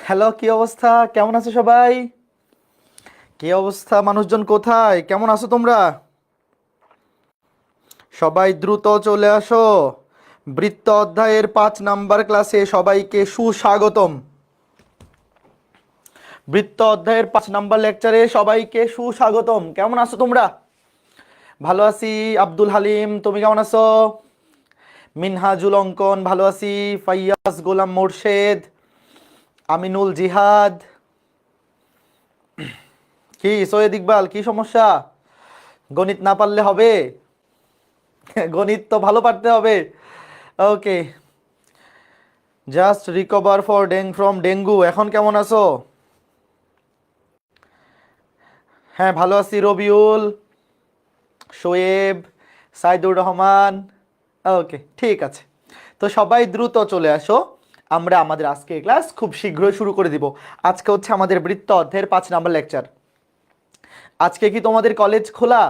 Hello, কি অবস্থা? কেমন আছো সবাই? কি অবস্থা মানুষজন? কোথায় কেমন আছো তোমরা? সবাই দ্রুত চলে আসো। বৃত্ত অধ্যায়ের 5 নাম্বার ক্লাসে সবাইকে সুস্বাগতম। বৃত্ত অধ্যায়ের 5 নাম্বার লেকচারে সবাইকে সুস্বাগতম। কেমন আছো তোমরা? ভালো আছি। আব্দুল হালিম, তুমি কেমন আছো? মিনহাজুল অঙ্কন ভালো আছি। ফাইয়াজ গোলাম মোর্শেদ, আমিনুল জিহাদ। কি সৈয়দ ইকবাল, কি সমস্যা? গণিত না পারলে হবে? গণিত তো ভালো পারতে হবে। Okay. Just recover from dengue. এখন কেমন আছো? হ্যাঁ, ভালো আছি। রবিউল, শোয়েব, সাইদুর রহমান। ওকে, ঠিক আছে। তো সবাই দ্রুত চলে আসো। আমরা আমাদের আজকে ক্লাস খুব শীঘ্রই শুরু করে দিব। আজকে হচ্ছে আমাদের বৃত্ত অধ্যায়ের 5 নাম্বার লেকচার। আজকে কি তোমাদের কলেজ খোলা?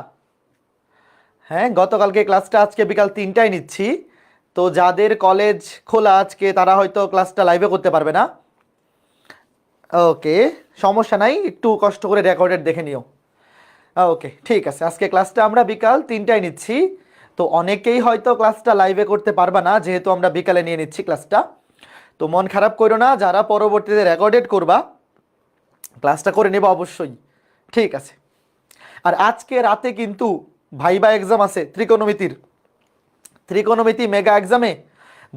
হ্যাঁ, গতকালকে ক্লাসটা আজকে বিকাল 3টায় নিচ্ছি। তো যাদের কলেজ খোলা আজকে তারা হয়তো ক্লাসটা লাইভে করতে পারবে না। ওকে, সমস্যা নাই, একটু কষ্ট করে রেকর্ডেড দেখে নিও। ওকে, ঠিক আছে। আজকে ক্লাসটা আমরা বিকাল 3টায় নিচ্ছি। তো অনেকেই হয়তো ক্লাসটা লাইভে করতে পারবে না, যেহেতু আমরা বিকালে নিয়ে নিচ্ছি ক্লাসটা। তো মন খারাপ করো না, যারা পরবর্তীতে রেকর্ডেড করবা ক্লাসটা করে নেবা অবশ্যই। ঠিক আছে। আর আজকে রাতে কিন্তু ভাইবা এক্সাম আছে ত্রিকোণমিতি মেগা এক্সামে।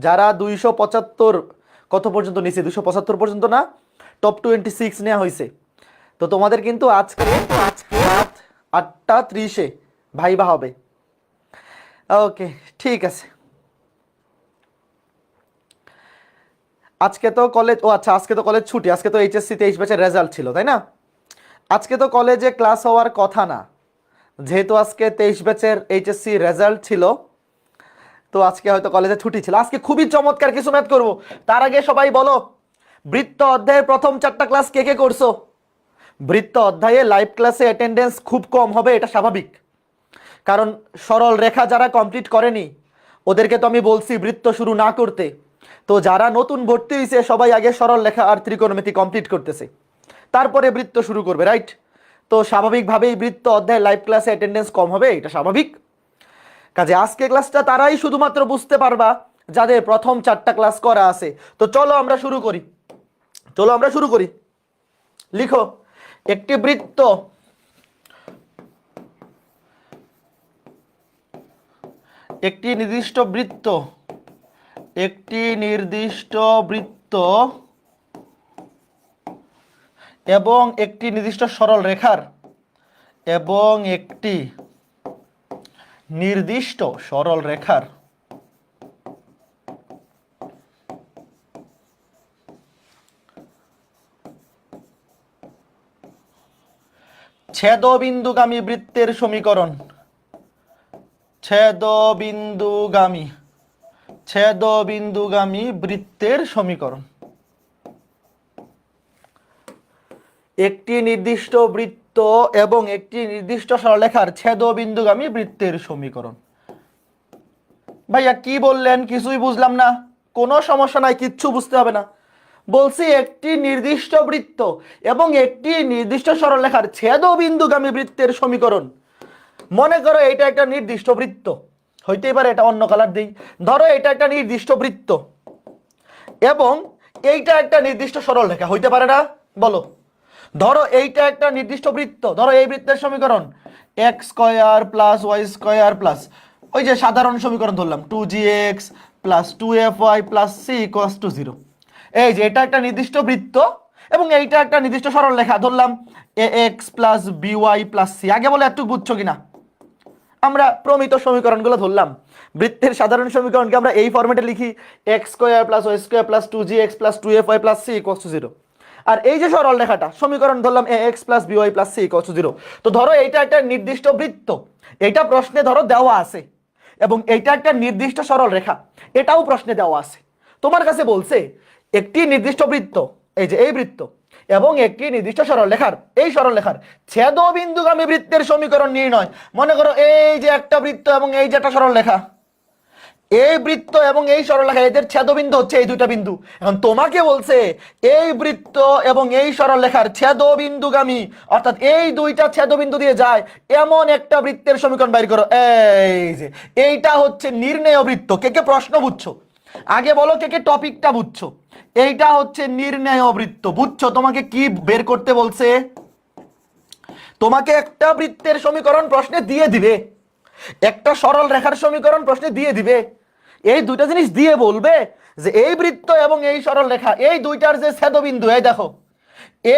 যারা 275 কত পর্যন্ত নিছে, 275 পর্যন্ত না, টপ 26 নেওয়া হয়েছে। তো তোমাদের কিন্তু আজকে রাত 8টা 30-এ ভাইবা হবে। ওকে, ঠিক আছে। আজকে তো কলেজ, ও আচ্ছা, আজকে তো কলেজ ছুটি। আজকে তো এইচএসসি 23 ব্যাচের রেজাল্ট ছিল, তাই না? আজকে তো কলেজে ক্লাস হওয়ার কথা না, যেহেতু আজকে 23 ব্যাচের এইচএসসি রেজাল্ট ছিল। তো আজকে হয়তো কলেজে ছুটি ছিল। আজকে খুবই চমৎকার কিছু ম্যাথ করব। তার আগে সবাই বলো, বৃত্ত অধ্যায়ের প্রথম 4টা ক্লাস কে কে করছো? বৃত্ত অধ্যায়ে লাইভ ক্লাসে অ্যাটেন্ডেন্স খুব কম হবে, এটা স্বাভাবিক। কারণ সরল রেখা যারা কমপ্লিট করেনি ওদেরকে তো আমি বলছি বৃত্ত শুরু না করতে। তো যারা নতুন ভর্তি হয়েছে সবাই আগে সরল রেখা আর ত্রিকোণমিতি কমপ্লিট করতেছে, তারপরে বৃত্ত শুরু করবে, রাইট? তো স্বাভাবিকভাবেই বৃত্ত অধ্যায় লাইভ ক্লাসে অ্যাটেন্ডেন্স কম হবে, এটা স্বাভাবিক। কাজে আজকে ক্লাসটা তারাই শুধুমাত্র বুঝতে পারবা যাদের প্রথম 4টা ক্লাস করা আছে। তো চলো আমরা শুরু করি। লিখো, একটি বৃত্ত একটি নির্দিষ্ট বৃত্ত এবং একটি নির্দিষ্ট সরল রেখার ছেদবিন্দুগামী বৃত্তের সমীকরণ। ছেদবিন্দুগামী বৃত্তের সমীকরণ। একটি নির্দিষ্ট বৃত্ত এবং একটি নির্দিষ্ট সরলরেখার ছেদবিন্দুগামী বৃত্তের সমীকরণ। ভাইয়া কি বললেন? কিছুই বুঝলাম না। কোনো সমস্যা নাই, কিচ্ছু বুঝতে হবে না। বলছি একটি নির্দিষ্ট বৃত্ত এবং একটি নির্দিষ্ট সরলরেখার ছেদবিন্দুগামী বৃত্তের সমীকরণ। মনে করো এটা একটা নির্দিষ্ট বৃত্ত, হইতেই পারে এটা অন্য কালার দিই। ধরো এটা একটা নির্দিষ্ট বৃত্ত এবং এইটা একটা নির্দিষ্ট সরলরেখা, হইতে পারে না? বলো। ধরো এইটা একটা নির্দিষ্ট বৃত্ত, ধরো এই বৃত্তের সমীকরণ x² + y² প্লাস ওই যে সাধারণ সমীকরণ ধরলাম 2gx + 2fy + c = 0। এই যে এটা একটা নির্দিষ্ট বৃত্ত এবং এইটা একটা নির্দিষ্ট সরলরেখা ধরলাম ax + by + c। আগে বলে একটু বুঝছো কিনা? আমরা প্রমিত সমীকরণগুলো ধরলাম। বৃত্তের সাধারণ সমীকরণকে আমরা এই ফরম্যাটে লিখি x² + y² + 2gx + 2fy + c = 0। আর এই যে সরল রেখাটা সমীকরণ ধরলাম ax + by + c = 0। তো ধরো এইটা একটা নির্দিষ্ট বৃত্ত, এটা প্রশ্নে ধরো দেওয়া আছে, এবং এইটা একটা নির্দিষ্ট সরল রেখা, এটাও প্রশ্নে দেওয়া আছে। তোমার কাছে বলছে একটি নির্দিষ্ট বৃত্ত, এই যে এই বৃত্ত, এবং একটি নির্দিষ্ট সরলরেখার ছেদবিন্দুগামী বৃত্তের সমীকরণ নির্ণয়। মনে করো এই যে একটা বৃত্ত এবং এই যে একটা সরলরেখা, এই বৃত্ত এবং এই সরলরেখা এদের ছেদবিন্দু হচ্ছে এই দুইটা বিন্দু। এখন তোমাকে বলছে এই বৃত্ত এবং এই সরলরেখার ছেদবিন্দুগামী অর্থাৎ এই দুইটা ছেদবিন্দু দিয়ে যায় এমন একটা বৃত্তের সমীকরণ বাইর করো। এই যে এইটা হচ্ছে নির্ণেয় বৃত্ত। কে কে প্রশ্ন বুঝছো আগে বলো, কে কে টপিকটা বুঝছো? এইটা হচ্ছে নির্ণেয় বৃত্ত। বুঝছো তোমাকে কি বের করতে বলছে? তোমাকে একটা বৃত্তের সমীকরণ প্রশ্নে দিয়ে দিবে, একটা সরল রেখার সমীকরণ প্রশ্নে দিয়ে দিবে। এই দুইটা জিনিস দিয়ে বলবে যে এই বৃত্ত এবং এই সরল রেখা এই দুইটার যে ছেদবিন্দু, এই দেখো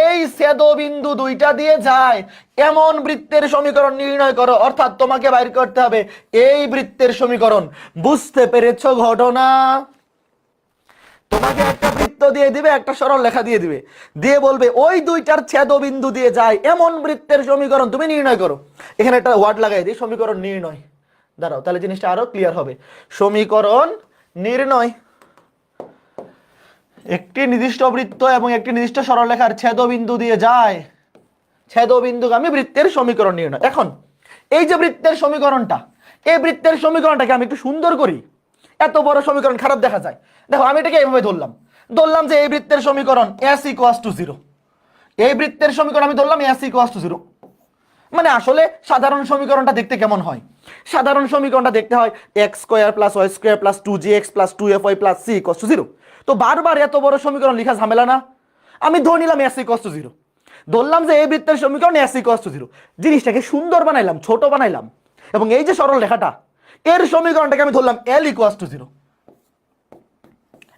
এই ছেদবিন্দু দুইটা দিয়ে যায় এমন বৃত্তের সমীকরণ নির্ণয় করো। অর্থাৎ তোমাকে বাইর করতে হবে এই বৃত্তের সমীকরণ। বুঝতে পেরেছো ঘটনা? তোমাকে একটা বৃত্ত দিয়ে দিবে, একটা সরল রেখা দিয়ে দিবে, দিয়ে বলবে ওই দুইটার ছেদবিন্দু দিয়ে যায় এমন বৃত্তের সমীকরণ তুমি নির্ণয় করো। এখানে একটা ওয়ার্ড লাগাই দিই, সমীকরণ নির্ণয়। দাঁড়াও, তাহলে জিনিসটা আরো ক্লিয়ার হবে। সমীকরণ নির্ণয়, একটি নির্দিষ্ট বৃত্ত এবং একটি নির্দিষ্ট সরলরেখার ছেদবিন্দু দিয়ে যায় ছেদবিন্দুগামী বৃত্তের সমীকরণ নির্ণয়। এখন এই যে বৃত্তের সমীকরণটা, এই বৃত্তের সমীকরণটাকে আমি একটু সুন্দর করি। এত বড় সমীকরণ খারাপ দেখা যায়। দেখো আমি এটাকে এইভাবে ধরলাম যে এই বৃত্তের সমীকরণ s = 0। এই বৃত্তের সমীকরণ আমি ধরলাম s = 0। মানে আসলে সাধারণ সমীকরণটা দেখতে কেমন হয়? সাধারণ সমীকরণটা দেখতে হয় x² + y² + 2gx + 2fy + c = 0। তো বারবার এত বড় সমীকরণ লেখা ঝামেলা না? আমি ধরে নিলাম s = 0, ধরলাম যে এই বৃত্তের সমীকরণ s = 0। জিনিসটাকে সুন্দর বানাইলাম, ছোট বানাইলাম, এবং এই যে সরল রেখাটা এর সমীকরণটাকে আমি ধরলাম l = 0।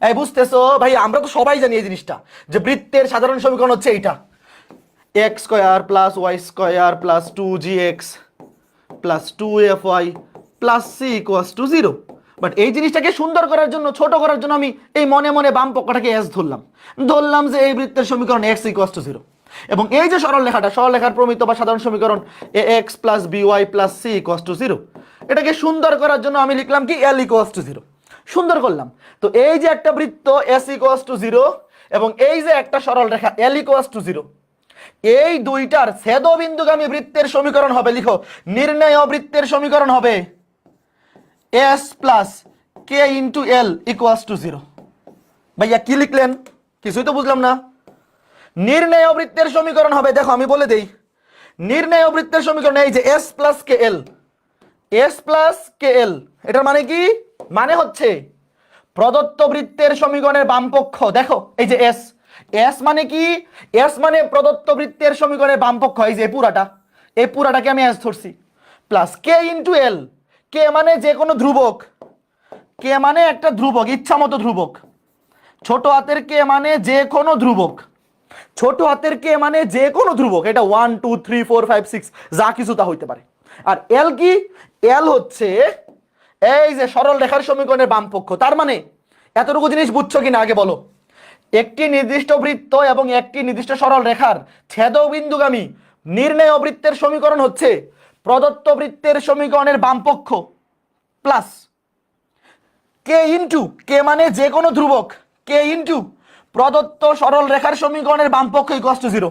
এই বুঝতেছো ভাই? আমরা তো সবাই জানি এই জিনিসটা যে বৃত্তের সাধারণ সমীকরণ হচ্ছে এইটা, x² + y² + 2gx + 2fy + c = 0। But এই জিনিসটাকে সুন্দর করার জন্য, ছোট করার জন্য আমি এই মনে মনে বাম পক্ষটাকে s ধরলাম যে এই বৃত্তের সমীকরণ x = 0। এবং এই যে সরল রেখাটা, সরল রেখার প্রমিত বা সাধারণ সমীকরণ ax + by + c = 0, এটাকে সুন্দর করার জন্য আমি লিখলাম কি l = 0। সুন্দর করলাম। তো এই যে একটা বৃত্ত s = 0 এবং এই যে একটা সরল রেখা l = 0, এই দুইটার ছেদবিন্দুগামী বৃত্তের সমীকরণ হবে, লিখো, নির্ণেয় বৃত্তের সমীকরণ হবে s + k * l = 0। ভাইয়া কি লিখলেন? কিছুই তো বুঝলাম না। নির্ণেয় বৃত্তের সমীকরণ হবে, দেখো আমি বলে দেই, নির্ণেয় বৃত্তের সমীকরণ এই যে s + kl, s + kl, এটার মানে কি? মানে হচ্ছে প্রদত্ত বৃত্তের সমীকরণের বামপক্ষ। দেখো এই যে s মানে কি? s মানে প্রদত্ত বৃত্তের সমীকরণের বামপক্ষ। এই যে এই পুরাটাকে আমি s ধরছি, প্লাস k * l। k মানে যে কোনো ধ্রুবক, k মানে একটা ধ্রুবক, ইচ্ছামতো ধ্রুবক। ছোট হাতের k মানে যে কোনো ধ্রুবক, ছোট হাতের k মানে যে কোনো ধ্রুবক। এটা 1 2 3 4 5 6 যা কিছু তা হইতে পারে। আর l কি? l হচ্ছে এই যে সরল রেখার সমীকরণের বামপক্ষ। তার মানে এতটুকু জিনিস বুঝছো কিনা আগে বলো? একটি নির্দিষ্ট বৃত্ত এবং একটি নির্দিষ্ট সরল রেখার ছেদবিন্দুগামী নির্ণেয় বৃত্তের সমীকরণ হচ্ছে প্রদত্ত বৃত্তের সমীকরণের বামপক্ষ প্লাস k মানে যে কোনো ধ্রুবক, k প্রদত্ত সরল রেখার সমীকরণের বামপক্ষ = 0।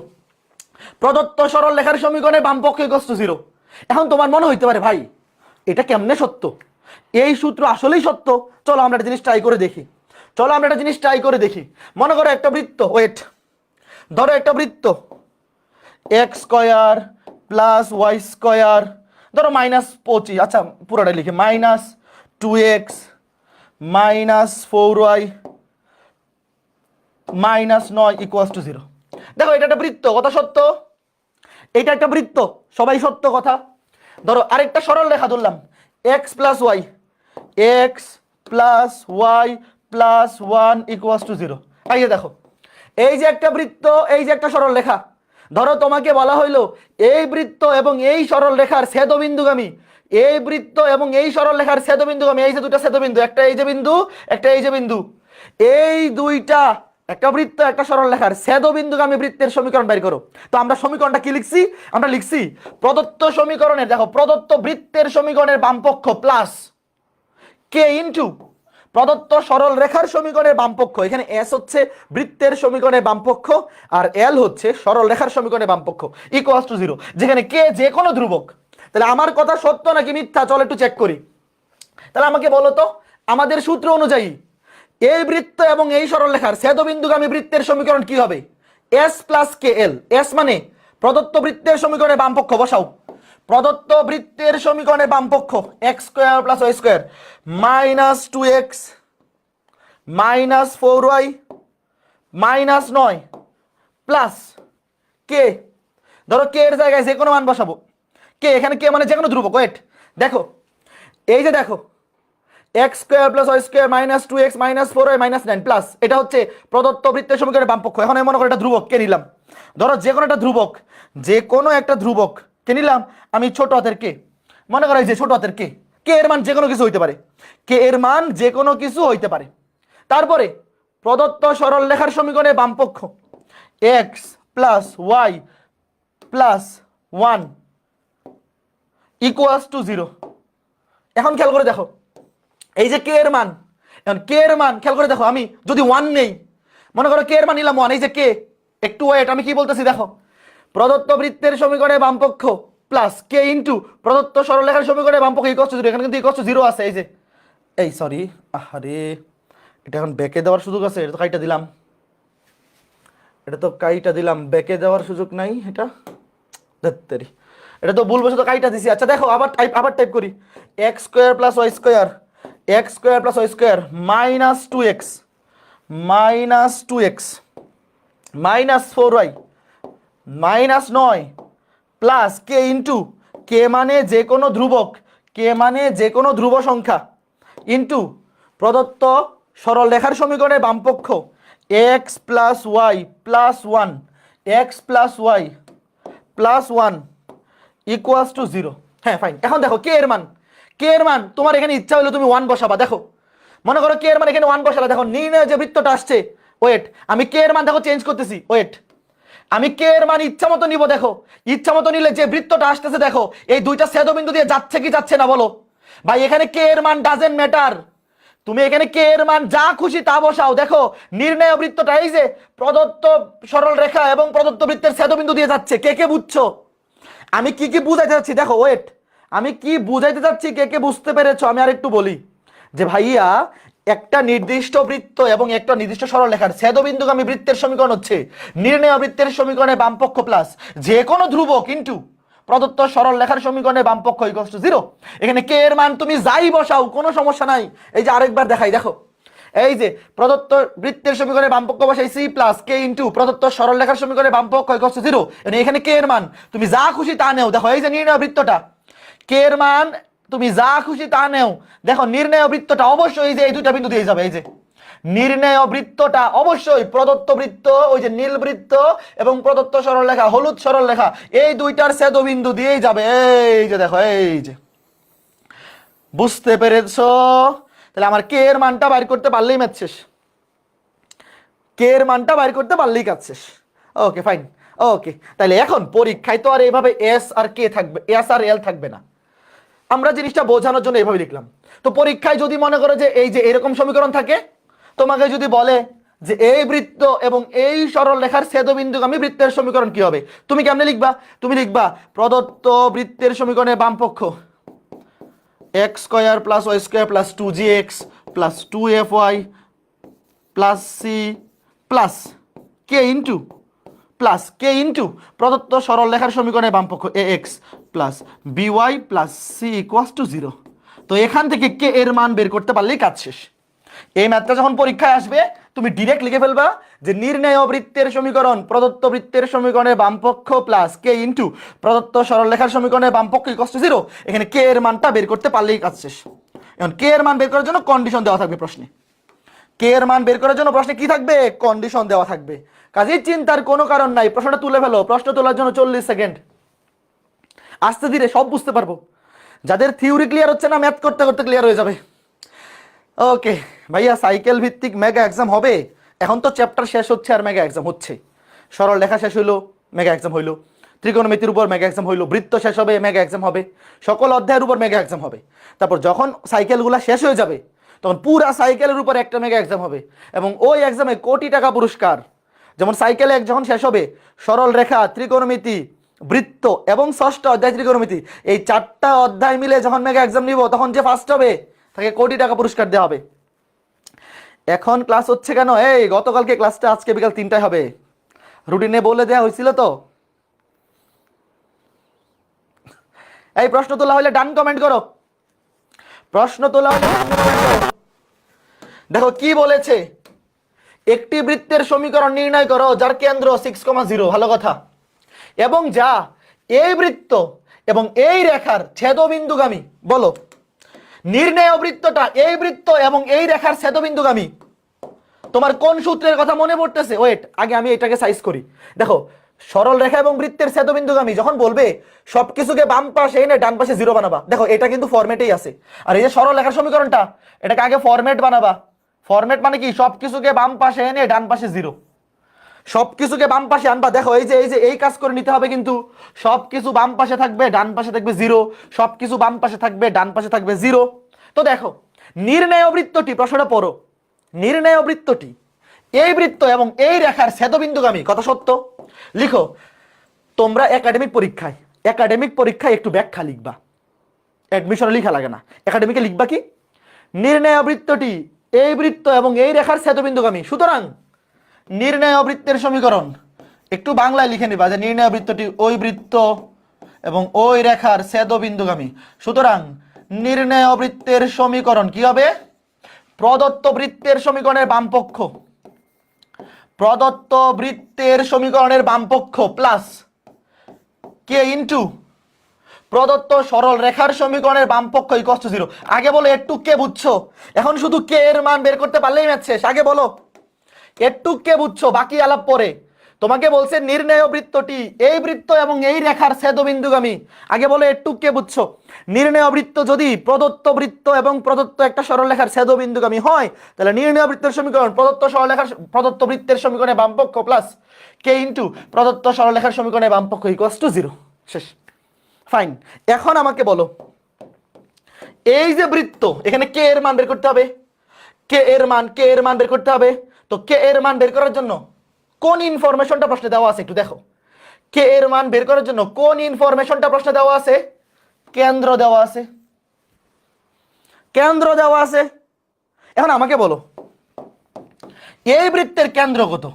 প্রদত্ত সরল রেখার সমীকরণের বামপক্ষ = 0। এখন তোমার মনে হইতে পারে ভাই এটা কেমনে সত্য? এই সূত্র আসলেই সত্য। চলো আমরা একটা জিনিস ট্রাই করে দেখি। মনে করো একটা বৃত্ত, ধরো একটা বৃত্ত x² + y², ধরো -25, আচ্ছা পুরোটা লিখি, -2x - 4y - 9 = 0। দেখো এটা একটা বৃত্ত, কথা সত্য। এটা একটা বৃত্ত, সবাই সত্য কথা। ধরো আরেকটা সরল রেখা ধরলাম x + y + 1 = 0। এই যে দেখো এই যে একটা বৃত্ত, এই যে একটা সরল রেখা। ধরো তোমাকে বলা হইলো এই বৃত্ত এবং এই সরল রেখার ছেদবিন্দুগামী, এই বৃত্ত এবং এই সরল রেখার ছেদবিন্দুগামী, এই যে দুইটা ছেদবিন্দু, একটা এই যে বিন্দু, একটা এই যে বিন্দু, এই দুইটা, একটা বৃত্ত একটা সরল রেখার ছেদবিন্দুগামী বৃত্তের সমীকরণ বের করো। তো আমরা সমীকরণটা কি লিখছি? আমরা লিখছি প্রদত্ত সমীকরণে, দেখো প্রদত্ত বৃত্তের সমীকরণের বামপক্ষ প্লাস k প্রদত্ত সরল রেখার সমীকরণের বামপক্ষ। এখানে s হচ্ছে বৃত্তের সমীকরণের বামপক্ষ আর l হচ্ছে সরল রেখার সমীকরণের বামপক্ষ = 0, যেখানে k যে কোনো ধ্রুবক। তাহলে আমার কথা সত্য নাকি মিথ্যা? চলো একটু চেক করি। তাহলে আমাকে বলো তো, আমাদের সূত্র অনুযায়ী এই বৃত্ত এবং এই সরলরেখার ছেদবিন্দুগামী বৃত্তের সমীকরণ কি হবে? S plus k L. S মানে প্রদত্ত বৃত্তের সমীকরণে বামপক্ষ বসাও। প্রদত্ত বৃত্তের সমীকরণে বামপক্ষ x square plus y square minus 2x minus 4y minus 9 plus k. ধরো কে এর জায়গায় যে কোনো মান বসাবো। কে এখানে কে মানে যে কোনো ধ্রুবক। ওয়েট দেখো, এই যে দেখো x square plus y square minus 2x minus 4y minus 9 plus এটা হচ্ছে প্রদত্ত বৃত্তের সমীকরণের বামপক্ষ। এখন আমি মনে করি এটা ধ্রুবক কে নিলাম। ধরো যে কোনো একটা ধ্রুবক, যে কোনো একটা ধ্রুবক কে নিলাম আমি ছোট হাতের কে। মনে করো এই যে ছোট হাতের কে, কে এর মান যে কোনো কিছু হইতে পারে, কে এর মান যে কোনো কিছু হইতে পারে। তারপরে প্রদত্ত সরল রেখার সমীকরণে বামপক্ষ x plus y plus 1 equals to 0। এখন খেয়াল করে দেখো এই যে কে এর মান, এখন কে এর মান খেয়াল করে দেখো, আমি যদি 1 নেই, মনে করো কে এর মান নিলাম 1, এই যে কে, একটু ওয়েট আমি কি বলতেছি দেখো, প্রদত্ত বৃত্তের সমীকরণে বামপক্ষ প্লাস কে ইনটু প্রদত্ত সরলরেখার সমীকরণে বামপক্ষ ইকুয়ালস টু 0। এখানে কিন্তু ইকুয়ালস টু 0 আছে, এই যে এই সরি আরে এটা এখন ব্যাকে দেওয়ার সুযোগ আছে, এটা তো কাইটা দিলাম, এটা তো কাইটা দিলাম, ব্যাকে দেওয়ার সুযোগ নাই, এটা ধত্তেরি, এটা তো ভুল বসে তো কাইটা দিছি। আচ্ছা দেখো আবার টাইপ করি, x square plus y square x square plus y square minus 2x minus 4y minus 9 plus k into k মানে যে কোনো ধ্রুবক, কে মানে যে কোনো ধ্রুব সংখ্যা ইন্টু প্রদত্ত সরল রেখার সমীকরণে বামপক্ষ x plus y plus 1 x plus y plus 1 equals to 0। হ্যাঁ ফাইন। এখন দেখো কে এর মান, কে এর মান তোমার এখানে ইচ্ছা হলে তুমি 1 বসাবা। দেখো মনে করো কে এর মান এখানে 1 বসালা, দেখো নির্ণয় যে বৃত্তটা আসছে, ওয়েট আমি কে এর মান দেখো চেঞ্জ করতেছি, ওয়েট আমি কে এর মান ইচ্ছা মতো নিব। দেখো ইচ্ছা মতো নিলে যে বৃত্তটা আসতেছে দেখো এই দুইটা ছেদবিন্দু দিয়ে যাচ্ছে কি যাচ্ছে না বলো ভাই। এখানে কে এর মান ডাজেন্ট ম্যাটার, তুমি এখানে কে এর মান যা খুশি তা বসাও। দেখো নির্ণয় বৃত্তটা এই যে প্রদত্ত সরল রেখা এবং প্রদত্ত বৃত্তের ছেদবিন্দু দিয়ে যাচ্ছে, কে কে বুঝছো আমি কি কি বুঝাইতে যাচ্ছি। দেখো ওয়েট আমি কি বুঝাইতে যাচ্ছি কে কে বুঝতে পেরেছো। আমি আর একটু বলি যে ভাইয়া একটা নির্দিষ্ট বৃত্ত এবং একটা নির্দিষ্ট সরল রেখার ছেদবিন্দুগামী বৃত্তের সমীকরণ হচ্ছে নির্ণয় বৃত্তের সমীকরণে বামপক্ষ প্লাস যে কোনো ধ্রুবক ইনটু প্রদত্ত সরল রেখার সমীকরণে বামপক্ষ ইকুয়ালস টু 0। এখানে কে এর মান তুমি যাই বসাও কোনো সমস্যা নাই। এই যে আরেকবার দেখাই, দেখো এই যে প্রদত্ত বৃত্তের সমীকরণে বামপক্ষ বসাই সি প্লাস কে ইনটু প্রদত্ত সরল রেখার সমীকরণে বামপক্ষ ইকুয়ালস টু 0। এখানে কে এর মান তুমি যা খুশি তা নেও। দেখো এই যে নির্ণয় বৃত্তটা, কে এর মান তুমি যা খুশি তা নেও। দেখো নির্ণয় বৃত্তটা অবশ্যই যে এই দুইটা বিন্দু দিয়ে যাবে, এই যে নির্ণয় বৃত্তটা অবশ্যই প্রদত্ত বৃত্ত ওই যে নীল বৃত্ত এবং প্রদত্ত সরলরেখা হলুদ সরলরেখা এই দুইটার ছেদবিন্দু দিয়েই যাবে। এই যে দেখো এই যে বুঝতে পেরেছো। তাহলে আমার কে এর মানটা বাইর করতে পারলেই ম্যাথ শেষ, কে এর মানটা বাইর করতে পারলেই কাজ শেষ। Okay fine. ওকে তাহলে এখন পরীক্ষায় তো আর এইভাবে এস আর কে থাকবে, এস আর এল থাকবে না, আমরা জিনিসটা বোঝানোর জন্য এইভাবে লিখলাম। তো পরীক্ষায় যদি মনে করো যে এই যে এরকম সমীকরণ থাকে, তোমাকে যদি বলে যে এই বৃত্ত এবং এই সরল রেখার ছেদবিন্দুগামী বৃত্তের সমীকরণ কি হবে, তুমি কেমনে লিখবা? তুমি লিখবা প্রদত্ত বৃত্তের সমীকরণে বামপক্ষ x square plus y square plus 2gx plus 2fy plus c plus k into প্রদত্ত সরল রেখার সমীকরণে বামপক্ষ ax plus by plus c equals to 0। তো এখান থেকে কে এর মান বের করতে পারলেই কাজ শেষ। এই ম্যাথটা যখন পরীক্ষায় আসবে তুমি ডিরেক্ট লিখে ফেলবা যে নির্ণয় বৃত্তের সমীকরণ প্রদত্ত বৃত্তের সমীকরণে বামপক্ষ প্লাস কে ইন্টু প্রদত্ত সরল রেখার সমীকরণে বামপক্ষ ইকুয়ালস টু 0। এখানে কে এর মানটা বের করতে পারলেই কাজ শেষ। এখন কে এর মান বের করার জন্য কন্ডিশন দেওয়া থাকবে প্রশ্নে, কে এর মান বের করার জন্য প্রশ্নে কি থাকবে? কন্ডিশন দেওয়া থাকবে। কাজেই চিন্তার কোনো কারণ নাই, প্রশ্নটা তুলে ফেলো। প্রশ্ন তোলার জন্য 40 সেকেন্ড, আস্তে ধীরে সব বুঝতে পারবো। যাদের থিওরি ক্লিয়ার হচ্ছে না ম্যাথ করতে করতে ক্লিয়ার হয়ে যাবে। ওকে ভাইয়া সাইকেল ভিত্তিক মেগা এক্সাম হবে। এখন তো চ্যাপ্টার শেষ হচ্ছে আর মেগা এক্সাম হচ্ছে। সরল রেখা শেষ হইলো, মেগা এক্সাম হইলো। ত্রিকোণমিতির উপর মেগা এক্সাম হইলো, বৃত্ত শেষ হবে, মেগা এক্সাম হবে, সকল অধ্যায়ের উপর মেগা এক্সাম হবে। তারপর যখন সাইকেলগুলো শেষ হয়ে যাবে তখন পুরা সাইকেলের উপর একটা মেগা এক্সাম হবে এবং ওই এক্সামে কোটি টাকা পুরস্কার। যেমন সাইকেল এক যখন শেষ হবে, সরল রেখা, ত্রিকোণমিতি, বৃত্ত এবং ষষ্ঠ অধ্যায় ত্রিকোণমিতি, এই 4টা অধ্যায় মিলে যখন মেগা এক্সাম নিব তখন যে ফার্স্ট হবে তাকে কোটি টাকা পুরস্কার দেওয়া হবে। এখন ক্লাস হচ্ছে কেন? এই গতকালকে ক্লাসটা আজকে বিকাল 3টায় হবে, রুটিনে বলে দেওয়া হয়েছিল তো। এই প্রশ্ন তোলা হলে ডান কমেন্ট করো, প্রশ্ন তোলা হলে ডান কমেন্ট করো। দেখো কি বলেছে, একটি বৃত্তের সমীকরণ নির্ণয় করো যার কেন্দ্র 6,0, ভালো কথা, এবং যা এই বৃত্ত এবং এই রেখার ছেদবিন্দুগামী। বলো নির্ণয় বৃত্তটা এই বৃত্ত এবং এই রেখার ছেদবিন্দুগামী। তোমার কোন সূত্রের কথা মনে পড়তেছে? ওয়েট, আগে আমি এটাকে সাইজ করি। দেখো সরল রেখা এবং বৃত্তের ছেদবিন্দুগামী যখন বলবে সবকিছুকে বাম পাশে এনে ডান পাশে 0 বানাবা। দেখো এটা কিন্তু ফরম্যাটেই আছে। আর এই যে সরল রেখার সমীকরণটা, এটাকে আগে ফরম্যাট বানাবা। ফরম্যাট মানে কি? সবকিছুকে বাম পাশে এনে ডান পাশে 0, সবকিছুকে বাম পাশে আনবা। দেখো এই যে এই কাজ করে নিতে হবে, কিন্তু সবকিছু বাম পাশে থাকবে, ডান পাশে থাকবে 0, সবকিছু বাম পাশে থাকবে, ডান পাশে থাকবে 0। তো দেখো নির্ণয় বৃত্তটি, প্রশ্নটা পড়ো, নির্ণয় বৃত্তটি এই বৃত্ত এবং এই রেখার ছেদবিন্দুগামী। কথা সত্য? লিখো। তোমরা একাডেমিক পরীক্ষায় একটু ব্যাখ্যা লিখবা, অ্যাডমিশনে লিখা লাগে না, একাডেমিকে লিখবা কি, নির্ণয় বৃত্তটি এই বৃত্ত এবং এই রেখার ছেদবিন্দুগামী। সুতরাং নির্ণয় বৃত্তের সমীকরণ একটু বাংলায় লিখে নিবা যে নির্ণয় বৃত্তটি ওই বৃত্ত এবং ওই রেখার ছেদবিন্দুগামী। সুতরাং নির্ণয় বৃত্তের সমীকরণ কি হবে? প্রদত্ত বৃত্তের সমীকরণের বামপক্ষ, প্রদত্ত বৃত্তের সমীকরণের বামপক্ষ প্লাস কে ইন্টু প্রদত্ত সরল রেখার সমীকরণের বামপক্ষ ইকুয়াল টু 0। আগে বলো একটু কে বুঝছো? এখন শুধু কে এর মান বের করতে পারলেই ম্যাথ শেষ। আগে বলো একটু কে বুঝছো, বাকি আলাপ পরে। তোমাকে বলছে নির্ণয় বৃত্তটি এই বৃত্ত এবং এই রেখার ছেদবিন্দুগামী। আগে বলো একটু কে বুঝছো? নির্ণয় বৃত্ত যদি প্রদত্ত বৃত্ত এবং প্রদত্ত একটা সরলরেখার ছেদবিন্দুগামী হয়, তাহলে নির্ণয় বৃত্তের সমীকরণ প্রদত্ত সরলরেখার প্রদত্ত বৃত্তের সমীকরণের বামপক্ষ প্লাস কে ইন্টু প্রদত্ত সরলরেখার সমীকরণের বামপক্ষ ইকুয়াল টু 0। শেষ। ফাইন। এখন আমাকে বলো এই যে বৃত্ত, এখানে কে এর মান বের করতে হবে, কে এর মান বের করতে হবে। তো কে এর মান বের করার জন্য কোন ইনফরমেশনটা প্রশ্নে দেওয়া আছে একটু দেখো। কে এর মান বের করার জন্য কোন ইনফরমেশনটা প্রশ্নে দেওয়া আছে? কেন্দ্র দেওয়া আছে, কেন্দ্র দেওয়া আছে। এখন আমাকে বলো এই বৃত্তের কেন্দ্র কত?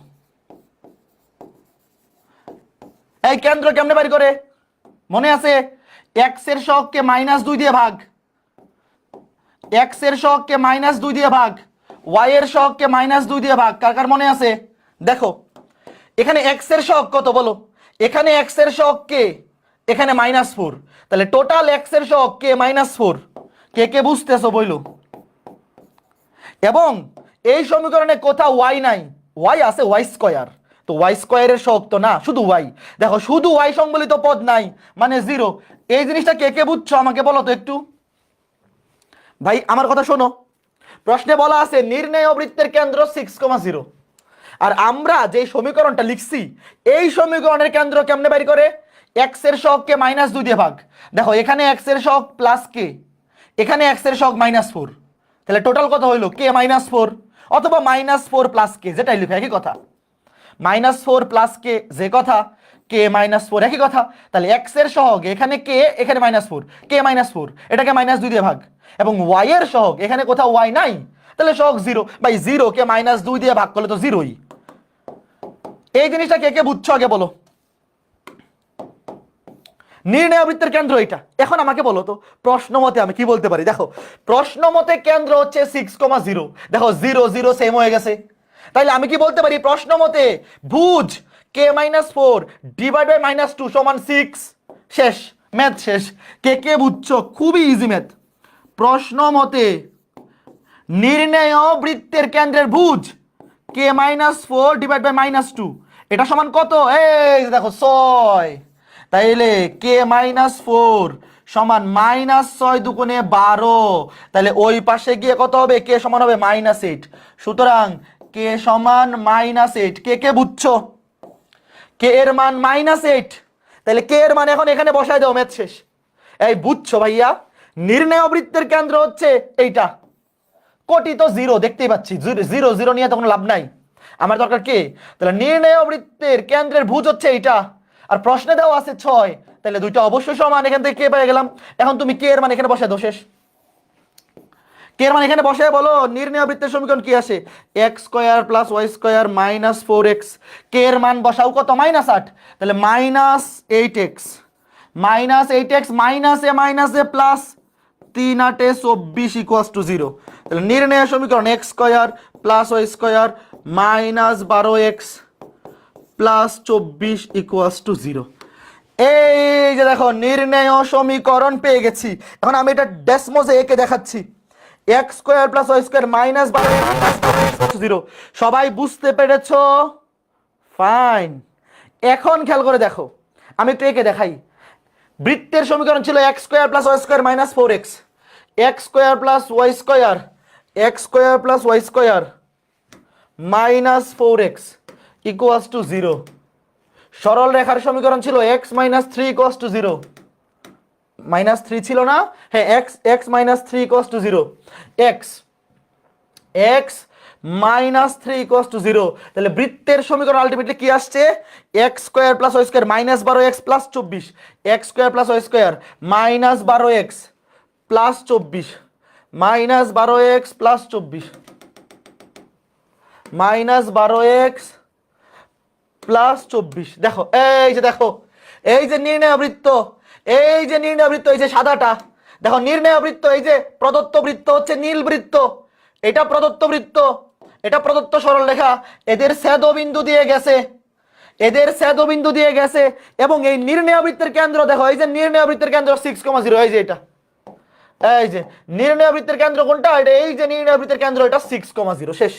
এই কেন্দ্র কেমনে বের করে? মনে আছে x এর সহগকে -2 দিয়ে ভাগ, x এর সহগকে -2 দিয়ে ভাগ, y এর সহগকে -2 দিয়ে ভাগ। কার কার মনে আছে? দেখো এখানে x এর সহগ কত বলো? এখানে x এর সহগ কে, এখানে -4, তাহলে টোটাল x এর সহগ কে -4। কে কে বুঝতেছো বইলো? এবং এই সমীকরণে কোথাও y নাই, y আছে y স্কয়ার। তো y স্কয়ারের সহগ তো না, শুধু y। দেখো শুধু y সংবলিত পদ নাই মানে 0। এই জিনিসটা কে কে বুঝছো আমাকে বলো তো একটু। ভাই আমার কথা শোনো, প্রশ্নে বলা আছে নির্ণয় বৃত্তের কেন্দ্র 6,0, আর আমরা যে সমীকরণটা লিখছি এই সমীকরণের কেন্দ্র কেমনে বের করে? x এর সহগকে -2 দিয়ে ভাগ। দেখো এখানে x এর সহগ প্লাস কে, এখানে x এর সহগ -4, তাহলে টোটাল কত হইলো? কে -4 অথবা -4 প্লাস কে, যেটাই লিখো একই কথা। -4 প্লাস কে যে কথা, কে -4 একই কথা। তাহলে x এর সহগ এখানে কে, এখানে -4, কে -4, এটাকে -2 দিয়ে ভাগ। এবং y এর সহগ এখানে কোথাও y নাই, তাহলে সহগ 0। ভাই 0 কে -2 দিয়ে ভাগ করলে তো 0ই। এই জিনিসটা কে কে বুঝছো আগে বলো। নির্ণয় বৃত্তের কেন্দ্র এটা। এখন আমাকে বলো তো প্রশ্ন মতে আমি কি বলতে পারি? দেখো প্রশ্ন মতে কেন্দ্র হচ্ছে 6,0। দেখো 0 0 সেম হয়ে গেছে, তাইলে আমি কি বলতে পারি? প্রশ্ন মতে ভুজ কে -4 ডিভাইড বাই -2 সমান 6। শেষ, ম্যাথ শেষ। কে কে বুঝছো? খুবই ইজি ম্যাথ। প্রশ্ন মতে নির্ণয় বৃত্তের কেন্দ্রের ভুজ কে -4 ডিভাইড বাই -2, এটা সমান কত? এই দেখো 6। তাইলে কে -4 সমান -6 দুগুণে 12। তাহলে ওই পাশে গিয়ে কত হবে? কে সমান হবে -8। সুতরাং কে সমান -8। কে কে বুঝছো? কে এর মান -8। তাহলে কে এর মান এখন এখানে বসায় দাও, ম্যাথ শেষ। এই বুঝছো ভাইয়া? নির্ণয় বৃত্তের কেন্দ্র হচ্ছে এইটা। কোটি তো 0 দেখতেই পাচ্ছি, 0 0 নিয়ে তো কোনো লাভ নাই, আমার দরকার কে? তাহলে নির্ণয় বৃত্তের কেন্দ্রের ভুজ হচ্ছে এইটা, আর প্রশ্নে দেওয়া আছে 6, তাহলে দুইটা অবশ্যই সমান। এখান থেকে কে পেয়ে গেলাম। এখন তুমি কে এর মান এখানে বসায় দাও, শেষ। কে এর মান এখানে বসে বলো, নির্ণয় বৃত্তের সমীকরণ কি আসে? X square plus y square minus 4x। কে এর মান বসাও কত? -8, তাহলে -8x মাইনাস এ প্লাস 3 × 8 = 24 তাহলে নির্ণয় সমীকরণ x square plus y square minus 12x plus 24 = 0। এই যে দেখো নির্ণয় সমীকরণ পেয়ে গেছি। এখন আমি এটা ডেসমোজে এঁকে দেখাচ্ছি। X square plus y square minus 12x 0। সবাই বুঝতে পেরেছো? ফাইন। এখন খেয়াল করে দেখো, আমি একটু এঁকে দেখাই। বৃত্তের সমীকরণ ছিল x square plus y square minus 4x, x square plus y square minus 4x = 0। সরল রেখার সমীকরণ ছিল x - 3 = 0। -3 ছিল না? হ্যাঁ, x - 3 = 0। x - 3 = 0। তাহলে বৃত্তের সমীকরণ আলটিমেটলি কি আসছে? x square plus y square minus 12x plus 24, x square plus y square minus 12x plus 24, minus 12x plus 24, minus 12x plus 24। দেখো এই যে নির্ণয় বৃত্ত, এই যে সাদাটা, দেখো নির্ণয় বৃত্ত, এই যে প্রদত্ত বৃত্ত হচ্ছে নীল বৃত্ত, এটা প্রদত্ত বৃত্ত, এটা প্রদত্ত সরল রেখা, এদের ছেদবিন্দু দিয়ে গেছে এবং এই নির্ণয় বৃত্তের কেন্দ্র দেখো, এই যে নির্ণয় বৃত্তের কেন্দ্র 6,0, এই যে এটা, এই যে নির্ণয় বৃত্তের কেন্দ্র কোনটা? এটা এই যে নির্ণয় বৃত্তের কেন্দ্র, এটা 6,0। শেষ।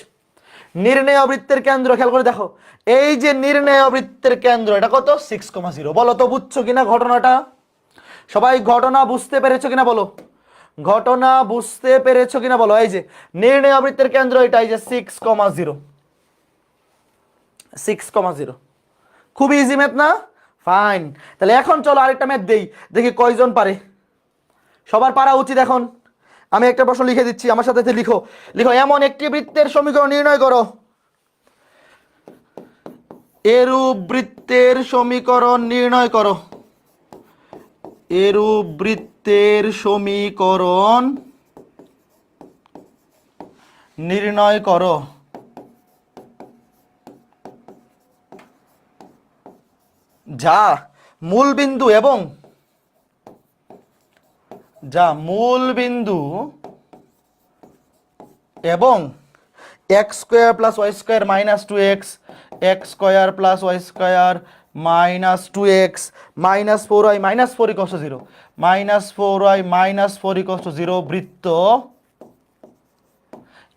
নির্ণয় বৃত্তের কেন্দ্র খেয়াল করে দেখো, এই যে নির্ণয় বৃত্তের কেন্দ্র এটা কত? 6,0। বলো তো বুঝছো কিনা ঘটনাটা? সবাই ঘটনা বুঝতে পেরেছো কিনা বলো? ঘটনা বুঝতে পেরেছো কিনা বলো? এই যে নির্ণয় বৃত্তের কেন্দ্র এটা, এই যে 6,0। খুব ইজি ম্যাথ না? ফাইন। তাহলে এখন চলো আরেকটা ম্যাথ দেই, দেখি কয়জন পারে। সবার পারা উচিত। এখন আমি একটা প্রশ্ন লিখে দিচ্ছি, আমার সাথে লিখো। এমন একটি বৃত্তের সমীকরণ নির্ণয় করো। এরূপ বৃত্তের সমীকরণ নির্ণয় করো। এরূপ বৃত্তের সমীকরণ নির্ণয় করো যা মূল বিন্দু এবং x square plus y square minus 2x, x square plus y square minus 2x minus 4y minus 4 = 0, minus 4y minus 4 = 0 বৃত্ত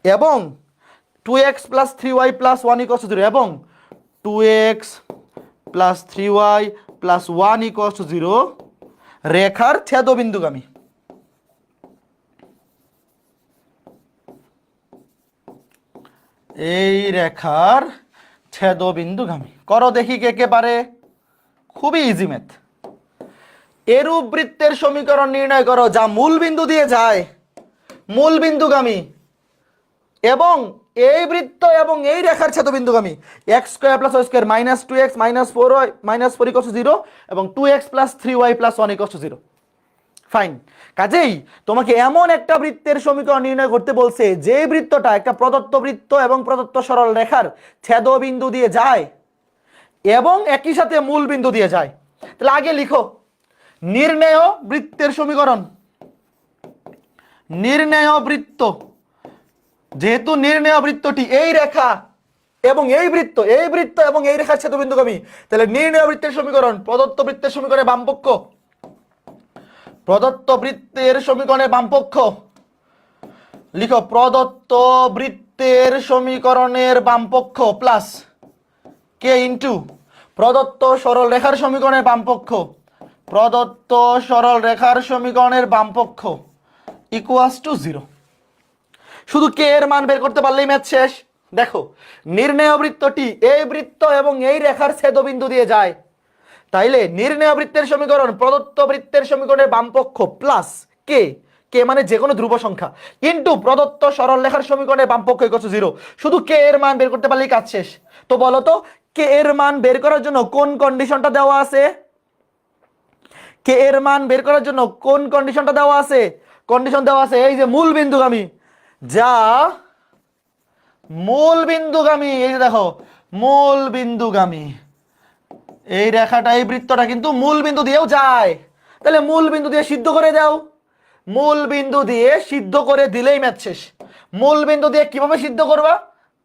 এবং 2x প্লাস 3y প্লাস 1 = 0 এবং 2x প্লাস 3y প্লাস 1 = 0 রেখার ছেদবিন্দুগামী। এই রেখার ছেদবিন্দুগামী করো, দেখি কে কে পারে। খুবই ইজি ম্যাথ। এরূপ বৃত্তের সমীকরণ নির্ণয় করো যা মূল বিন্দু দিয়ে যায়, মূল বিন্দুগামী এবং এই বৃত্ত এবং এই রেখার ছেদবিন্দুগামী। X square plus y square minus 2x minus 4y minus 4 = 0 এবং 2x plus 3y plus 1 = 0। Fine. কাজেই তোমাকে এমন একটা বৃত্তের সমীকরণ নির্ণয় করতে বলছে যে বৃত্তটা একটা প্রদত্ত বৃত্ত এবং প্রদত্ত সরল রেখার ছেদবিন্দু দিয়ে যায় এবং একই সাথে মূল বিন্দু দিয়ে যায়। তাহলে আগে লিখো নির্ণেয় বৃত্তের সমীকরণ। নির্ণেয় বৃত্ত, যেহেতু নির্ণেয় বৃত্তটি এই রেখা এবং এই বৃত্ত এবং এই রেখার ছেদবিন্দুগামী, তাহলে নির্ণেয় বৃত্তের সমীকরণ প্রদত্ত বৃত্তের সমীকরণের বামপক্ষ, প্রদত্ত বৃত্তের সমীকরণের বামপক্ষ লিখো, প্রদত্ত বৃত্তের সমীকরণের বামপক্ষ প্লাস কে ইনটু প্রদত্ত সরল রেখার সমীকরণের বামপক্ষ, প্রদত্ত সরল রেখার সমীকরণের বামপক্ষ = 0। শুধু কে এর মান বের করতে পারলেই ম্যাথ শেষ। দেখো নির্ণেয় বৃত্তটি এই বৃত্ত এবং এই রেখার ছেদবিন্দু দিয়ে যায়, তাইলে নির্ণেয় বৃত্তের সমীকরণ প্রদত্ত বৃত্তের সমীকরণের বামপক্ষ প্লাস কে, কে মানে যে কোনো ধ্রুব সংখ্যা, কিন্তু প্রদত্ত সরল রেখার সমীকরণের বামপক্ষ = 0। শুধু কে এর মান বের করতে পারলেই কাজ শেষ। তো বলো তো কে এর মান বের করার জন্য কোন কন্ডিশনটা দেওয়া আছে? কে এর মান বের করার জন্য কোন কন্ডিশনটা দেওয়া আছে? কন্ডিশন দেওয়া আছে এই যে মূল বিন্দুগামী, যা মূল বিন্দুগামী, এই যে দেখো মূল বিন্দুগামী, এই রেখাটা এই বৃত্তটা কিন্তু মূল বিন্দু দিয়েও যায়। তাহলে মূল বিন্দু দিয়ে সিদ্ধ করে দাও, মূল বিন্দু দিয়ে সিদ্ধ করে দিলেই ম্যাথ শেষ। মূল বিন্দু দিয়ে কিভাবে সিদ্ধ করবা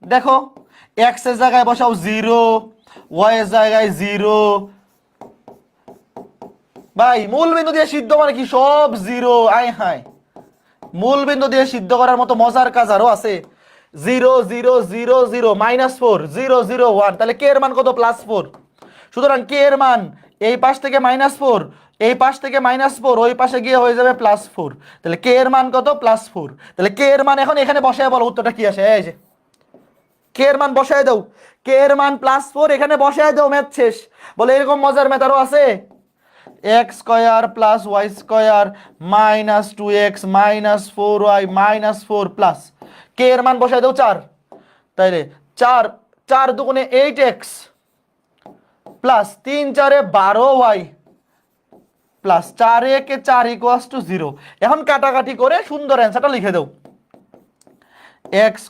দেখো, এক্স এর জায়গায় বসাও 0, ওয়াই এর জায়গায় 0। ভাই মূল বিন্দু দিয়ে সিদ্ধ মানে কি সব 0, আয় হায়। মূল বিন্দু দিয়ে সিদ্ধ করার মতো মজার কাজ আরো আছে। 0 0 0 0 -4 0 0 1, তাহলে কে এর মান কত +4। সুতরাং কে এর মান এই পাশ থেকে -4, এই পাশ থেকে -4, ওই পাশে গিয়ে হয়ে যাবে +4। তাহলে কে এর মান কত +4। তাহলে কে এর মান এখন এখানে বসায় বলো উত্তরটা কি আসে। এই যে কে এর মান বসায় দাও, কে এর মান +4 এখানে বসায় দাও, ম্যাথ শেষ। বলে এরকম মজার ম্যাথ আরো আছে। x² + y² -2x -4y -4 plus k এর মান বসায় দাও 4। তাইলে 4 4 দুগুণে 8x প্লাস 3 4 12y প্লাস 4 1 4 = 0। এখন কাটাকাটি করে সুন্দর অ্যান্সারটা লিখে দাও। x²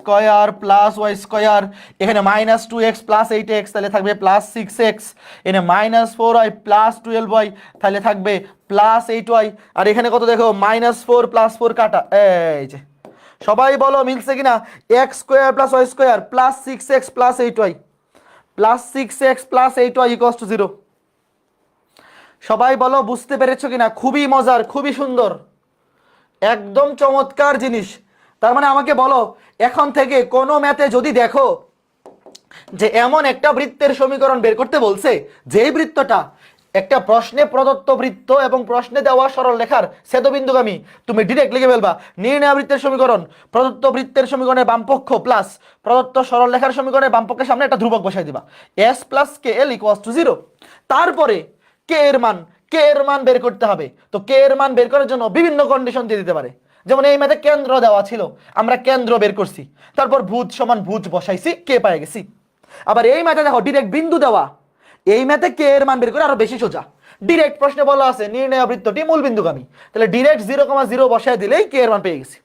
+ y², এখানে -2x + 8x, তাহলে থাকবে +6x, এখানে -4y + 12y, তাহলে থাকবে +8y, আর এখানে কত দেখো -4 + 4 কাটা, এই যে সবাই বলো মিলছে কিনা। x² + y² +6x + 8y +6x + 8y = 0। সবাই বলো বুঝতে পেরেছো কিনা। খুবই মজার, খুবই সুন্দর, একদম চমৎকার জিনিস। তার মানে আমাকে বলো এখন থেকে কোনো ম্যাথে যদি দেখো যে এমন একটা বৃত্তের সমীকরণ বের করতে বলছে, যেই বৃত্তটা একটা প্রশ্নে প্রদত্ত বৃত্ত এবং প্রশ্নে দেওয়া সরল রেখার ছেদবিন্দুগামী, তুমি ডিরেক্ট লিখে ফেলবা নির্ণয় বৃত্তের সমীকরণ, প্রদত্ত বৃত্তের সমীকরণের বামপক্ষ প্লাস প্রদত্ত সরল রেখার সমীকরণের বামপক্ষের সামনে একটা ধ্রুবক বসাই দিবা, s + kl = 0। তারপরে কে এর মান বের করতে হবে। তো কে এর মান বের করার জন্য বিভিন্ন কন্ডিশন দিয়ে দিতে পারে। যেমন এই ম্যাথে কেন্দ্র দেওয়া ছিল, আমরা কেন্দ্র বের করছি, তারপর ভুজ সমান ভুজ বসাইছি, কে পেয়ে গেছি। আবার এই ম্যাথে দেখো ডিরেক্ট বিন্দু দেওয়া, এই ম্যাথে কে এর মান বের করে আরো বেশি সোজা। ডিরেক্ট প্রশ্নে বলা আছে নির্ণয় বৃত্তটি মূল বিন্দুগামী, তাহলে ডিরেক্ট 0,0 বসায় দিলেই কে এর মান পেয়ে গেছি।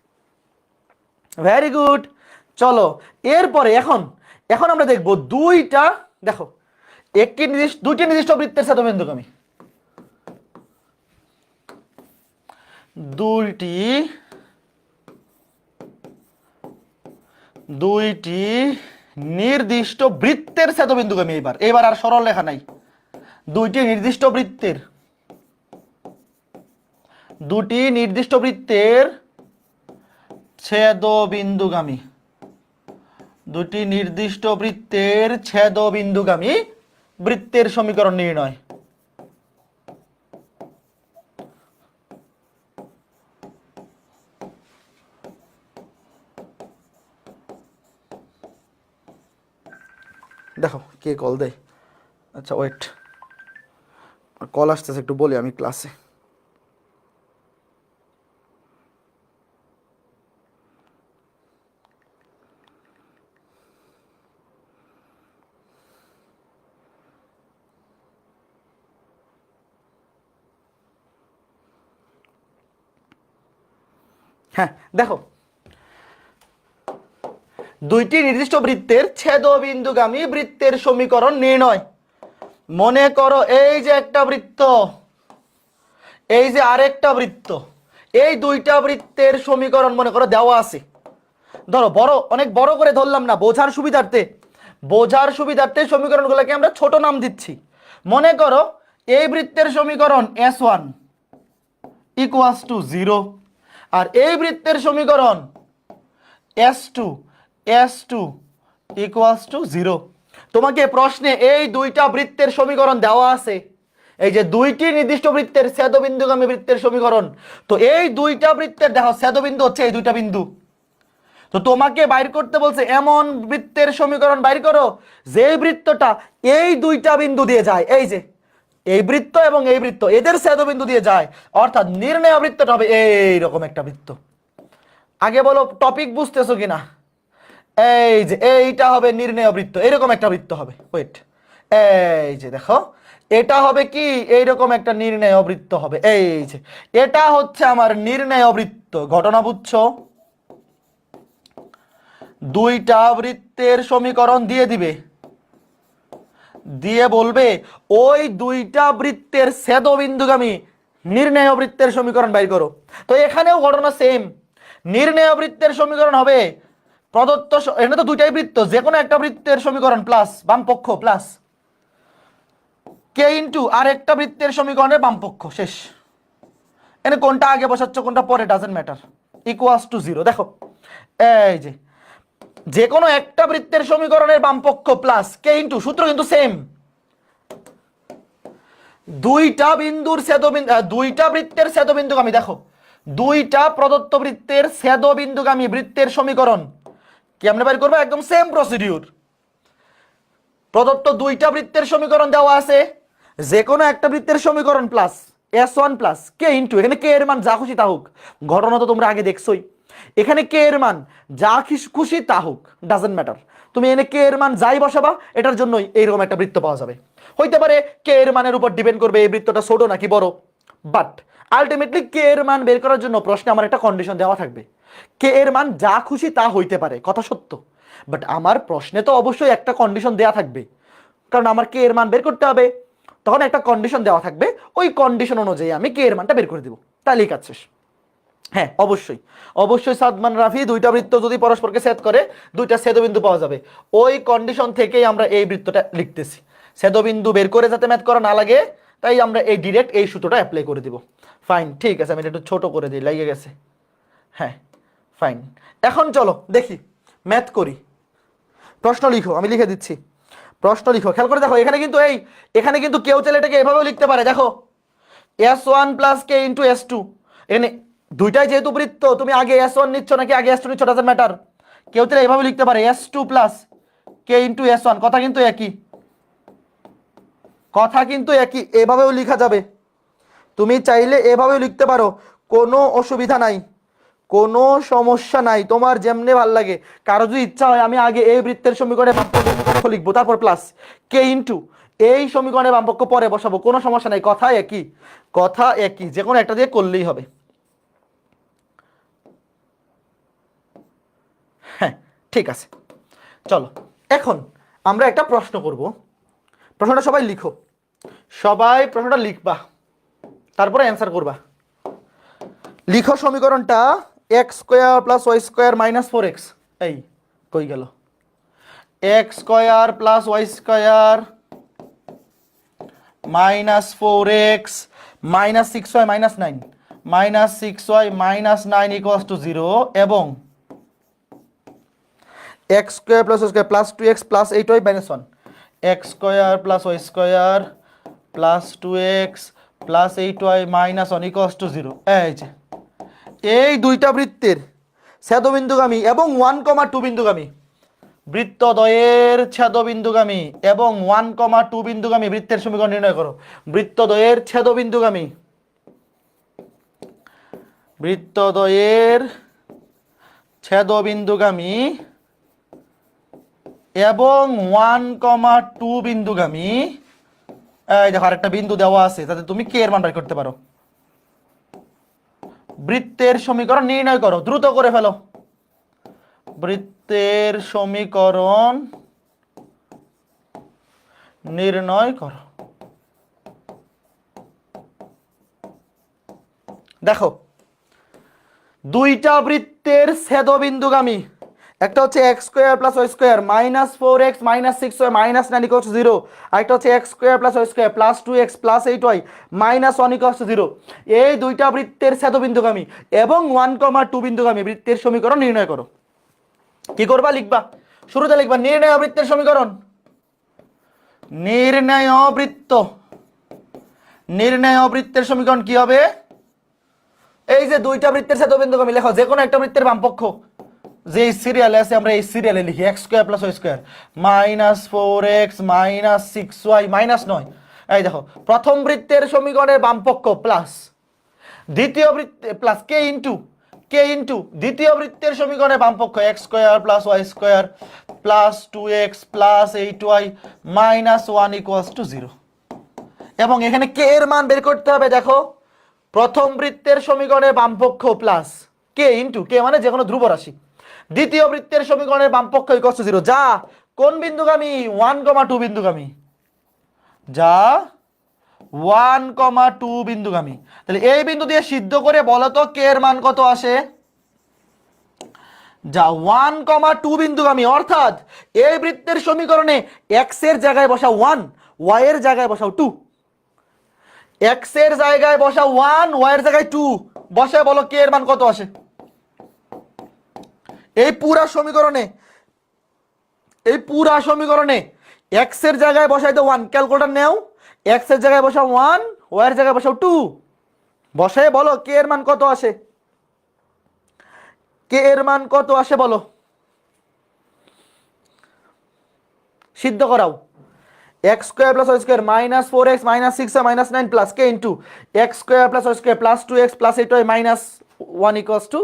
Very good. চলো এরপরে এখন আমরা দেখব দুইটা, দেখো দুইটি নির্দিষ্ট বৃত্তের ছেদবিন্দুগামী, দুইটি নির্দিষ্ট বৃত্তের ছেদবিন্দুগামী। এবার আর সরল রেখা নাই, দুটি নির্দিষ্ট বৃত্তের ছেদবিন্দুগামী, দুটি নির্দিষ্ট বৃত্তের ছেদবিন্দুগামী বৃত্তের সমীকরণ নির্ণয়। দেখো কে কল দেয়। আচ্ছা ওয়েট, কল আসতেছে, একটু বলি আমি ক্লাসে। হ্যাঁ দেখো, দুইটি নির্দিষ্ট বৃত্তের ছেদবিন্দুগামী বৃত্তের সমীকরণ নির্ণয়। মনে করো এই যে একটা বৃত্ত, এই যে আরেকটা বৃত্ত, এই দুইটা বৃত্তের সমীকরণ মনে করো দেওয়া আছে। ধরো অনেক বড় করে ধরলাম না, বোঝার সুবিধার্থে সমীকরণগুলোকে আমরা ছোট নাম দিচ্ছি। মনে করো এই বৃত্তের সমীকরণ S1 = 0, আর এই বৃত্তের সমীকরণ S2 = 0। তোমাকে প্রশ্নে এই দুইটা বৃত্তের সমীকরণ দেওয়া আছে, এই যে দুইটি নির্দিষ্ট বৃত্তের ছেদবিন্দুগামী বৃত্তের সমীকরণ। তো এই দুইটা বৃত্তের দেখো ছেদবিন্দু হচ্ছে এই দুইটা বিন্দু। তো তোমাকে বাইর করতে বলছে এমন বৃত্তের সমীকরণ বাইর করো যে বৃত্তটা এই দুইটা বিন্দু দিয়ে যায়, এই যে এই বৃত্ত এবং এই বৃত্ত এদের ছেদবিন্দু দিয়ে যায়, অর্থাৎ নির্ণয় বৃত্তটা হবে এইরকম একটা বৃত্ত। আগে বলো টপিক বুঝতেছো কিনা। এই যে এইটা হবে নির্ণয় বৃত্ত, এরকম একটা বৃত্ত হবে। ওয়েট, এই যে দেখো এটা হবে কি এইরকম একটা নির্ণয় বৃত্ত হবে। এই যে এটা হচ্ছে আমার নির্ণয় বৃত্ত। ঘটনা বুঝছো? দুইটা বৃত্তের সমীকরণ দিয়ে দিবে, দিয়ে বলবে ওই দুইটা বৃত্তের ছেদবিন্দুগামী নির্ণেয় বৃত্তের সমীকরণ বের করো। তো এখানেও ঘটনা সেম, নির্ণেয় বৃত্তের সমীকরণ হবে প্রদত্ত, এখানে তো দুইটাই বৃত্ত, যে কোনো একটা বৃত্তের সমীকরণ প্লাস বাম পক্ষ প্লাস কে ইন্টু আর একটা বৃত্তের সমীকরণের বাম পক্ষ, শেষ। এখানে কোনটা আগে বসাচ্ছ কোনটা পরে ডাজেন্ট ম্যাটার, ইকুয়ালস টু 0। দেখো এই যে কোনো একটা বৃত্তের সমীকরণের বাম পক্ষ প্লাস কে ইন্টু, সূত্র কিন্তু সেম, দুইটা বিন্দুর ছেদবিন্দু, দুইটা বৃত্তের ছেদবিন্দুগামী, দেখো দুইটা প্রদত্ত বৃত্তের ছেদবিন্দুগামী বৃত্তের সমীকরণ কেমনে বের করবে, একদম সেম প্রসিডিউর। প্রদত্ত দুইটা বৃত্তের সমীকরণ দেওয়া আছে, যে কোনো একটা বৃত্তের সমীকরণ plus S1 plus k into, এখানে কে এর মান যা খুশি তা হোক, ঘটনা তো তোমরা আগে দেখছোই, এখানে কে এর মান যা খুশি তা হোক ডাজেন্ট ম্যাটার, তুমি এনে কে এর মান যাই বসাবা এটার জন্যই এইরকম একটা বৃত্ত পাওয়া যাবে। হইতে পারে কে এর মানের উপর ডিপেন্ড করবে এই বৃত্তটা ছোট নাকি বড়, বাট আলটিমেটলি কে এর মান বের করার জন্য প্রশ্নে আমার একটা কন্ডিশন দেওয়া থাকবে, কে এর মান যা খুশি তা হইতে পারে, কথা সত্য, বাট আমার প্রশ্নে তো অবশ্যই একটা কন্ডিশন দেওয়া থাকবে, কারণ আমার কে এর মান বের করতে হবে, তখন একটা কন্ডিশন দেওয়া থাকবে, ওই কন্ডিশন অনুযায়ী আমি কে এর মানটা বের করে দিব, তাহলেই কাজ শেষ। হ্যাঁ অবশ্যই অবশ্যই সাদমান রাফি, দুইটা বৃত্ত যদি পরস্পরকে ছেদ করে দুইটা ছেদবিন্দু পাওয়া যাবে, ওই কন্ডিশন থেকেই আমরা এই বৃত্তটা লিখতেছি, ছেদবিন্দু বের করে যাতে ম্যাথ করা না লাগে, তাই আমরা এই ডিরেক্ট এই সূত্রটা অ্যাপ্লাই করে দিব। ফাইন, ঠিক আছে, আমি এটা একটু ছোট করে দিই, লেগে গেছে। হ্যাঁ ফাইন, এখন চলো দেখি ম্যাথ করি। প্রশ্ন লিখো, আমি লিখে দিচ্ছি, প্রশ্ন লিখো, খেয়াল করে দেখো, এখানে কিন্তু কেউ চাইলে এটাকে এভাবেও লিখতে পারে, দেখো S1 plus k into S2, এখানে দুইটাই যেহেতু বৃত্ত, তুমি আগে S1 নিচ্ছ নাকি আগে S2 নিচ্ছ ডাজন্ট ম্যাটার, কেউ চাইলে এভাবে লিখতে পারে S2 plus k into S1, কথা কিন্তু একই, কথা কিন্তু একই, এভাবেও লেখা যাবে, তুমি চাইলে এভাবেও লিখতে পারো, কোনো অসুবিধা নাই, কোনো সমস্যা নাই, তোমার যেমনে ভাল লাগে। কারো যদি ইচ্ছা হয় আমি আগে এই বৃত্তের সমীকরণে বামপক্ষ লিখবো, তারপর প্লাস কে ইন্টু এই সমীকরণে বামপক্ষ পরে বসাবো, কোনো সমস্যা নাই, কথা একই, কথা একই, যে কোনো একটা দিয়ে করলেই হবে। হ্যাঁ ঠিক আছে, চলো এখন আমরা একটা প্রশ্ন করব, প্রশ্নটা সবাই লিখো, সবাই প্রশ্নটা লিখবা, তারপরে অ্যান্সার করবা। লিখো সমীকরণটা x square plus y square minus 4x, এই কই গেল, x square plus y square minus 4x minus 6y minus 9, minus 6y minus 9 equals to 0, এবং x square plus y square plus 2x plus 8y minus 1, x square plus y square plus 2x plus 8y minus 1 equals to 0। এই দুইটা বৃত্তের ছেদবিন্দুগামী এবং 1,2 বিন্দুগামী, বৃত্তদ্বয়ের ছেদবিন্দুগামী এবং 1,2 বিন্দুগামী বৃত্তের সমীকরণ নির্ণয় করো। বৃত্তদ্বয়ের ছেদবিন্দুগামী, বৃত্তদ্বয়ের ছেদবিন্দুগামী এবং 1,2 বিন্দুগামী, এই দেখো আরেকটা বিন্দু দেওয়া আছে যাতে তুমি কে এর মান বের করতে পারো। বৃত্তের সমীকরণ নির্ণয় করো, দ্রুত করে ফেলো, বৃত্তের সমীকরণ নির্ণয় করো। দেখো দুইটা বৃত্তের ছেদবিন্দুগামী, একটা হচ্ছে x square plus y square minus 4x minus 6y minus 9 equals to 0, আরেকটা হচ্ছে x square plus y square plus 2x plus 8y minus 1 equals to 0। এই দুইটা বৃত্তের ছেদবিন্দুগামী এবং 1,2 বিন্দুগামী বৃত্তের সমীকরণ নির্ণয় করো। কি করবা, লিখবা, শুরুতে লিখবা নির্ণয় বৃত্তের সমীকরণ, নির্ণয় বৃত্ত, নির্ণয় বৃত্তের সমীকরণ কি হবে, এই যে দুইটা বৃত্তের ছেদবিন্দুগামী, লেখো যে কোনো একটা বৃত্তের বামপক্ষ, যে সিরিয়ালে আছে আমরা এই সিরিয়ালে লিখি x square plus y square minus 4x minus 6y minus 9। এই দেখো প্রথম বৃত্তের সমীকরণের বামপক্ষ প্লাস দ্বিতীয় বৃত্তে প্লাস কে ইন্টু দ্বিতীয় বৃত্তের সমীকরণের বামপক্ষ x square plus y square plus 2x plus 8y minus 1 equals to 0। এবং এখানে কে এর মান বের করতে হবে, দেখো প্রথম বৃত্তের সমীকরণের বামপক্ষ প্লাস কে ইন্টু কে মানে যে কোনো ধ্রুব রাশি, দ্বিতীয় বৃত্তের সমীকরণের বামপক্ষ ইকুয়ালস টু 0। যা কোন বিন্দুগামী? 1,2 বিন্দুগামী। যা 1,2 বিন্দুগামী। তাহলে এই বিন্দু দিয়ে সিদ্ধ করে বলো তো কে এর মান কত আসে? যা 1,2 বিন্দুগামী, অর্থাৎ এই বৃত্তের সমীকরণে x এর জায়গায় বসাও 1, y এর জায়গায় বসাও 2। x এর জায়গায় বসাও 1, y এর জায়গায় 2, বসায় বলো কে এর মান কত আসে? এই পুরা সমীকরণে x এর জায়গায় বসাই দাও 1, ক্যালকুলেটর নাও, x এর জায়গায় বসাও 1, y এর জায়গায় বসাও 2, বসায় বলো কে এর মান কত আসে? কে এর মান কত আসে বলো, সিদ্ধ করাও। x square plus y square minus 4x minus 6y minus 9 plus k into x square plus y square plus 2x plus 8y minus 1 equals two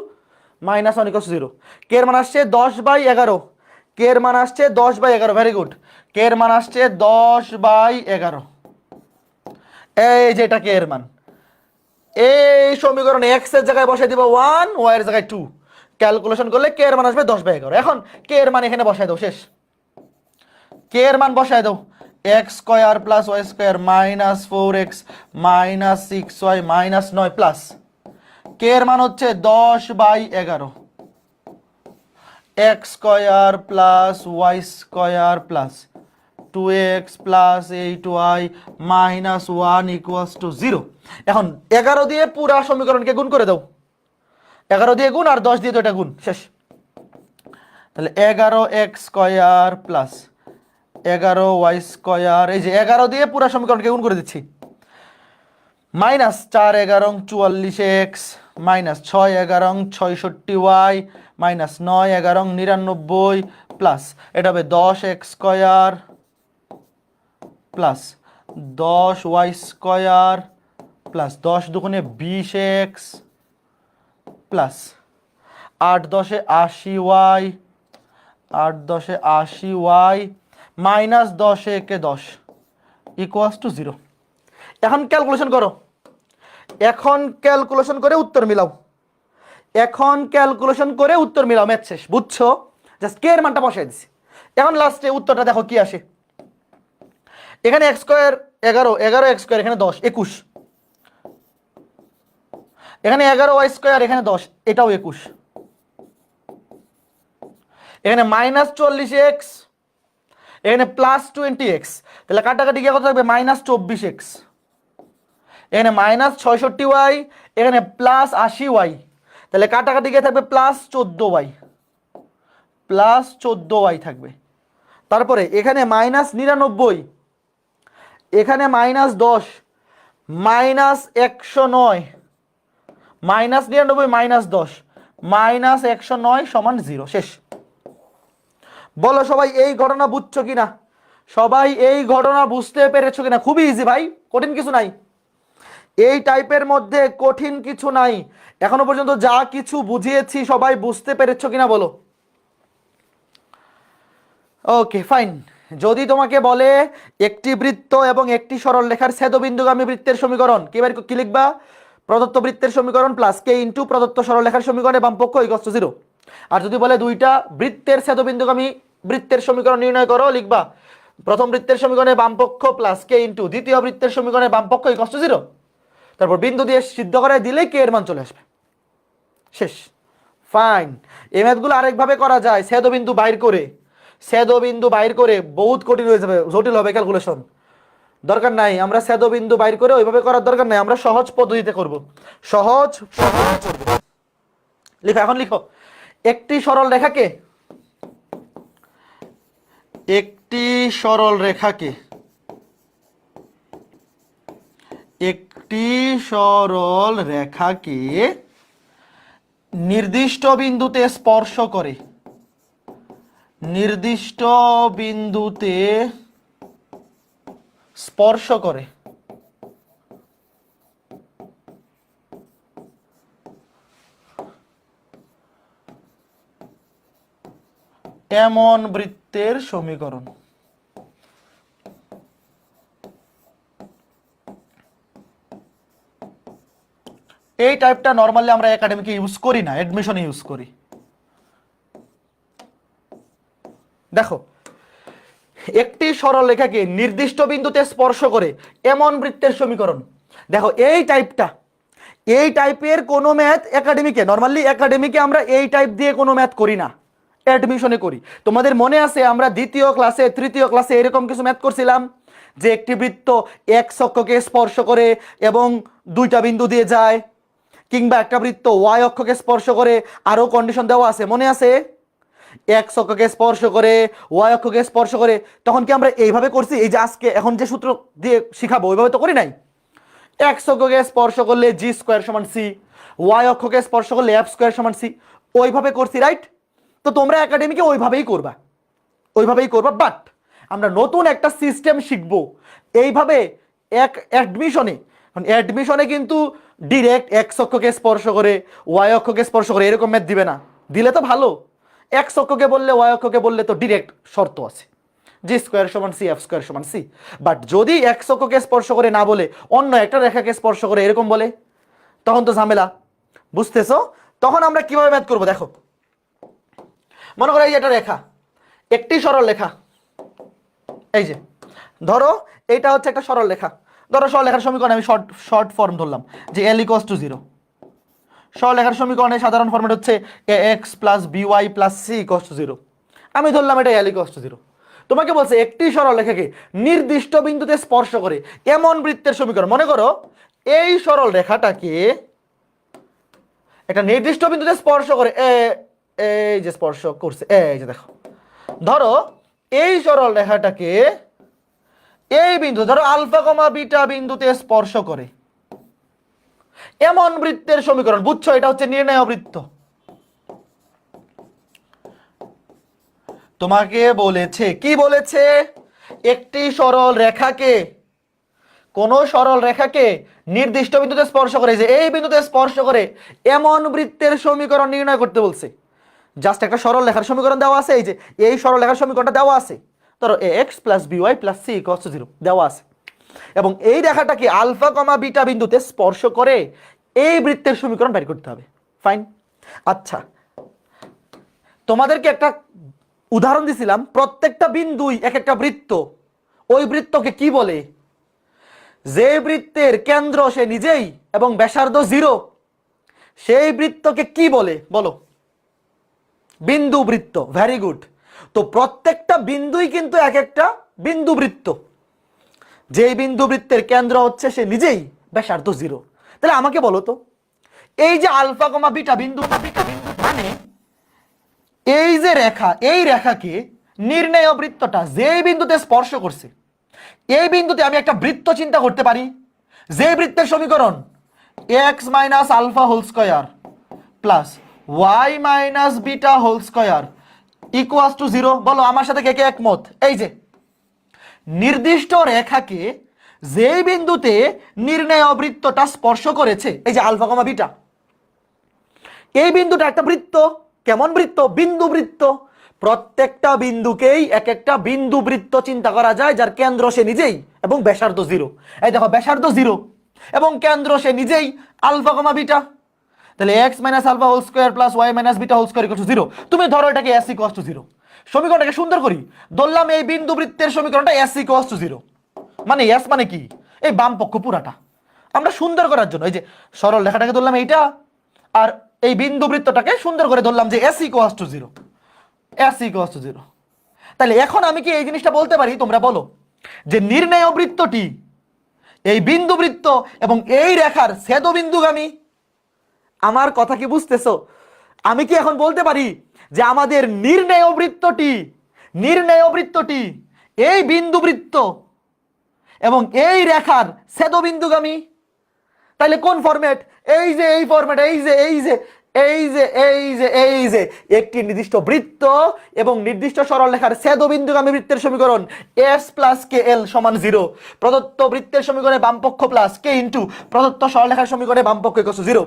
minus 1 equals to 0। কে এর মান আসছে 10/11। কে এর মান আসছে 10/11, ভেরি গুড। কে এর মান আসছে 10/11। এই যেটা কে এর মান, এই সমীকরণে x এর জায়গায় বসাই দিব 1, y এর জায়গায় 2, ক্যালকুলেশন করলে কে এর মান আসবে 10/11। এখন কে এর মান এখানে বসাই দাও, শেষ। কে এর মান বসাই দাও, x square plus y square minus 4x minus 6y minus 9 plus k এর মান হচ্ছে 10/11। x square plus y square plus 2x plus 8y minus 1 equals to 0। এখন 11 দিয়ে পুরা সমীকরণকে গুণ করে দাও, 11 দিয়ে গুণ আর 10 দিয়ে তো এটা গুণ, শেষ। তাহলে 11x square plus 11y square, এই যে 11 দিয়ে পুরা সমীকরণকে গুণ করে দিচ্ছি, minus 4×11 44x minus 6×11 66y minus 9×11 99 plus এটা হবে 10x square plus 10y square plus 10 দুগুণে 20x plus 8×10 80y 8×10 80y minus 10 10 equals to 0। এখন ক্যালকুলেশন করো, এখন ক্যালকুলেশন করে উত্তর মিলাও, এখন ক্যালকুলেশন করে উত্তর মিলাও, ম্যাথ শেষ, বুঝছো? জাস্ট কে এর মানটা বসাই দিছি। এখন লাস্টে উত্তরটা দেখো কি আসে। এখানে x স্কয়ার 11, 11 x স্কয়ার, এখানে 10 21, এখানে 11y স্কয়ার, এখানে 10, এটাও 21, এখানে মাইনাস 40x, এখানে প্লাস 20x, তাহলে কাটাকাটি গিয়ে কত থাকবে মাইনাস 24x, এখানে মাইনাস 66y, এখানে প্লাস 80y, তাহলে কাটাকাটি গিয়ে থাকবে প্লাস 14y, প্লাস 14y থাকবে। তারপরে এখানে মাইনাস 99, এখানে minus 10, minus 109, minus 99 minus 10 minus 109 সমান 0, শেষ। বলো সবাই এই ঘটনা বুঝছো কিনা? সবাই এই ঘটনা বুঝতে পেরেছো কিনা? খুবই ইজি ভাই, কঠিন কিছু নাই, এই টাইপের মধ্যে কঠিন কিছু নাই। এখনো পর্যন্ত যা কিছু বুঝিয়েছি সবাই বুঝতে পেরেছো কিনা বলো? Okay fine. যদি তোমাকে বলে একটি বৃত্ত এবং একটি সরল রেখার ছেদবিন্দুগামী বৃত্তের সমীকরণ, কি লিখবা? প্রদত্ত বৃত্তের সমীকরণ প্লাস কে ইন্টু প্রদত্ত সরল রেখার সমীকরণের বামপক্ষ ইকুয়ালস টু 0। আর যদি বলে দুইটা বৃত্তের ছেদবিন্দুগামী বৃত্তের সমীকরণ নির্ণয় করো, লিখবা প্রথম বৃত্তের সমীকরণের বামপক্ষ প্লাস কে ইন্টু দ্বিতীয় বৃত্তের সমীকরণের বামপক্ষ ইকুয়ালস টু 0। তারপর বিন্দু দিয়ে সিদ্ধ করে দিলেই কে এর মান চলে আসবে, শেষ। ফাইন। এই ম্যাথগুলো আরেকভাবে করা যায়, ছেদবিন্দু বাইর করে, ছেদবিন্দু বাইর করে বহুত কঠিন হয়ে যাবে, জটিল হবে ক্যালকুলেশন, দরকার নাই। আমরা ছেদবিন্দু বাইর করে ওইভাবে করার দরকার নাই, আমরা সহজ পদ্ধতিতে করব, সহজ পদ্ধতি করব। লিখো, এখন লিখো একটি সরল রেখাকে, একটি সরল রেখাকে, একটি সরল রেখাকে নির্দিষ্ট বিন্দুতে স্পর্শ করে, নির্দিষ্ট বিন্দুতে স্পর্শ করে এমন বৃত্তের সমীকরণ। এই টাইপটা নরমালি আমরা একাডেমিকে ইউজ করি না, অ্যাডমিশনে ইউজ করি। দেখো একটি সরলরেখাকে নির্দিষ্ট বিন্দুতে স্পর্শ করে এমন বৃত্তের সমীকরণ। দেখো এই টাইপের কোনো ম্যাথ নরমালি একাডেমিকে আমরা এই টাইপ দিয়ে কোনো ম্যাথ করি না, অ্যাডমিশনে করি। তোমাদের মনে আছে আমরা দ্বিতীয় ক্লাসে তৃতীয় ক্লাসে এরকম কিছু ম্যাথ করছিলাম যে একটি বৃত্ত এক্স অক্ষকে স্পর্শ করে এবং দুইটা বিন্দু দিয়ে যায়, কিংবা একটা বৃত্ত ওয়াই অক্ষকে স্পর্শ করে, আরো কন্ডিশন দেওয়া আছে মনে আছে, এক্স অক্ষকে স্পর্শ করে ওয়াই অক্ষকে স্পর্শ করে। তখন কি আমরা এইভাবে করছি? এই যে আজকে এখন যে সূত্র দিয়ে শিখাবো ওইভাবে তো করি নাই। এক্স অক্ষকে স্পর্শ করলে জি স্কোয়ার সমান সি, ওয়াই অক্ষকে স্পর্শ করলে এফ স্কোয়ার সমান সি, ওইভাবে করছি, রাইট? তো তোমরা একাডেমিকে ওইভাবেই করবা। বাট আমরা নতুন একটা সিস্টেম শিখবো এইভাবে অ্যাডমিশনে কিন্তু ডিরেক্ট এক্স অক্ষকে স্পর্শ করে ওয়াই অক্ষকে স্পর্শ করে এরকম ম্যাথ দিবে না। দিলে তো ভালো, এক্স অক্ষকে বললে ওয়াই অক্ষকে বললে তো ডিরেক্ট শর্ত আছে, জি স্কোয়ার সমান সি এফ স্কোয়ার সমান সি। বাট যদি এক্স অক্ষকে স্পর্শ করে না বলে অন্য একটা রেখাকে স্পর্শ করে এরকম বলে, তখন তো ঝামেলা, বুঝতেছো? তখন আমরা কিভাবে ম্যাথ করবো? দেখো মনে করো এই যে একটা রেখা, একটি সরল রেখা, এই যে ধরো এইটা হচ্ছে একটা সরল রেখা। ধরো সরলরেখার সমীকরণ আমি শর্ট ফর্ম ধরলাম যে এল ইকুয়ালস টু 0। সরলরেখার সমীকরণের সাধারণ ফরম্যাট হচ্ছে a x plus b y plus c equals to 0। আমি ধরলাম এটা এল ইকুয়ালস টু 0। তোমাকে বলছে একটি সরলরেখাকে নির্দিষ্ট বিন্দুতে স্পর্শ করে এমন বৃত্তের সমীকরণ। মনে করো এই সরল রেখাটাকে একটা নির্দিষ্ট বিন্দুতে স্পর্শ করে, এই যে স্পর্শ করছে, এই যে দেখো, ধরো এই সরল রেখাটাকে এই বিন্দু ধরো আলফা কমা বিটা বিন্দুতে স্পর্শ করে এমন বৃত্তের সমীকরণ। বুঝছো? এটা হচ্ছে নির্ণয় বৃত্ত। তোমাকে বলেছে, কি বলেছে? একটি সরল রেখাকে, কোন সরল রেখাকে নির্দিষ্ট বিন্দুতে স্পর্শ করে, যে এই বিন্দুতে স্পর্শ করে এমন বৃত্তের সমীকরণ নির্ণয় করতে বলছে। জাস্ট একটা সরল রেখার সমীকরণ দেওয়া আছে, এই যে এই সরল রেখার সমীকরণটা দেওয়া আছে, ধরো a x plus b y plus c equals to 0 দেওয়া আছে, এবং এই রেখাটাকে আলফা কমা বিটা বিন্দুতে স্পর্শ করে এই বৃত্তের সমীকরণ বের করতে হবে। ফাইন। আচ্ছা, তোমাদেরকে একটা উদাহরণ দিছিলাম, প্রত্যেকটা বিন্দুই এক একটা বৃত্ত। ওই বৃত্তকে কি বলে? যে বৃত্তের কেন্দ্র সে নিজেই এবং ব্যাসার্ধ 0, সেই বৃত্তকে কি বলে বলো? বিন্দু বৃত্ত। Very good. তো প্রত্যেকটা বিন্দুই কিন্তু এক একটা বিন্দু বৃত্ত, যেই বিন্দু বৃত্তের কেন্দ্র হচ্ছে সে নিজেই, ব্যাসার্ধ 0। তাহলে আমাকে বলো তো, এই যে আলফা কমা বিটা বিন্দু মানে এই যে রেখা, এই রেখাকে নির্ণেয় বৃত্তটা যেই বিন্দুতে স্পর্শ করছে, এই বিন্দুতে আমি একটা বৃত্ত চিন্তা করতে পারি, যে বৃত্তের সমীকরণ x minus alpha whole square plus y minus beta whole square equals to 0। বলো আমার সাথে কে কে একমত? এই যে নির্দিষ্ট রেখাকে যেই বিন্দুতে নির্ণেয় বৃত্তটা স্পর্শ করেছে, এই যে আলফা কমা বিটা, এই বিন্দুটা একটা বৃত্ত। কেমন বৃত্ত? বিন্দু বৃত্ত। প্রত্যেকটা বিন্দুকেই এক একটা বিন্দু বৃত্ত চিন্তা করা যায়, যার কেন্দ্র সে নিজেই এবং ব্যাসার্ধ 0। এই দেখো ব্যাসার্ধ 0 এবং কেন্দ্র সে নিজেই আলফা কমা বিটা। তাহলে x minus alpha whole square plus y minus beta whole square equal to 0। তুমি ধরো এটাকে এস ইকুয়ালস টু 0। সমীকরণটাকে সুন্দর করি, ধরলাম এই বিন্দু বৃত্তের সমীকরণটা এস ইকুয়ালস টু 0। মানে এস মানে কি? এই বাম পক্ষ পুরাটা। আমরা সুন্দর করার জন্য এই যে সরল রেখাটাকে ধরলাম এইটা, আর এই বিন্দু বৃত্তটাকে সুন্দর করে ধরলাম যে S equals to 0। S equals to 0। তাহলে এখন আমি কি এই জিনিসটা বলতে পারি? তোমরা বলো যে নির্ণেয় বৃত্তটি এই বিন্দু বৃত্ত এবং এই রেখার ছেদবিন্দুগামী। আমার কথা কি বুঝতেছো? আমি কি এখন বলতে পারি যে আমাদের নির্ণেয় বৃত্তটি এই বিন্দু বৃত্ত এবং এই রেখার ছেদবিন্দুগামী? তাহলে কোন ফরম্যাট? এই যে এই ফরম্যাট, এই যে একটি নির্দিষ্ট বৃত্ত এবং নির্দিষ্ট সরলরেখার ছেদবিন্দুগামী বৃত্তের সমীকরণ এস প্লাস কে এল সমান 0। প্রদত্ত বৃত্তের সমীকরণে বামপক্ষ প্লাস কে ইন্টু প্রদত্ত সরলরেখার সমীকরণে বামপক্ষ ইকুয়াল টু 0।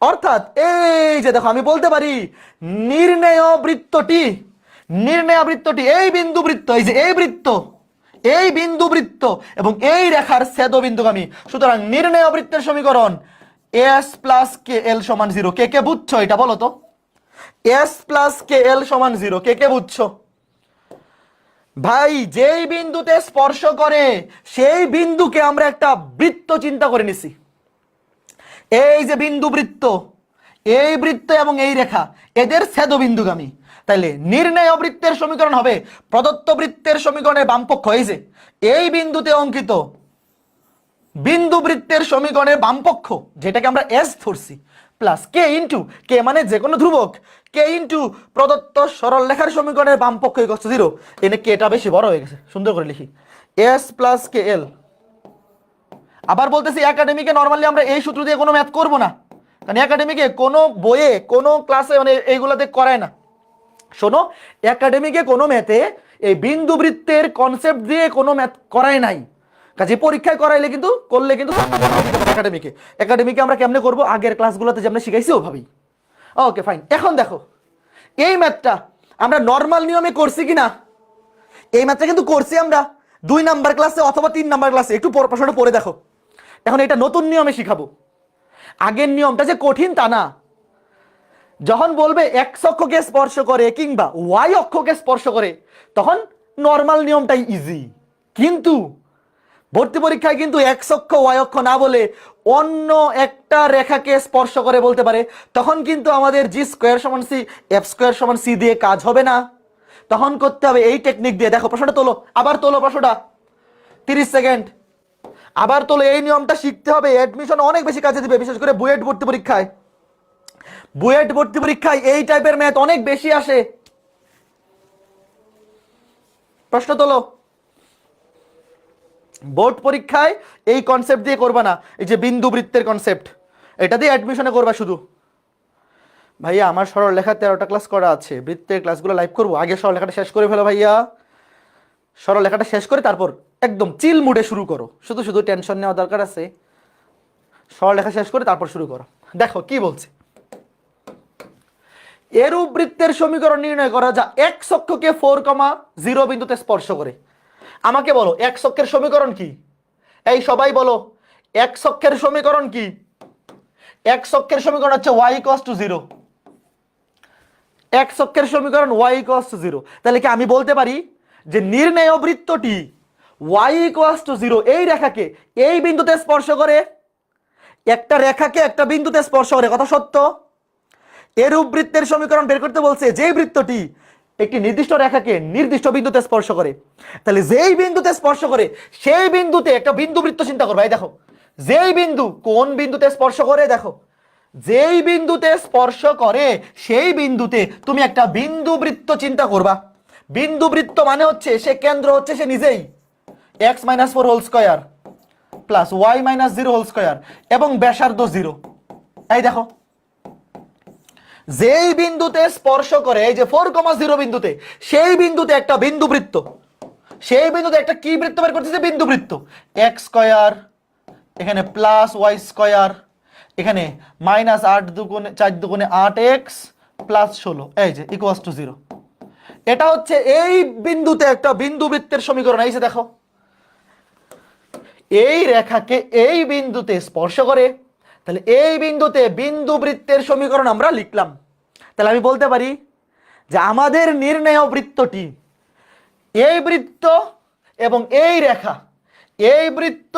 অর্থাৎ এই যে দেখো আমি বলতে পারি নির্ণেয় বৃত্তটি এই বিন্দু বৃত্ত, এই যে এই বিন্দু বৃত্ত এবং এই রেখার ছেদবিন্দুগামী। সুতরাং নির্ণেয় বৃত্তের সমীকরণ এস প্লাস কে এল সমান 0। কে কে বুঝছো এটা বলো তো? এস প্লাস কে এল সমান 0 কে কে বুঝছো? ভাই যেই বিন্দুতে স্পর্শ করে সেই বিন্দুকে আমরা একটা বৃত্ত চিন্তা করে নিছি। এই যে বিন্দু বৃত্ত, এই বৃত্ত এবং এই রেখা এদের ছেদবিন্দুগামী। তাইলে নির্ণেয় বৃত্তের সমীকরণ হবে প্রদত্ত বৃত্তের সমীকরণের বামপক্ষ এই যে এই বিন্দুতে অঙ্কিত বিন্দু বৃত্তের সমীকরণের বামপক্ষ, যেটাকে আমরা এস ধরছি, প্লাস কে ইন্টু কে মানে যে কোনো ধ্রুবক, কে ইন্টু প্রদত্ত সরল রেখার সমীকরণের বামপক্ষ ইকুয়াল টু 0। এনে কেটা বেশি বড় হয়ে গেছে, সুন্দর করে লিখি এস প্লাস কে এল। আবার বলতেছি একাডেমিকে নরমালি আমরা এই সূত্র দিয়ে কোনো ম্যাথ করব না, কারণ একাডেমিকে কোনো বইয়ে কোনো ক্লাসে মানে এইগুলাতে করায় না। শোনো, একাডেমিকে কোনো ম্যাথে এই বিন্দু বৃত্তের কনসেপ্ট দিয়ে কোনো ম্যাথ করায় নাই, কাজে পরীক্ষায় করাইলে কিন্তু করলে কিন্তু একাডেমিকে আমরা কেমনে করব আগের ক্লাসগুলোতে যেমন শিখাইছি ওভাবেই। Okay fine. এখন দেখো এই ম্যাথটা আমরা নর্মাল নিয়মে করছি কিনা, এই ম্যাথটা কিন্তু করছি আমরা 2 নাম্বার ক্লাসে অথবা 3 নাম্বার ক্লাসে, একটু প্রশ্নটা পড়ে দেখো। এখন এটা নতুন নিয়মে শিখাবো, আগের নিয়মটা যে কঠিন তা না। যখন বলবে এক্স অক্ষকে স্পর্শ করে কিংবা ওয়াই অক্ষকে স্পর্শ করে তখন নর্মাল নিয়মটাই ইজি, কিন্তু ভর্তি পরীক্ষায় কিন্তু এক্স অক্ষ ওয়াই অক্ষ না বলে অন্য একটা রেখাকে স্পর্শ করে বলতে পারে, তখন কিন্তু আমাদের জি স্কোয়ার সমান সি এফ স্কোয়ার সমান সি দিয়ে কাজ হবে না, তখন করতে হবে এই টেকনিক দিয়ে। দেখো প্রশ্নটা তোলো, আবার তোলো প্রশ্নটা, 30 সেকেন্ড, আবার তোলো। এই নিয়মটা শিখতে হবে, অ্যাডমিশন অনেক বেশি কাজে দিবে, বিশেষ করে বুয়েট ভর্তি পরীক্ষায়। বুয়েট ভর্তি পরীক্ষায় এই টাইপের ম্যাথ অনেক বেশি আসে। প্রশ্ন তোলো। বোর্ড পরীক্ষায় এই কনসেপ্ট দিয়ে করবা না, এই যে বিন্দু বৃত্তের কনসেপ্ট, এটা দিয়ে অ্যাডমিশনে করবা শুধু। ভাইয়া আমার সরল লেখা 13টা ক্লাস করা আছে, বৃত্তের ক্লাসগুলো লাইভ করবো, আগে সরল লেখাটা শেষ করে ফেলো ভাইয়া, সরল লেখাটা শেষ করে তারপর একদম চিল মুডে শুরু করো, শুধু শুধু টেনশন নেওয়া দরকার আছে, সরল লেখা শেষ করে তারপর শুরু করো। দেখো কি বলছে, এরূপ বৃত্তের সমীকরণ নির্ণয় করা যা এক্স অক্ষকে 4,0 বিন্দুতে স্পর্শ করে। আমাকে বলো এক্স অক্ষের সমীকরণ কি? এই সবাই বলো এক্স অক্ষের সমীকরণ কি? এক্স অক্ষের সমীকরণ হচ্ছে y = 0। এক্স অক্ষের সমীকরণ y = 0। তাহলে কি আমি বলতে পারি যে নির্ণেয় বৃত্তটি y = 0 এই রেখাকে এই বিন্দুতে স্পর্শ করে, একটা রেখাকে একটা বিন্দুতে স্পর্শ করে, কথা সত্য? এরূপ বৃত্তের সমীকরণ বের করতে বলছে যে বৃত্তটি একটি নির্দিষ্ট রেখাকে নির্দিষ্ট বিন্দুতে স্পর্শ করে। তাহলে যেই বিন্দুতে স্পর্শ করে সেই বিন্দুতে একটা বিন্দু বৃত্ত চিন্তা করবে। এই দেখো যেই বিন্দু কোন বিন্দুতে স্পর্শ করে, দেখো যেই বিন্দুতে স্পর্শ করে সেই বিন্দুতে তুমি একটা বিন্দু বৃত্ত চিন্তা করবা। বিন্দু বৃত্ত মানে হচ্ছে সে কেন্দ্র হচ্ছে সে নিজেই x-4² প্লাস y-0² এবং ব্যাসার্ধ 0। এই দেখো যেই বিন্দুতে স্পর্শ করে এই যে 4,0 বিন্দুতে, সেই বিন্দুতে একটা বিন্দু বৃত্ত, সেই বিন্দুতে একটা কি বৃত্ত বের করতেছে? বিন্দু বৃত্ত। x², এখানে +y², এখানে -8 দুগুণে 4 দুগুণে 8x প্লাস 16, এই যে = 0। এটা হচ্ছে এই বিন্দুতে একটা বিন্দু বৃত্তের সমীকরণ। এই যে দেখো এই রেখাকে এই বিন্দুতে স্পর্শ করে, তাহলে এই বিন্দুতে বিন্দু বৃত্তের সমীকরণ আমরা লিখলাম। তাহলে আমি বলতে পারি যে আমাদের নির্ণেয় বৃত্তটি এই বৃত্ত এবং এই রেখা, এই বৃত্ত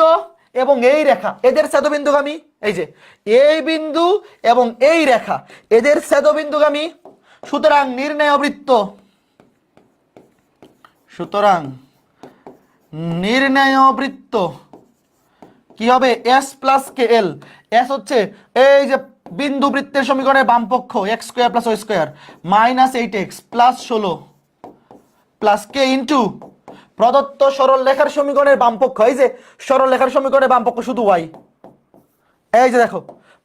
এবং এই রেখা এদের ছেদবিন্দুগামী। এই যে এই বিন্দু এবং এই রেখা এদের ছেদবিন্দুগামী, সুতরাং নির্ণেয় বৃত্ত, সুতরাং নির্ণেয় বৃত্ত কি হবে? s + kl। s হচ্ছে এই যে বিন্দু বৃত্তের সমীকরণের বামপক্ষ x² + y² -8x plus 16 plus k into প্রদত্ত সরল রেখার সমীকরণের বামপক্ষ, এই যে সরল রেখার সমীকরণের বামপক্ষ শুধু y। এই যে দেখো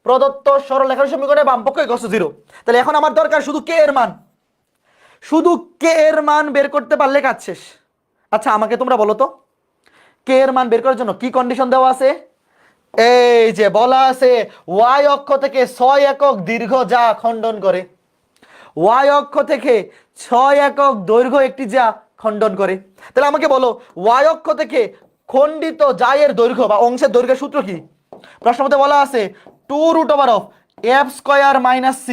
প্রদত্ত সরল রেখার সমীকরণের বামপক্ষ = 0। তাহলে এখন আমার দরকার শুধু k এর মান, শুধু k এর মান বের করতে পারলে কাজ শেষ। আচ্ছা আমাকে তোমরা বলো তো k এর মান বের করার জন্য কি কন্ডিশন দেওয়া আছে? এই যে বলা আছে y অক্ষ থেকে 6 একক দীর্ঘ যা খণ্ডন করে, y অক্ষ থেকে 6 একক দৈর্ঘ্য একটি যা খণ্ডন করে। তাহলে আমাকে বলো y অক্ষ থেকে খণ্ডিত যা এর দৈর্ঘ্য বা অংশের দৈর্ঘ্যের সূত্র কি? প্রশ্নের মধ্যে বলা আছে 2√f² - c,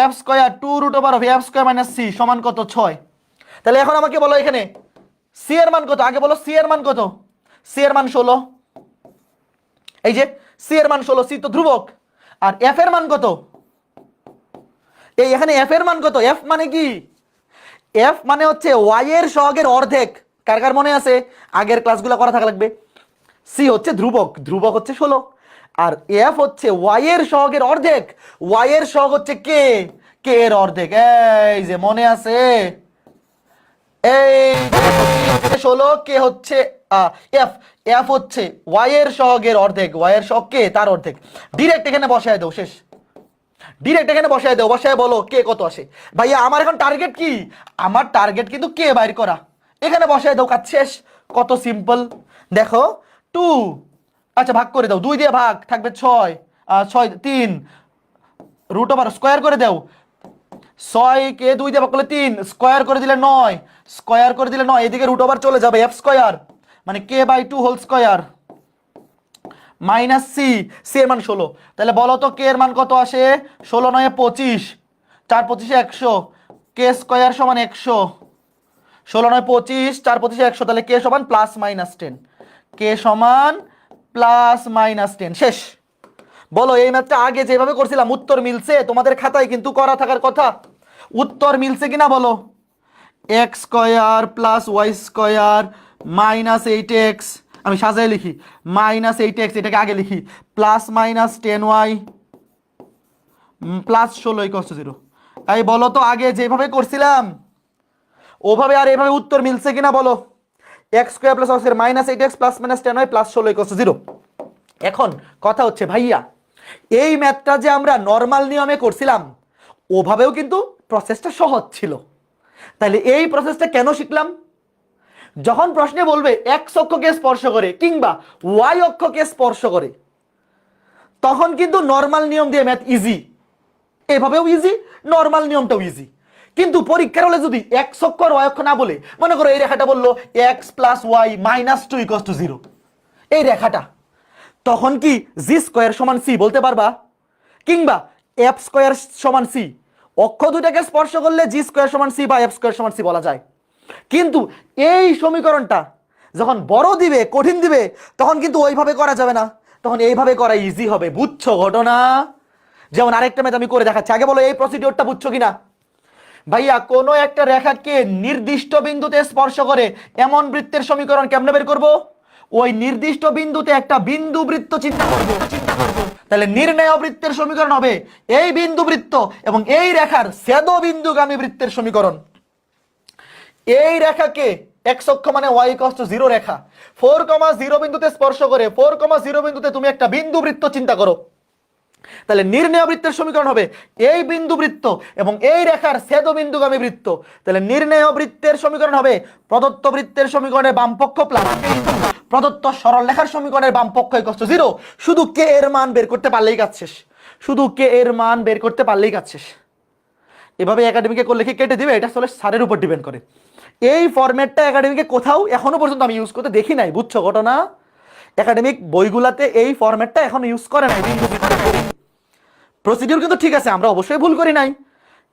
f² 2√f² - c সমান কত? 6। তাহলে এখন আমাকে বলো এখানে সি এর মান কত? আগে বলো সি এর মান কত? সি এর মান 16। এই যে সি এর মান 16, সি তো ধ্রুবক। আর এফ এর মান কত? এই এখানে এফ এর মান কত? এফ মানে কি? এফ মানে হচ্ছে ওয়াই এর সহগের অর্ধেক। কার কার মনে আছে? আগের ক্লাসগুলো করা থাকা লাগবে। সি হচ্ছে ধ্রুবক, ধ্রুবক হচ্ছে 16। আর এফ হচ্ছে ওয়াই এর সহগের অর্ধেক। ওয়াই এর সহগ হচ্ছে কে, কে এর অর্ধেক। এই যে মনে আছে, এই 16, কে হচ্ছে এফ, এফ হচ্ছে ওয়াই এর সহগের অর্ধেক, ওয়াই এর সহগ কে তার অর্ধেক। ডিরেক্ট এখানে বসায় দাও, শেষ। ডিরেক্ট এখানে বসায় দাও, বসায় বলো কে কত আসে। ভাইয়া আমার এখন টার্গেট কি? আমার টার্গেট কিন্তু কে বাইর করা। এখানে বসায় দাও, কাজ শেষ। কত সিম্পল দেখো। 2, আচ্ছা ভাগ করে দাও, 2 দিয়ে ভাগ, থাকবে 6, 6 3, রুট ওভার স্কোয়ার করে দাও। 6 কে 2 দিয়ে ভাগ করলে 3, স্কোয়ার করে দিলে 9, স্কোয়ার করে দিলে 9, এদিকে রুট ওভার চলে যাবে, এফ স্কোয়ার মানে k by 2 whole square minus c, c এর মান 16। তাহলে বলো তো কে এর মান কত আসে? 16 9 25, 4 25 100, কে স্কোয়ার সমান 100। 16 9 25, 4 25 100, তাহলে কে সমান প্লাস মাইনাস 10, কে সমান প্লাস মাইনাস 10। শেষ। বলো এই ম্যাথটা আগে যেভাবে করছিলাম উত্তর মিলছে? তোমাদের খাতায় কিন্তু করা থাকার কথা। উত্তর মিলছে কিনা বলো? X square plus y square minus 8x, আমি সাজায় লিখি, মাইনাস 8x, এটাকে আগে লিখি, plus minus 10y plus 16 equals to 0। তাই বলো তো আগে যেভাবে করছিলাম ওভাবে আর এভাবে উত্তর মিলছে কিনা বলো? X square plus y square minus 8x plus minus 10y plus 16 equals to 0। এখন কথা হচ্ছে ভাইয়া, এই ম্যাথটা যে আমরা নর্মাল নিয়মে করছিলাম ওভাবেও কিন্তু প্রসেসটা সহজ ছিল। তাহলে এই প্রসেসটা কেন শিখলাম? যখন প্রশ্নে বলবে এক্স অক্ষকে স্পর্শ করে কিংবা ওয়াই অক্ষকে স্পর্শ করে, তখন কিন্তু নর্মাল নিয়ম দিয়ে ম্যাথ ইজি, এভাবেও ইজি, নর্মাল নিয়মটাও ইজি। কিন্তু পরীক্ষার হলে যদি এক্স অক্ষ আর ওয়াই অক্ষ না বলে, মনে করো এই রেখাটা বললো x plus y minus 2 equals to 0, এই রেখাটা, তখন কি জি স্কোয়ার সমান সি বলতে পারবা? কিংবা এফ স্কোয়ার সমান সি, অক্ষ দুটাকে স্পর্শ করলে জি স্কোয়ার সমান সি বা এফ স্কোয়ার সমান সি বলা যায়। কিন্তু এই সমীকরণটা যখন বড় দিবে, কঠিন দিবে, তখন কিন্তু ওইভাবে করা যাবে না, তখন এইভাবে করা ইজি হবে। বুঝছো ঘটনা? যেমন আরেকটা ম্যাথ আমি করে দেখাচ্ছি, আগে বলো এই প্রসিডিওরটা বুঝছো কিনা। ভাইয়া কোনো একটা রেখাকে নির্দিষ্ট বিন্দুতে স্পর্শ করে এমন বৃত্তের সমীকরণ কেমনে বের করব? ওই নির্দিষ্ট বিন্দুতে একটা বিন্দু বৃত্ত চিন্তা করব। তাহলে নির্ণয় বৃত্তের সমীকরণ হবে এই বিন্দু বৃত্ত এবং এই রেখার ছেদ বিন্দুগামী বৃত্তের সমীকরণ। এই রেখাকে এক্স অক্ষ মানে y ইকুয়ালস টু 0 রেখা 4,0 বিন্দুতে স্পর্শ করে 4,0 বিন্দুতে তুমি একটা বিন্দু বৃত্ত চিন্তা করো। তাহলে নির্ণয় বৃত্তের সমীকরণ হবে এই বিন্দু বৃত্ত এবং এই রেখার ছেদ বিন্দুগামী বৃত্ত। তাহলে নির্ণয় বৃত্তের সমীকরণ হবে প্রদত্ত বৃত্তের সমীকরণের বাম পক্ষ প্লাস প্রদত্ত সরল রেখার সমীকরণের বাম পক্ষ ইকুয়ালস টু 0। শুধু কে এর মান বের করতে পারলেই কাজ শেষ, শুধু কে এর মান বের করতে পারলেই কাজ শেষ। এভাবে একাডেমিকে করলে কি কেটে দিবে? এটা আসলে স্যারের উপর ডিপেন্ড করে। এই ফরম্যাটটা একাডেমিকে কোথাও এখনো পর্যন্ত আমি ইউজ করতে দেখি নাই। বুঝছো ঘটনা? একাডেমিক বইগুলাতে এই ফরম্যাটটা এখনো ইউজ করে নাই। প্রসিডিউর কিন্তু ঠিক আছে, আমরা অবশ্যই ভুল করি নাই,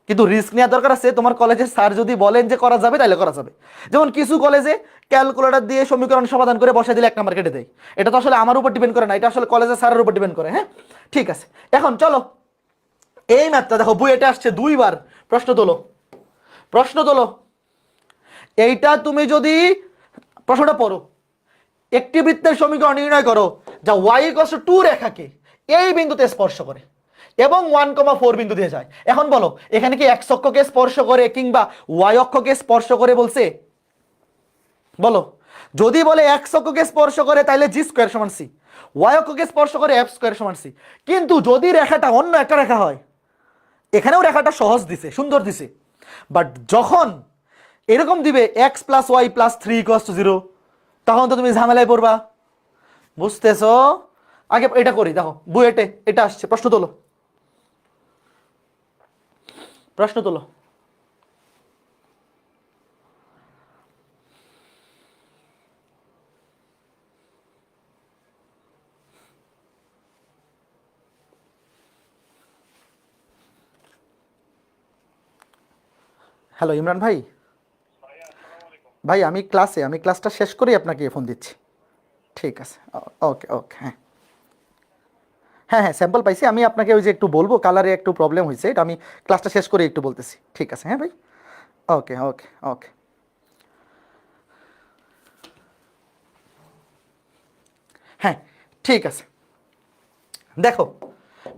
কিন্তু রিস্ক নেওয়ার দরকার আছে। তোমার কলেজের স্যার যদি বলেন যে করা যাবে তাহলে করা যাবে। যেমন কিছু কলেজে ক্যালকুলেটর দিয়ে সমীকরণ সমাধান করে বসায় দিলে 1 নাম্বার কেটে দেয়। এটা তো আসলে আমার উপর ডিপেন্ড করে না, এটা আসলে কলেজের স্যারের উপর ডিপেন্ড করে। হ্যাঁ ঠিক আছে, এখন চলো এই ম্যাথটা দেখো, বই এটা আসছে 2 বার। প্রশ্ন তোলো, প্রশ্ন তোলো। এইটা তুমি যদি প্রশ্নটা পড়ো, একটি বৃত্তের সমীকরণ নির্ণয় করো যা y ইকুয়ালস টু 2 রেখাকে এই বিন্দুতে স্পর্শ করে এবং 1,4 বিন্দু দিয়ে যায়। এখন বলো এখানে কি x অক্ষকে স্পর্শ করে কিংবা y অক্ষকে স্পর্শ করে বলছে? বলো, যদি বলে x অক্ষকে স্পর্শ করে তাহলে জি স্কোয়ার সমান সি, y অক্ষকে স্পর্শ করে এফ স্কোয়ার সমান সি। কিন্তু যদি রেখাটা অন্য একটা রেখা হয়, এখানেও রেখাটা সহজ দিছে, সুন্দর দিছে, বাট যখন এরকম দিবে x plus y plus 3 equals to 0, তখন তো তুমি ঝামেলায় পড়বা। বুঝতেছো? আগে এটা করি, দেখো বুয়েটে এটা আসছে। প্রশ্ন তোলো, প্রশ্ন তোলো। হ্যালো ইমরান ভাই, ভাই আমি ক্লাসটা শেষ করেই আপনাকে ফোন দিচ্ছি। ঠিক আছে, ওকে ওকে। হ্যাঁ হ্যাঁ হ্যাঁ, স্যাম্পল পাইছি। আমি আপনাকে ওই যে একটু বলবো, কালারে একটু প্রবলেম হয়েছে, এটা আমি ক্লাসটা শেষ করে একটু বলতেছি। ঠিক আছে হ্যাঁ ভাই, ওকে ওকে ওকে। হ্যাঁ ঠিক আছে। দেখো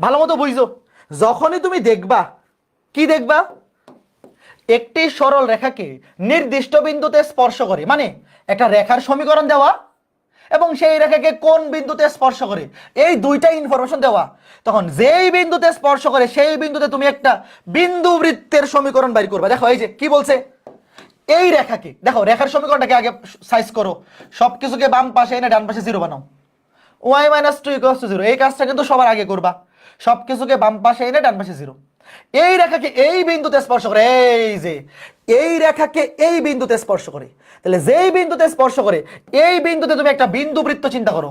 ভালো মতো বুঝছো, যখনই তুমি দেখবা, কি দেখবা, একটি সরল রেখাকে নির্দিষ্ট বিন্দুতে স্পর্শ করে, মানে একটা রেখার সমীকরণ দেওয়া এবং সেই রেখাকে কোন বিন্দুতে স্পর্শ করে, এই দুইটা ইনফরমেশন দেওয়া, তখন যেই বিন্দুতে স্পর্শ করে সেই বিন্দুতে তুমি একটা বিন্দু বৃত্তের সমীকরণ বাইর করবে। দেখো এই যে কি বলছে, এই রেখাকে দেখো, রেখার সমীকরণটাকে আগে সাইজ করো, সবকিছুকে বাম পাশে এনে ডান পাশে জিরো বানাও। y minus two equals to zero, এই কাজটা কিন্তু সবার আগে করবা, সবকিছুকে বাম পাশে এনে ডান পাশে জিরো। এই রেখাকে এই বিন্দুতে স্পর্শ করে, এই যে এই রেখাকে এই বিন্দুতে স্পর্শ করে, তাহলে যেই বিন্দুতে স্পর্শ করে এই বিন্দুতে তুমি একটা বিন্দু বৃত্ত চিন্তা করো,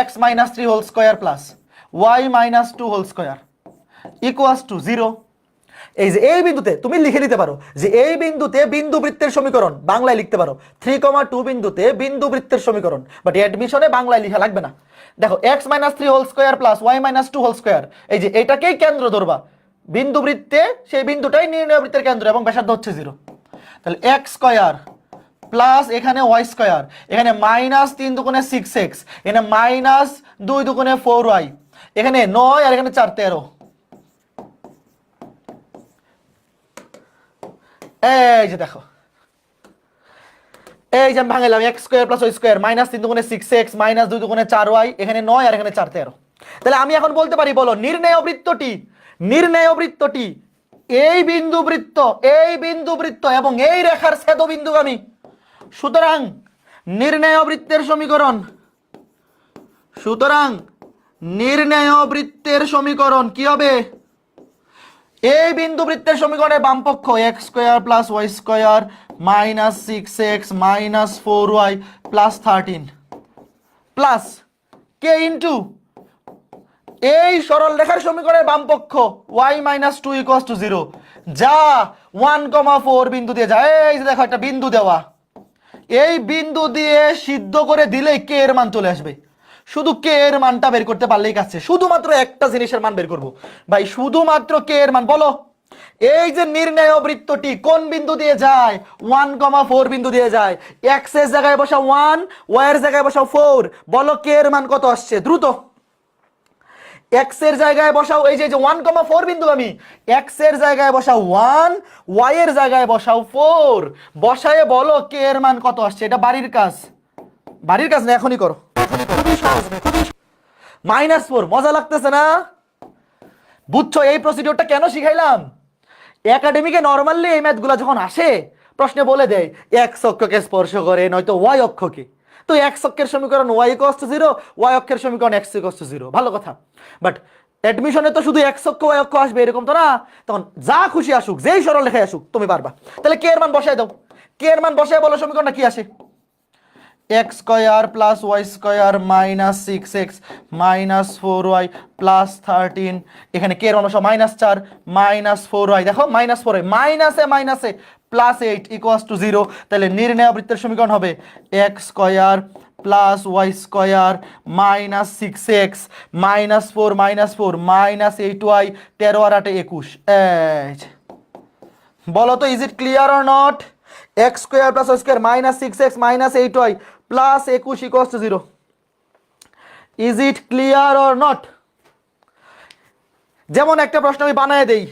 x minus three whole square plus y minus two whole square equals to zero. এই যে এই বিন্দুতে তুমি লিখে দিতে পারো যে এই বিন্দুতে বিন্দু বৃত্তের সমীকরণ, বাংলায় লিখতে পারো 3,2 বিন্দুতে বিন্দু বৃত্তের সমীকরণ, বাট অ্যাডমিশনে বাংলায় লেখা লাগবে না। দেখো x minus three whole square plus y minus two whole square, এই যে এটাকেই কেন্দ্র ধরবা বিন্দু বৃত্তে, সেই বিন্দুটাই নির্ণয় বৃত্তের কেন্দ্র এবং ব্যাসার্ধ হচ্ছে জিরো। তাহলে এক্স স্কোয়ার প্লাস এখানে ওয়াই স্কোয়ার, এখানে মাইনাস তিন দুগুণে সিক্স এক্স, এখানে মাইনাস দুই দুগুণে ফোর ওয়াই, এখানে 9 আর এখানে 4 13। এই যে দেখো, এই যে আমি ভাঙলাম x square plus y square, minus তিন দুগুণে সিক্স এক্স, মাইনাস দুই দুগুণে 4 ওয়াই, এখানে 9 আর এখানে 4 13। তাহলে আমি এখন বলতে পারি, বলো নির্ণয় বৃত্তটি এই বিন্দু বৃত্ত, এই বিন্দু বৃত্ত এবং এই রেখার ছেদ বিন্দুগামী। সুতরাং নির্ণয় বৃত্তের সমীকরণ, সুতরাং নির্ণয় বৃত্তের সমীকরণ কি হবে, এই বিন্দু বৃত্তের সমীকরণের বাম পক্ষ x square plus y square minus six x minus four y plus 13 plus k into এই সরল রেখার সমীকরণের বাম পক্ষ y minus two equals to zero, যা 1,4 বিন্দু দিয়ে যায়। এই যে দেখো একটা বিন্দু দেওয়া, এই বিন্দু দিয়ে সিদ্ধ করে দিলেই কে এর মান চলে আসবে। শুধু কে এর মানটা বের করতে পারলেই কাছে, শুধুমাত্র একটা জিনিসের মান বের করবো ভাই, শুধুমাত্র কে এর মান। বলো এই যে নির্ণয় বৃত্তটি কোন বিন্দু দিয়ে যায়, 1,4 বিন্দু দিয়ে যায়। এক্স এর জায়গায় বসাও 1, ওয়াই এর জায়গায় বসাও 4, বলো কে এর মান কত আসছে দ্রুত। এক্স এর জায়গায় বসাও, এই যে 1,4 বিন্দু, আমি এক্স এর জায়গায় বসাও 1, ওয়াই এর জায়গায় বসাও 4, বসায়ে বলো কে এর মান কত আসছে। এটা বাড়ির কাজ, বাড়ির কাজ না, এখনই করো, খুবই সহজ, খুবই। -4, মজা লাগতেছে না? বুঝছো এই প্রসিডিওরটা কেন শিখাইলাম? একাডেমিকে নরমালি এই ম্যাথগুলো যখন আসে প্রশ্নে বলে দেয় এক্স অক্ষকে স্পর্শ করে, নয়তো ওয়াই অক্ষকে, তো এক্স অক্ষের সমীকরণ y equals to zero, y অক্ষের সমীকরণ এক্স ইকুয়ালস টু জিরো, ভালো কথা। বাট অ্যাডমিশনে তো শুধু এক্স অক্ষ ওয়াই অক্ষ আসবে এরকম তো না, তখন যা খুশি আসুক, যেই সরল রেখায় আসুক তুমি পারবা। তাহলে কে এর মান বসায় দাও, কে এর মান বসায় বলো সমীকরণটা কি আসে, x square plus y square minus six x minus four y plus 13, এখানে কে এর মান বসাও -4 মাইনাস ফোর ওয়াই, দেখো -4 মাইনাসে মাইনাসে প্লাস 8 ইকুয়ালস টু জিরো। তাহলে নির্ণয় বৃত্তের সমীকরণ হবে x square plus y square minus six x -4 -4 -8 y, 13 আর 8 21। বলো তো is it clear or not? X square plus y square minus six x -8 y plus 21 equals to zero. Is it clear or not? যেমন একটা প্রশ্ন আমি বানায় দেই,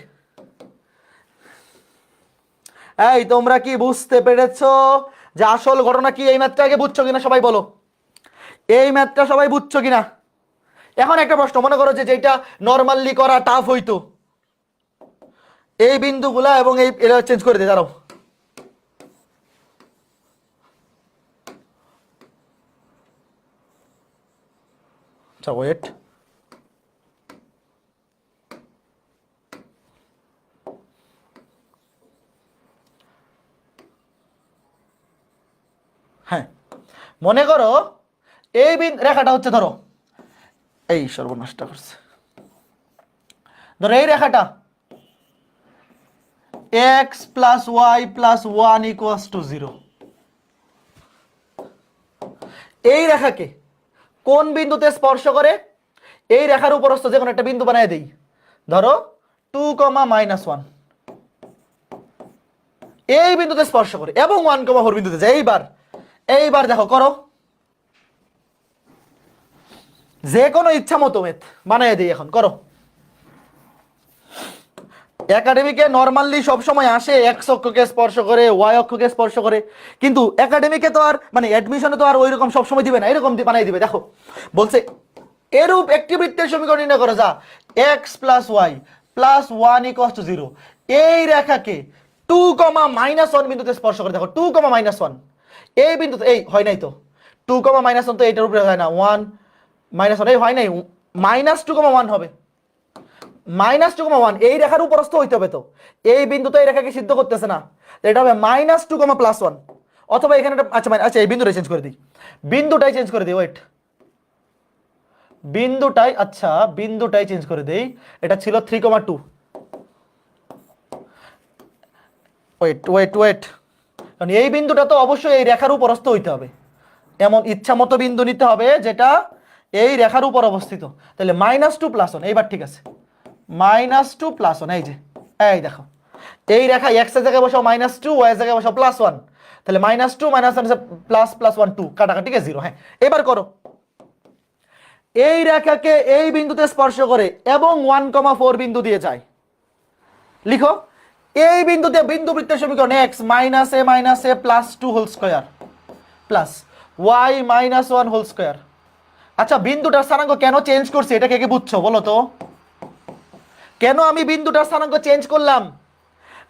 এই তোমরা কি বুঝতে পেরেছো যে আসল ঘটনা কি? এই ম্যাথটা আগে বুঝছো কিনা সবাই বলো, এই ম্যাথটা সবাই বুঝছো কিনা? এখন একটা প্রশ্ন মনে করো যে যেটা নরমালি করা টাফ হইতো, এই বিন্দুগুলা এবং এই এটা চেঞ্জ করে দে, দাঁড়াও। আচ্ছা ওয়েট, হ্যাঁ মনে করো এই রেখাটা হচ্ছে, ধরো এই সর্বনাশটা করছে, ধরো এই রেখাটা x plus y plus 1 equals to zero, এই রেখাকে কোন বিন্দুতে স্পর্শ করে? এই রেখার উপরস্থ যে কোনো একটা বিন্দু বানিয়ে দেই, ধরো 2, -1, এই বিন্দুতে স্পর্শ করে এবং 1, 4 বিন্দুতে যায়। এইবার দেখো করো, যে কোনো ইচ্ছা মতো মেথ বানিয়ে দিই, এখন করো। একাডেমিকে নরমালি সবসময় আসে এক্স অক্ষকে স্পর্শ করে, ওয়াই অক্ষকে স্পর্শ করে, কিন্তু একাডেমিকে তো আর মানে অ্যাডমিশনে তো আর ওই রকম সবসময় দিবে না, এরকম বানিয়ে দিবে। দেখো বলছে এরূপ একটি বৃত্তের সমীকরণ নির্ণয় করো যা x + y + 1 = 0 এই রেখাকে 2, -1 বিন্দুতে স্পর্শ করে। দেখো 2, -1 এই বিন্দুতে, এই হয় নাই তো 2, -1 তো এইটার উপরে হয় না, 1, -1 এই হয় নাই, -2, 1 হবে। -2, 1 এই রেখার উপরস্থ হইতে হবে, তো এই বিন্দুতে এই রেখাকে সিদ্ধ করতেছে না, এটা হবে -2, +1, অথবা এখানে আচ্ছা এই বিন্দুটাই চেঞ্জ করে দিই, ওয়েট, বিন্দুটাই চেঞ্জ করে দেই। এটা ছিল 3, 2, ওয়েট, কারণ এই বিন্দুটা তো অবশ্যই এই রেখার উপরস্থ হইতে হবে, এমন ইচ্ছা মতো বিন্দু নিতে হবে যেটা এই রেখার উপর অবস্থিত। তাহলে -2 + 1, এইবার ঠিক আছে, -2 + 1, এই দেখো এই রেখা x এর জায়গায় বসাও -2, y এর জায়গায় বসাও +1, তাহলে -2 -1 +1 2 কাটাকাটি 0। হ্যাঁ, এবার করো, এই রেখাকে এই বিন্দুতে স্পর্শ করে এবং 1, 4 বিন্দু দিয়ে যায়। লিখো এই বিন্দুতে বিন্দুবৃত্তের সমীকরণ x - a + 2² y - 1² আচ্ছা, বিন্দুটার স্থানাঙ্ক কেন চেঞ্জ করছি এটা কে বুঝছো বলো তো? কেন আমি বিন্দুটার স্থানাঙ্ক চেঞ্জ করলাম?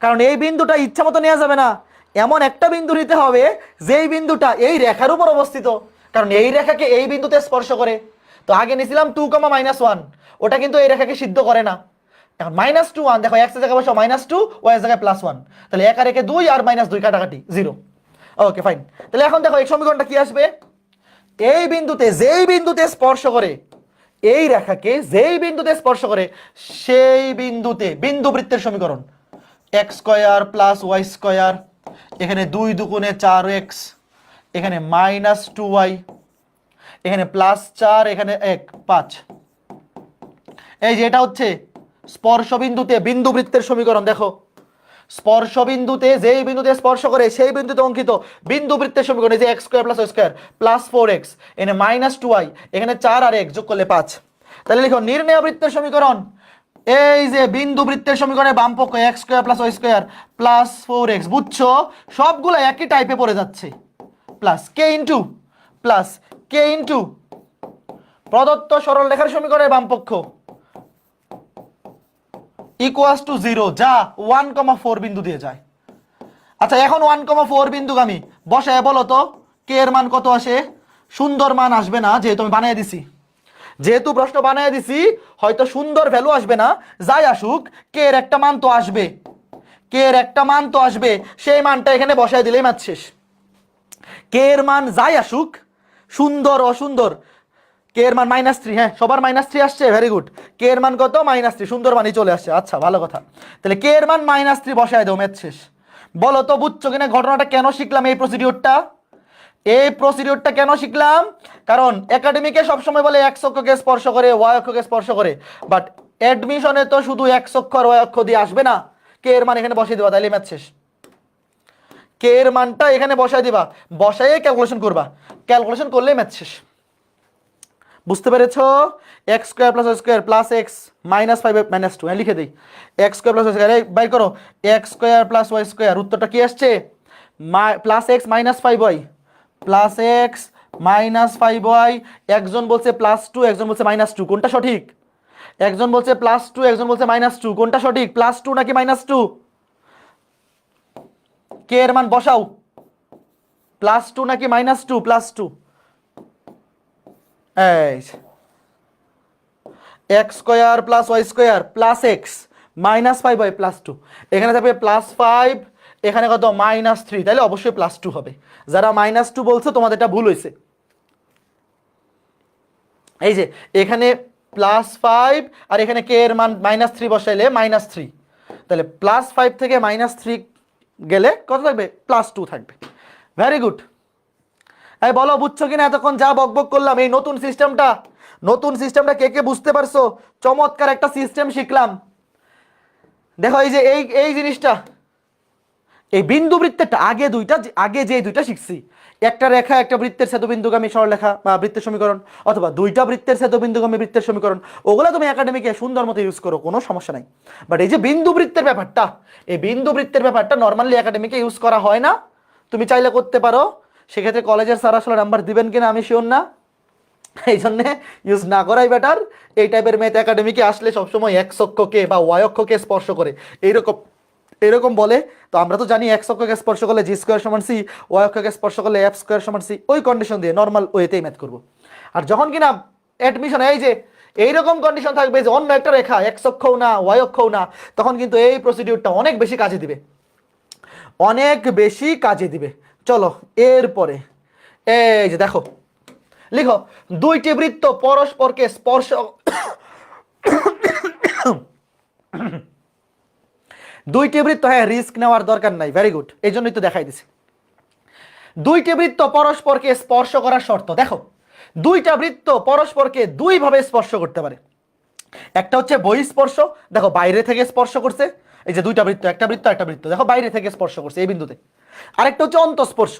কারণ এই বিন্দুটা ইচ্ছা মতো নেওয়া যাবে না, এমন একটা বিন্দু নিতে হবে যেই বিন্দুটা এই রেখার উপর অবস্থিত, কারণ এই রেখাকে এই বিন্দুতে স্পর্শ করে। তো আগে নিয়েছিলাম 2, -1, ওটা কিন্তু এই রেখাকে সিদ্ধ করে না। এখন -2, 1 দেখো x এর জায়গায় বসাও -2, y এর জায়গায় +1, তাহলে 1 আর 1 2 আর -2 কাটাকাটি 0। ওকে ফাইন, তাহলে এখন দেখো এই সমীকরণটা কি আসবে? এই বিন্দুতে যেই বিন্দুতে স্পর্শ করে, এই রেখাকে যেই বিন্দুতে স্পর্শ করে সেই বিন্দুতে বিন্দুবৃত্তের সমীকরণ x² + y², এখানে 2 দুগুণে 4x, এখানে -2y, এখানে +4, এখানে 1 5, এই যে এটা হচ্ছে স্পর্শ বিন্দুতে বিন্দুবৃত্তের সমীকরণ। দেখো স্পর্শ বিন্দুতে যেই বিন্দুতে স্পর্শ করে সেই বিন্দুতে অঙ্কিত বিন্দুবৃত্তের সমীকরণ, এই যে x² + y² + 4x, এখানে -2y, এখানে 4 আর 1 যোগ করলে 5। তাহলে লিখো নির্ণেয় বৃত্তের সমীকরণ, এই যে বিন্দুবৃত্তের সমীকরণের বাম পক্ষ x² + y² + 4x, বুঝছো সবগুলো একই টাইপে পড়ে যাচ্ছে, k ইনটু প্রদত্ত সরল রেখার সমীকরণের বাম পক্ষ = 0 যা 1, 4 বিন্দু দিয়ে যায়। আচ্ছা এখন 1, 4 বিন্দুগামী বসায় বলো তো কে এর মান কত আসে? সুন্দর মান আসবে না, যেহেতু আমি বানিয়ে দিছি, যেহেতু প্রশ্ন বানিয়ে দিছি হয়তো সুন্দর ভ্যালু আসবে না, যাই আসুক কে এর একটা মান তো আসবে, সেই মানটা এখানে বসায় দিলেই ম্যাথ শেষ। কে এর মান যাই আসুক, সুন্দর অসুন্দর, কে এর মান -3, হ্যাঁ সবার -3 আসছে, ভেরি গুড। কে এর মান কত? -3, সুন্দর মানই চলে আসছে, আচ্ছা ভালো কথা। তাহলে কে এর মান -3 বসায় দাও, ম্যাথ শেষ। বলো তো বুঝছো কিনা ঘটনাটা কেন শিখলাম এই প্রসিডিওরটা কেন শিখলাম? কারণ একাডেমিকে সবসময় বলে x অক্ষকে স্পর্শ করে, y অক্ষকে স্পর্শ করে, বাট অ্যাডমিশনে তো শুধু x অক্ষ আর y অক্ষ দিয়ে আসবে না, কে এর মান এখানে বসিয়ে দিবা, তাইলে ম্যাথ শেষ। কে এর মানটা এখানে বসায় দিবা, বসায়ে ক্যালকুলেশন করবা, ক্যালকুলেশন করলেই ম্যাথ শেষ। বুঝতে পেরেছো? x² + y² + x -5 -2, হ্যাঁ লিখে দিই x² + y², এই বাই করো x² + y², উত্তরটা কি আসছে? +x - 5y +x - 5y, একজন বলছে +2, একজন বলছে -2, কোনটা সঠিক? একজন বলছে +2, একজন বলছে -2, কোনটা সঠিক? +2 নাকি -2? কে এর মান বসাও, +2 নাকি -2? +2, এই x² + y² + x -5y +2, এখানে থাকবে +5, এখানে কত -3, তাহলে অবশ্যই +2 হবে। যারা -2 বলছো তোমাদের এটা ভুল হয়েছে, এই যে এখানে +5 আর এখানে কে এর মান -3 বসাইলে -3, তাহলে +5 থেকে -3 গেলে কত থাকবে? +2 থাকবে। Very good. এই বলো বুঝছো কিনা এতক্ষণ যা বকবক করলাম? এই নতুন সিস্টেমটা কে কে বুঝতে পারছো? চমৎকার একটা সিস্টেম শিখলাম। দেখো এই যে এই জিনিসটা, এই বিন্দু বৃত্তেরটা আগে যে দুইটা শিখছি, একটা রেখা একটা বৃত্তের ছেদবিন্দুগামী সরলরেখা বা বৃত্তের সমীকরণ, অথবা দুইটা বৃত্তের ছেদবিন্দুগামী বৃত্তের সমীকরণ, ওগুলো তুমি একাডেমিকে সুন্দর মতো ইউজ করো, কোনো সমস্যা নাই। বাট এই যে বিন্দু বৃত্তের ব্যাপারটা, এই বিন্দু বৃত্তের ব্যাপারটা নর্মালি একাডেমিকে ইউজ করা হয় না। তুমি চাইলে করতে পারো, সেক্ষেত্রে কলেজের স্যার আসলে নাম্বার দিবেন কিনা আমি শিওর না, এই জন্যে ইউজ না করাই বেটার। এই টাইপের ম্যাথ একাডেমিকে আসলে সবসময় এক্স অক্ষকে বা ওয়াই অক্ষকে স্পর্শ করে এরকম বলে। তো আমরা তো জানি এক্স অক্ষকে স্পর্শ করলে জি স্কোয়ার সমান সি, ওয়াই অক্ষকে স্পর্শ করলে এফ স্কোয়ার সমান সি, ওই কন্ডিশন দিয়ে নর্মাল ওয়েতেই ম্যাথ করবো। আর যখন কিনা অ্যাডমিশন এই যে এইরকম কন্ডিশন থাকবে যে অন্য একটা রেখা এক্স অক্ষও না ওয়াই অক্ষও না, তখন কিন্তু এই প্রসিডিউরটা অনেক বেশি কাজে দিবে। চলো এরপরে এই যে দেখো, লিখো দুইটি বৃত্ত পরস্পরকে স্পর্শ দুইটি বৃত্ত, হ্যাঁ রিস্ক নেওয়ার দরকার নাই, ভেরি গুড, এই জন্যই তো দেখাই দিছি। দুইটি বৃত্ত পরস্পরকে স্পর্শ করার শর্ত। দেখো দুইটা বৃত্ত পরস্পরকে দুইভাবে স্পর্শ করতে পারে। একটা হচ্ছে বহিঃস্পর্শ, দেখো বাইরে থেকে স্পর্শ করছে, এই যে দুইটা বৃত্ত, একটা বৃত্ত দেখো বাইরে থেকে স্পর্শ করছে এই বিন্দুতে। আরেকটা হচ্ছে অন্তঃস্পর্শ,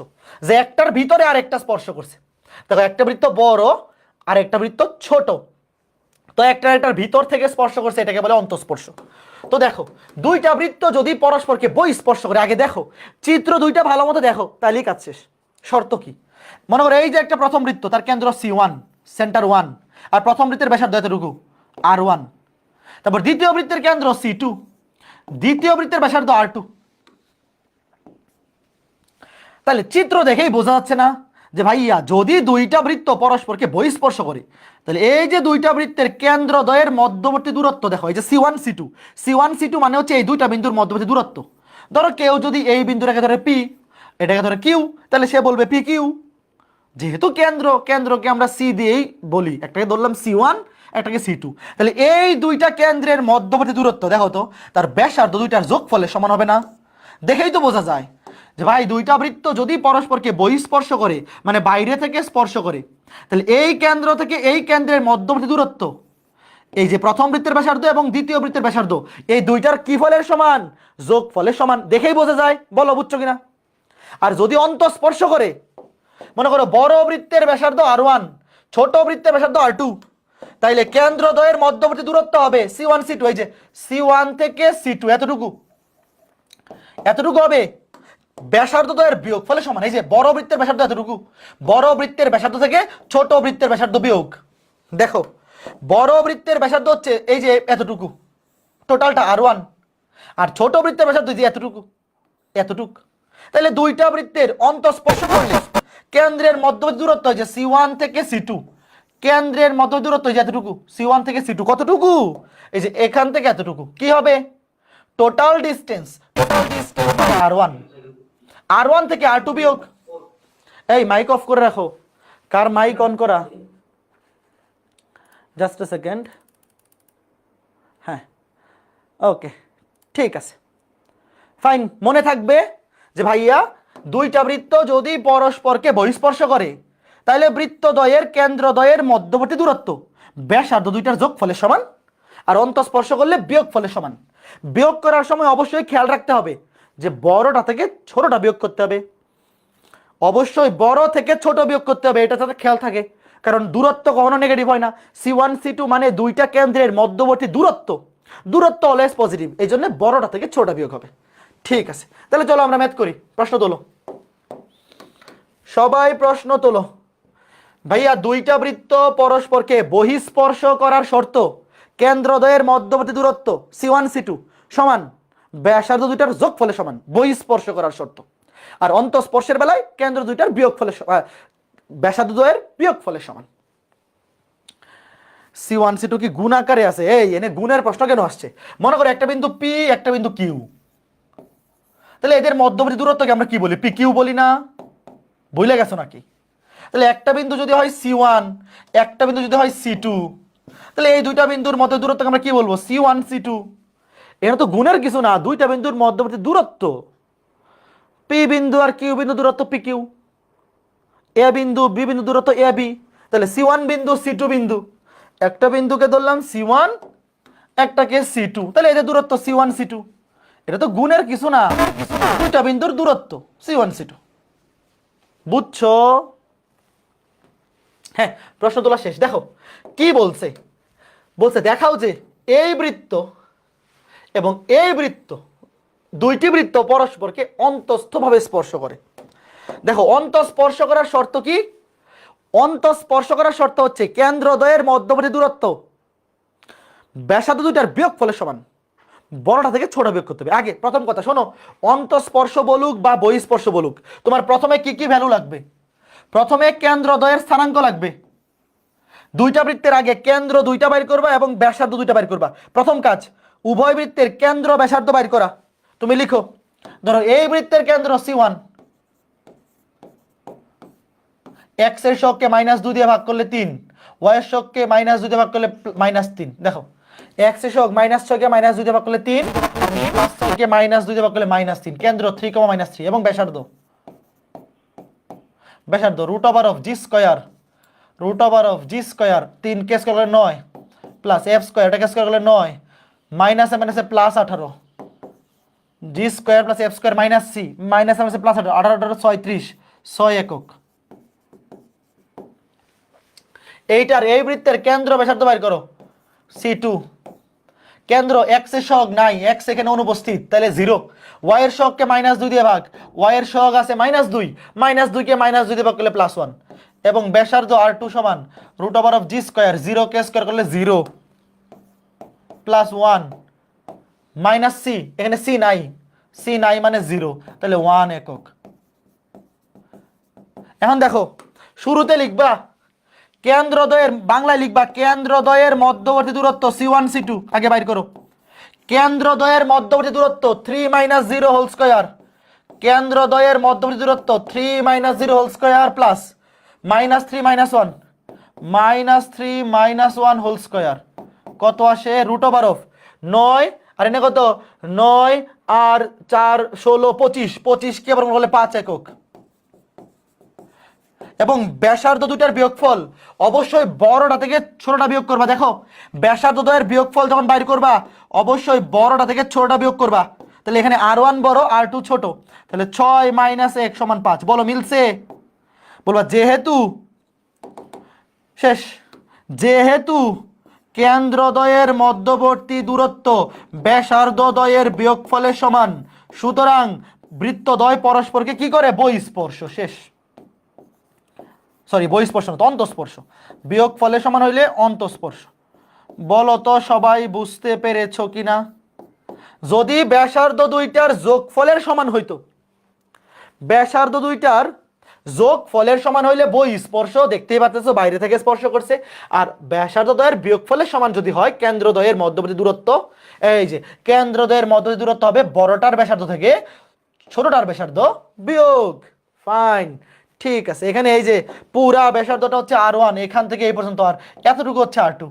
যে একটার ভিতরে আরেকটা স্পর্শ করছে। দেখো একটা বৃত্ত বড় আর একটা বৃত্ত ছোট, তো একটার ভিতর থেকে স্পর্শ করছে, এটাকে বলে অন্তঃস্পর্শ। তো দেখো দুইটা বৃত্ত যদি পরস্পরকে বহিঃস্পর্শ করে, আগে দেখো চিত্র দুইটা ভালো মতো দেখো, তাহলেই কাজ শেষ। শর্ত কি? মনে করো এই যে একটা প্রথম বৃত্ত, তার কেন্দ্র C1, সেন্টার 1, আর প্রথম বৃত্তের ব্যাসার্ধ এতটুকু R1। তারপর দ্বিতীয় বৃত্তের কেন্দ্র C2, দ্বিতীয় বৃত্তের ব্যাসার্ধ R2। তাহলে চিত্র দেখেই বোঝা যাচ্ছে না যে ভাইয়া যদি দুইটা বৃত্ত পরস্পরকে বহিঃস্পর্শ করে, তাহলে এই যে দুইটা বৃত্তের কেন্দ্রদ্বয়ের মধ্যবর্তী দূরত্ব দেখো, এই যে C1 C2 মানে হচ্ছে এই দুইটা বিন্দুর মধ্যবর্তী দূরত্ব। ধরো কেউ যদি এই বিন্দুটাকে ধরে P, এটাকে ধরে Q, তাহলে সে বলবে PQ। যেহেতু কেন্দ্রকে আমরা C দিয়েই বলি, একটাকে ধরলাম C1, একটাকে C2, তাহলে এই দুইটা কেন্দ্রের মধ্যবর্তী দূরত্ব দেখো তো, তার ব্যাসার্ধ দুইটার যোগফলের সমান হবে না? দেখেই তো বোঝা যায় যে ভাই দুইটা বৃত্ত যদি পরস্পরকে বহিঃস্পর্শ করে, মানে বাইরে থেকে স্পর্শ করে, তাহলে এই কেন্দ্র থেকে এই কেন্দ্রের মধ্যবর্তী দূরত্ব, এই যে প্রথম বৃত্তের ব্যাসার্ধ এবং দ্বিতীয় বৃত্তের ব্যাসার্ধ, এই দুইটার কি ফলের সমান? যোগফলের সমান। দেখেই বোঝা যায়, বলো বুঝছো কিনা? আর যদি অন্তঃস্পর্শ করে, মনে করো বড় বৃত্তের ব্যাসার্ধ R1, ছোট বৃত্তের ব্যাসার্ধ R2, তাইলে কেন্দ্রদ্বয়ের মধ্যবর্তী দূরত্ব হবে C1 C2, এই যে C1 থেকে C2 এতটুকু হবে ব্যাসার্ধ দ্বয়ের বিয়োগফলের সমান। এই যে বড় বৃত্তের ব্যাসার্ধ এতটুকু, বড় বৃত্তের ব্যাসার্ধ থেকে ছোট বৃত্তের ব্যাসার্ধ বিয়োগ। দেখো বড় বৃত্তের ব্যাসার্ধ হচ্ছে এই যে এতটুকু, টোটালটা R1, আর ছোট বৃত্তের ব্যাসার্ধ যে এতটুকু। তাহলে দুইটা বৃত্তের অন্তঃস্পর্শ করলে কেন্দ্রের মধ্যবর্তী দূরত্ব হয় যে C1 থেকে C2, কেন্দ্রের মধ্যবর্তী দূরত্ব যে এতটুকু, C1 থেকে C2 কতটুকু? এই যে এখান থেকে এতটুকু। কি হবে? টোটাল ডিস্টেন্স R1 থেকে R2 বিয়োগ। এই মাইক অফ করে রাখো, কার মাইক অন করা? Just a second. হ্যাঁ ওকে ঠিক আছে ফাইন। মনে থাকবে যে ভাইয়া দুইটা বৃত্ত যদি পরস্পরকে বহিঃস্পর্শ করে, তাহলে বৃত্তদ্বয়ের কেন্দ্রদ্বয়ের মধ্যবর্তী দূরত্ব ব্যাসার্ধ দুইটার যোগফলের সমান, আর অন্তঃস্পর্শ করলে বিয়োগফলের সমান। বিয়োগ করার সময় অবশ্যই খেয়াল রাখতে হবে যে বড়টা থেকে ছোটটা বিয়োগ করতে হবে, অবশ্যই বড় থেকে ছোট বিয়োগ করতে হবে, এটা যাতে খেয়াল থাকে, কারণ দূরত্ব কখনো নেগেটিভ হয় না। C1 C2 মানে দুইটা কেন্দ্রের মধ্যবর্তী দূরত্ব অলওয়েজ পজিটিভ, এই জন্য বড়টা থেকে ছোট বিয়োগ হবে। ঠিক আছে, তাহলে চলো আমরা ম্যাথ করি। প্রশ্ন তোলো, সবাই প্রশ্ন তোলো। ভাইয়া দুইটা বৃত্ত পরস্পরকে বহিঃস্পর্শ করার শর্ত কেন্দ্রদ্বয়ের মধ্যবর্তী দূরত্ব C1 C2 সমান ব্যাসার্ধ দুইটার যোগফলের সমান, বহিঃস্পর্শ করার শর্ত। আর অন্তঃস্পর্শের বেলায় কেন্দ্র দুইটার বিয়োগফলের ব্যাসার্ধ দ্বয়ের বিয়োগফলের সমান। C1 C2 কি গুণ আকারে আছে? এই এনে গুণের প্রশ্ন কেন আসছে? মনে করো একটা বিন্দু P, একটা বিন্দু Q, তাহলে এদের মধ্যবর্তী দূরত্বকে আমরা কি বলি? PQ বলি না? ভুলে গেছো নাকি? তাহলে একটা বিন্দু যদি হয় C1, একটা বিন্দু যদি হয় C2, তাহলে এই দুইটা বিন্দুর মধ্যে দূরত্বকে আমরা কি বলবো? C1 C2। এটা তো গুণের কিছু না, দুইটা বিন্দুর মধ্যবর্তী দূরত্ব। P বিন্দু আর Q বিন্দু দূরত্ব PQ। এ বিন্দু বি বিন্দু দূরত্ব এ বি, তাহলে C1 বিন্দু C2 বিন্দু, একটা বিন্দুকে ধরলাম C1, একটাকে C2, তাহলে এদের দূরত্ব C1 C2। এটা তো গুণের কিছু না, দুইটা বিন্দুর দূরত্ব C1 C2। বুঝছো? হ্যাঁ, প্রশ্ন তোলা শেষ। দেখো কি বলছে, বলছে দেখাও যে এই বৃত্ত এবং এই বৃত্ত, দুইটি বৃত্ত পরস্পরকে অন্তস্থভাবে স্পর্শ করে। দেখো অন্তঃস্পর্শ করার শর্ত কি? অন্তঃস্পর্শ করার শর্ত হচ্ছে কেন্দ্রদ্বয়ের মধ্যবর্তী দূরত্ব ব্যাসার্ধ দুইটার বিয়োগফলের সমান। বড়টা থেকে ছোট বিয়োগ করতে হবে। আগে প্রথম কথা শোনো, অন্তঃস্পর্শ বলুক বা বহিঃস্পর্শ বলুক, তোমার প্রথমে কি কি ভ্যালু লাগবে? প্রথমে কেন্দ্রদ্বয়ের স্থানাঙ্ক লাগবে। দুইটা বৃত্তের আগে কেন্দ্র দুইটা বাইর করবা এবং ব্যাসার্ধ দুইটা বাইর করবা। প্রথম কাজ উভয় বৃত্তের কেন্দ্র ব্যাসার্ধ বাইর করা। তুমি লিখো, ধরো এই বৃত্তের কেন্দ্র C1, x এর শোককে -2 দিয়ে ভাগ করলে 3, y এর শোককে -2 দিয়ে ভাগ করলে -3। দেখো x এর শোক -6 কে -2 দিয়ে ভাগ করলে 3, +6 কে -2 দিয়ে ভাগ করলে -3, কেন্দ্র 3, -3 এবং ব্যাসার্ধ √g², 3 কে স্কয়ার করলে 9 প্লাস f স্কয়ার, এটাকে স্কয়ার করলে 9 মাইনাসে মাইনাসে plus 18, g² plus f square minus c, মাইনাসে মাইনাসে প্লাস 18, 18 36, 6 একক। এইটার এই বৃত্তের কেন্দ্র ব্যাসার্ধ বাইর করো C2। কেন্দ্র x এর সহগ নাই, x এখানে অনুপস্থিত, তাহলে 0। y এর সহগকে -2 দিয়ে ভাগ, y এর সহগ আছে -2, -2 কে -2 দিয়ে ভাগ করলে +1 এবং ব্যাসার্ধ R2 সমান √g², 0 কে স্কয়ার করলে 0 প্লাস 1 মাইনাস c, এখানে c নাই মানে 0, তাহলে 1 একক। এখন দেখো শুরুতে লিখবা কেন্দ্রদ্বয়ের, বাংলায় লিখবা কেন্দ্রদ্বয়ের মধ্যবর্তী দূরত্ব C1 C2 আগে বাইর করো। কেন্দ্রদ্বয়ের মধ্যবর্তী দূরত্ব 3 - 0 হোল স্কয়ার, কেন্দ্রদ্বয়ের মধ্যবর্তী দূরত্ব 3 - 0 whole square plus -3 - 1, -3 - 1 whole square কত আসে? √9, আর এনে কত 9 আর 4 16 25, 25 কে আবার বলে 5 একক। এবং ব্যাসার্ধ দুটার বিয়োগফল অবশ্যই বড়টা থেকে ছোটটা বিয়োগ করবা। দেখো ব্যাসার্ধ দ্বয়ের বিয়োগফল যখন বাইর করবা অবশ্যই বড়টা থেকে ছোটটা বিয়োগ করবা। তাহলে এখানে R1 বড় R2 ছোট, তাহলে 6 - 1 = 5। বলো মিলছে? বলবা যেহেতু, শেষ, যেহেতু কেন্দ্রদ্বয়ের মধ্যবর্তী দূরত্ব ব্যাসার্ধ দ্বয়ের বিয়োগফলের সমান, সুতরাং বৃত্তদ্বয় পরস্পরকে কি করে? বহিঃস্পর্শ। শেষ। সরি, বহিঃস্পর্শ না, অন্তঃস্পর্শ। বিয়োগফলের সমান হইলে অন্তঃস্পর্শ। বলো তো সবাই বুঝতে পেরেছো কিনা? যদি ব্যাসার্ধ দুইটার যোগফলের সমান হইতো, ব্যাসার্ধ দুইটার যোগফলের সমান হইলে বহিঃস্পর্শ, দেখতেই পাচ্ছ বাইরে থেকে স্পর্শ করছে। আর ব্যাসার্ধ দ্বয়ের বিয়োগফলের সমান যদি হয় কেন্দ্রদ্বয়ের মধ্যবর্তী দূরত্ব, এই যে কেন্দ্রদ্বয়ের মধ্যবর্তী দূরত্ব হবে বড়টার ব্যাসার্ধ থেকে ছোটটার ব্যাসার্ধ বিয়োগ। ফাইন, ঠিক আছে। এখানে এই যে পুরা ব্যাসার্ধটা হচ্ছে R1, এখান থেকে এই পর্যন্ত আর এতটুকু হচ্ছে R2,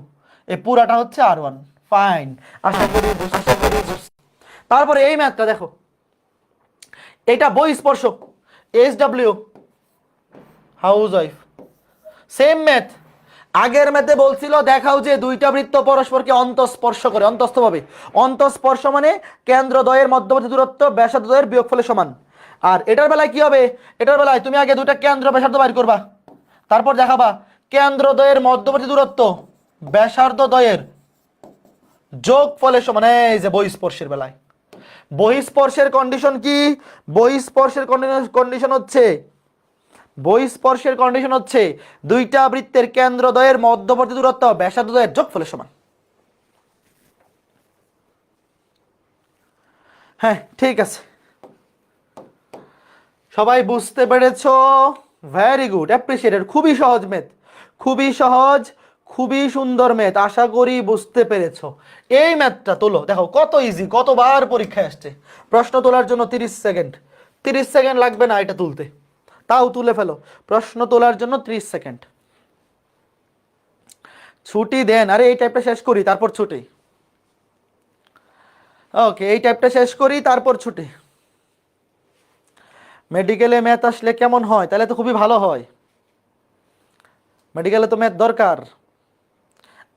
এই পুরাটা হচ্ছে R1। ফাইন, আশা করি তারপরে এই ম্যাথটা দেখো, এটা বহিঃস্পর্শ SW হাউসওয়াইফ, সেম ম্যাথ। আগের ম্যাথে বলছিল দেখাও যে দুইটা বৃত্ত পরস্পরকে অন্তঃস্পর্শ করে, অন্তঃস্থভাবে। অন্তঃস্পর্শ মানে কেন্দ্রদ্বয়ের মধ্যবর্তী দূরত্ব ব্যাসার্ধ দ্বয়ের বিয়োগফলের সমান। আর এটার বেলায় কি হবে? এটার বেলায় তুমি আগে দুইটা কেন্দ্র ব্যাসার্ধ বাইর করবা, তারপর দেখাবা কেন্দ্রদ্বয়ের মধ্যবর্তী দূরত্ব ব্যাসার্ধ দ্বয়ের যোগফলের সমান। এই যে বহিঃস্পর্শের বেলায়, বহিঃস্পর্শের কন্ডিশন কি? বহিঃস্পর্শের কন্ডিশন হচ্ছে, বহিঃস্পর্শের কন্ডিশন হচ্ছে দুইটা বৃত্তের কেন্দ্রদ্বয়ের মধ্যবর্তী দূরত্ব ব্যাসার্ধ দ্বয়ের যোগফলের সমান। হ্যাঁ, ঠিক আছে, সবাই বুঝতে পেরেছো? Very good, appreciated. খুবই সহজ ম্যাথ, খুবই সহজ, খুবই সুন্দর ম্যাথ। আশা করি বুঝতে পেরেছো। এই ম্যাথটা তোলো, দেখো কত ইজি, কতবার পরীক্ষায় আসছে। প্রশ্ন তোলার জন্য 30 সেকেন্ড, 30 সেকেন্ড লাগবে না এটা তুলতে, তাও তুলে ফেলো। প্রশ্ন তোলার জন্য 30 সেকেন্ড। ছুটি দেন, আরে এই টাইপটা শেষ করি তারপর ছুটি। ওকে, এই টাইপটা শেষ করি তারপর ছুটি। মেডিকেলে ম্যাথ আসলে কেমন হয়? তাহলে তো খুবই ভালো হয়। মেডিকেলে তো ম্যাথ দরকার,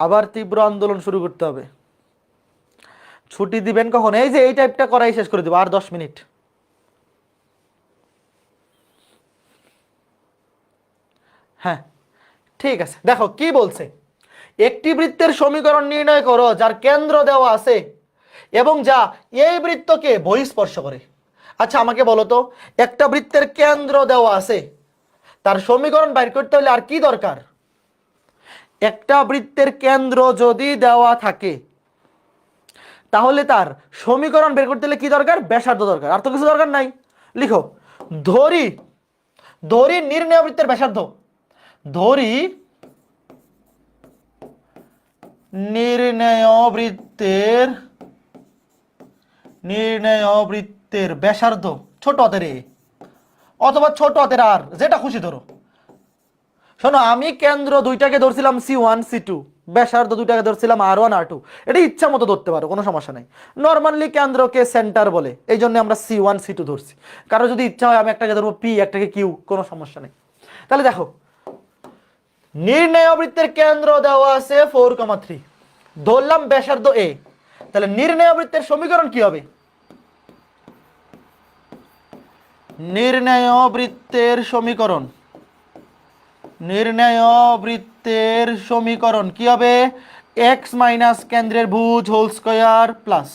আবার তীব্র আন্দোলন শুরু করতে হবে। ছুটি দিবেন কখন? এই যে এই টাইপটা করাই শেষ করে দেবো, আর 10 মিনিট। হ্যাঁ ঠিক আছে, দেখো কি বলছে, একটি বৃত্তের সমীকরণ নির্ণয় করো যার কেন্দ্র দেওয়া আছে এবং যা এই বৃত্তকে বহিঃস্পর্শ করে। আচ্ছা আমাকে বলো তো, একটা বৃত্তের কেন্দ্র দেওয়া আছে, তার সমীকরণ বাইর করতে হলে আর কি দরকার? একটা বৃত্তের কেন্দ্র যদি দেওয়া থাকে তাহলে তার সমীকরণ বের করতে হলে কি দরকার? ব্যাসার্ধ দরকার, আর তো কিছু দরকার নাই। লিখো, ধরি ধরি নির্ণেয় বৃত্তের ব্যাসার্ধ, ধরি নির্ণেয় বৃত্তের ব্যাসার্ধ ছোট হাতের এ অথবা ছোট হাতের আর, যেটা খুশি ধরো। শোনো, আমি কেন্দ্র দুইটাকে ধরছিলাম C1 C2, ব্যাসার্ধ দুইটাকে ধরছিলাম R1 R2। এটা ইচ্ছা মতো ধরতে পারো, কোনো সমস্যা নাই। নর্মালি কেন্দ্রকে সেন্টার বলে, এই জন্য আমরা C1 C2 ধরছি। কারো যদি ইচ্ছা হয় আমি একটাকে ধরবো P, একটাকে Q, কোনো সমস্যা নেই। তাহলে দেখো, নির্ণেয় বৃত্তের কেন্দ্র দেওয়া আছে 4,3, ধরলাম ব্যাসার্ধ A, তাহলে নির্ণেয় বৃত্তের সমীকরণ কি হবে? নির্ণেয় বৃত্তের সমীকরণ কি হবে? এক্স মাইনাস কেন্দ্রের ভুজ whole square plus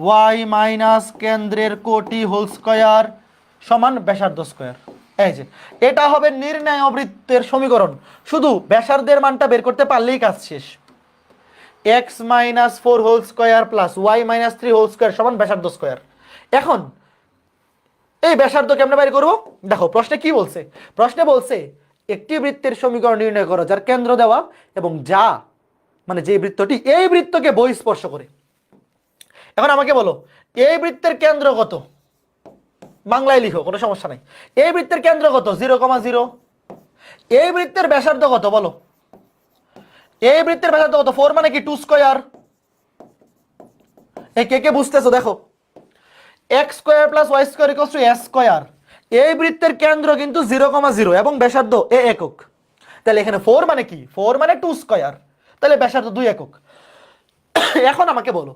y minus কেন্দ্রের কোটি হোল স্কয়ার সমান ব্যাসার্ধ স্কয়ার। এই যে এটা হবে নির্ণেয় বৃত্তের সমীকরণ। শুধু ব্যাসার্ধের মানটা বের করতে পারলেই কাজ শেষ। X minus 4 whole square plus y minus 3 whole square সমান ব্যাসার্ধ স্কয়ার। এখন এই ব্যাসার্ধ কেমনে বের করব? দেখো প্রশ্নে কি বলছে, প্রশ্নে বলছে একটি বৃত্তের সমীকরণ নির্ণয় করো যার কেন্দ্র দেওয়া এবং যা মানে যে বৃত্তটি এই বৃত্তকে বহিঃস্পর্শ করে। এখন আমাকে বলো, এই বৃত্তের কেন্দ্র কত? বাংলায় লিখো, কোনো সমস্যা নাই। এই বৃত্তের কেন্দ্র কত? 0,0। এই বৃত্তের ব্যাসার্ধ কত বলো? এই বৃত্তের ব্যাসার্ধ কত? 4 মানে কি 2 স্কয়ার। এই কে বুঝতেছো? দেখো, x square plus y square equals to s square. এই বৃত্তের কেন্দ্র কিন্তু 0,0 এবং ব্যাসার্ধ এ একক। তাহলে এখানে 4 মানে কি? 4 মানে 2 স্কয়ার, তাহলে ব্যাসার্ধ 2 একক। এখন আমাকে বলো,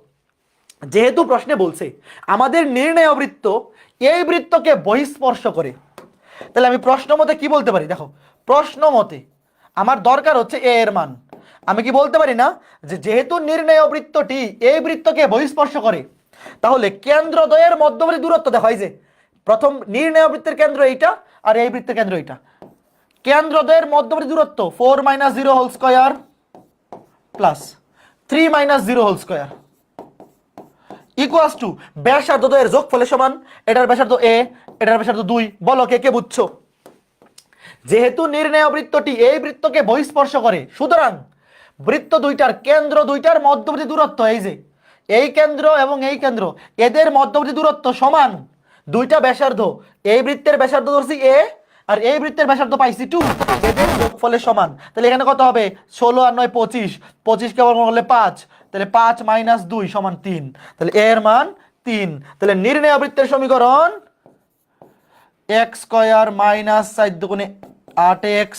যেহেতু প্রশ্নে বলছে আমাদের নির্ণেয় বৃত্ত এই বৃত্তকে বহিঃস্পর্শ করে, তাহলে আমি প্রশ্ন মতে কি বলতে পারি? দেখো, প্রশ্ন মতে আমার দরকার হচ্ছে এ এর মান। আমি কি বলতে পারি না যে যেহেতু নির্ণেয় বৃত্তটি এই বৃত্তকে বহিঃস্পর্শ করে, তাহলে কেন্দ্রদ্বয়ের মধ্যবর্তী দূরত্ব দেখো, এই যে প্রথম নির্ণেয় বৃত্তের কেন্দ্র এইটা আর এই বৃত্তের কেন্দ্র এইটা, কেন্দ্রদ্বয়ের মধ্যবর্তী দূরত্ব 4 - 0 whole square plus 3 - 0 whole square equals to ব্যাসার্ধ দ্বয়ের যোগফলের সমান। এটার ব্যাসার্ধ এ, এটার ব্যাসার্ধ 2। বলো কে বুঝছো? যেহেতু নির্ণেয় বৃত্তটি এই বৃত্তকে বহিঃস্পর্শ করে, সুতরাং বৃত্ত দুইটার কেন্দ্র দুইটার মধ্যবর্তী দূরত্ব, এই যে এই কেন্দ্র এবং এই কেন্দ্র, এদের মধ্যবর্তী দূরত্ব সমান দুইটা ব্যাসার্ধ। এই বৃত্তের ব্যাসার্ধ ধরছি এ আর এই বৃত্তের ব্যাসার্ধ পাইছি 2, এদের যোগফলের সমান। তাহলে এখানে কত হবে? 16 আর 9 25, 25 কে বর্গ করলে 5, তাহলে 5 - 2 সমান 3। তাহলে এর মান 3। তাহলে নির্ণেয় বৃত্তের সমীকরণ এক্স স্কয়ার মাইনাস 4 দুগুণে 8x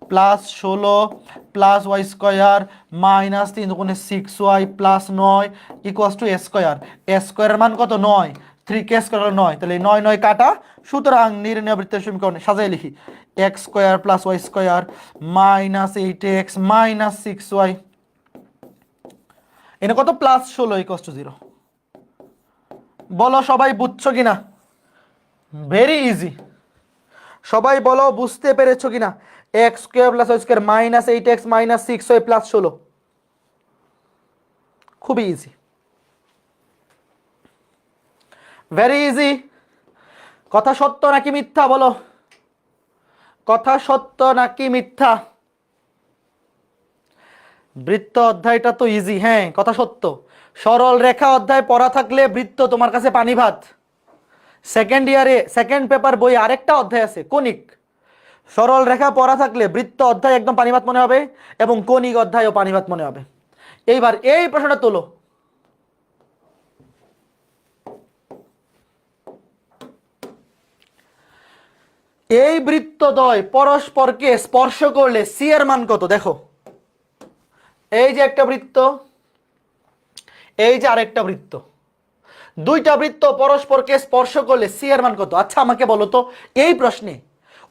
plus 16 plus y square minus 3 দুগুণে 6y plus 9 equals to a square. A স্কয়ারের মান কত? 9। 3k স্কয়ার 9, তাহলে 9 9 কাটা। সুতরাং নির্ণেয় বৃত্তের সমীকরণ সাজাই লিখি, x square plus y square minus 8x minus 6y এনে কত? Plus 16 equals to 0। বলো সবাই বুঝছো কিনা? Very easy. সবাই বলো বুঝতে পেরেছো কিনা? X square plus y square minus 8x minus 6y plus 16, খুবই ইজি, ভেরি ইজি। কথা সত্য নাকি মিথ্যা বলো? কথা সত্য নাকি মিথ্যা? বৃত্ত অধ্যায়টা তো ইজি, হ্যাঁ কথা সত্য। সরল রেখা অধ্যায় পড়া থাকলে বৃত্ত তোমার কাছে পানি ভাত। সেকেন্ড ইয়ারে সেকেন্ড পেপার বই আরেকটা অধ্যায় আছে কনিক, সরল রেখা পড়া থাকলে বৃত্ত অধ্যায় একদম পানিভাত মনে হবে এবং কনিক অধ্যায়ও পানিভাত মনে হবে। এইবার এই প্রশ্নটা তোলো, এই বৃত্তদ্বয় পরস্পরকে স্পর্শ করলে সি এর মান কত? দেখো, এই যে একটা বৃত্ত, এই যে আরেকটা বৃত্ত, দুইটা বৃত্ত পরস্পরকে স্পর্শ করলে সি এর মান কত? আচ্ছা আমাকে বলো তো, এই প্রশ্নে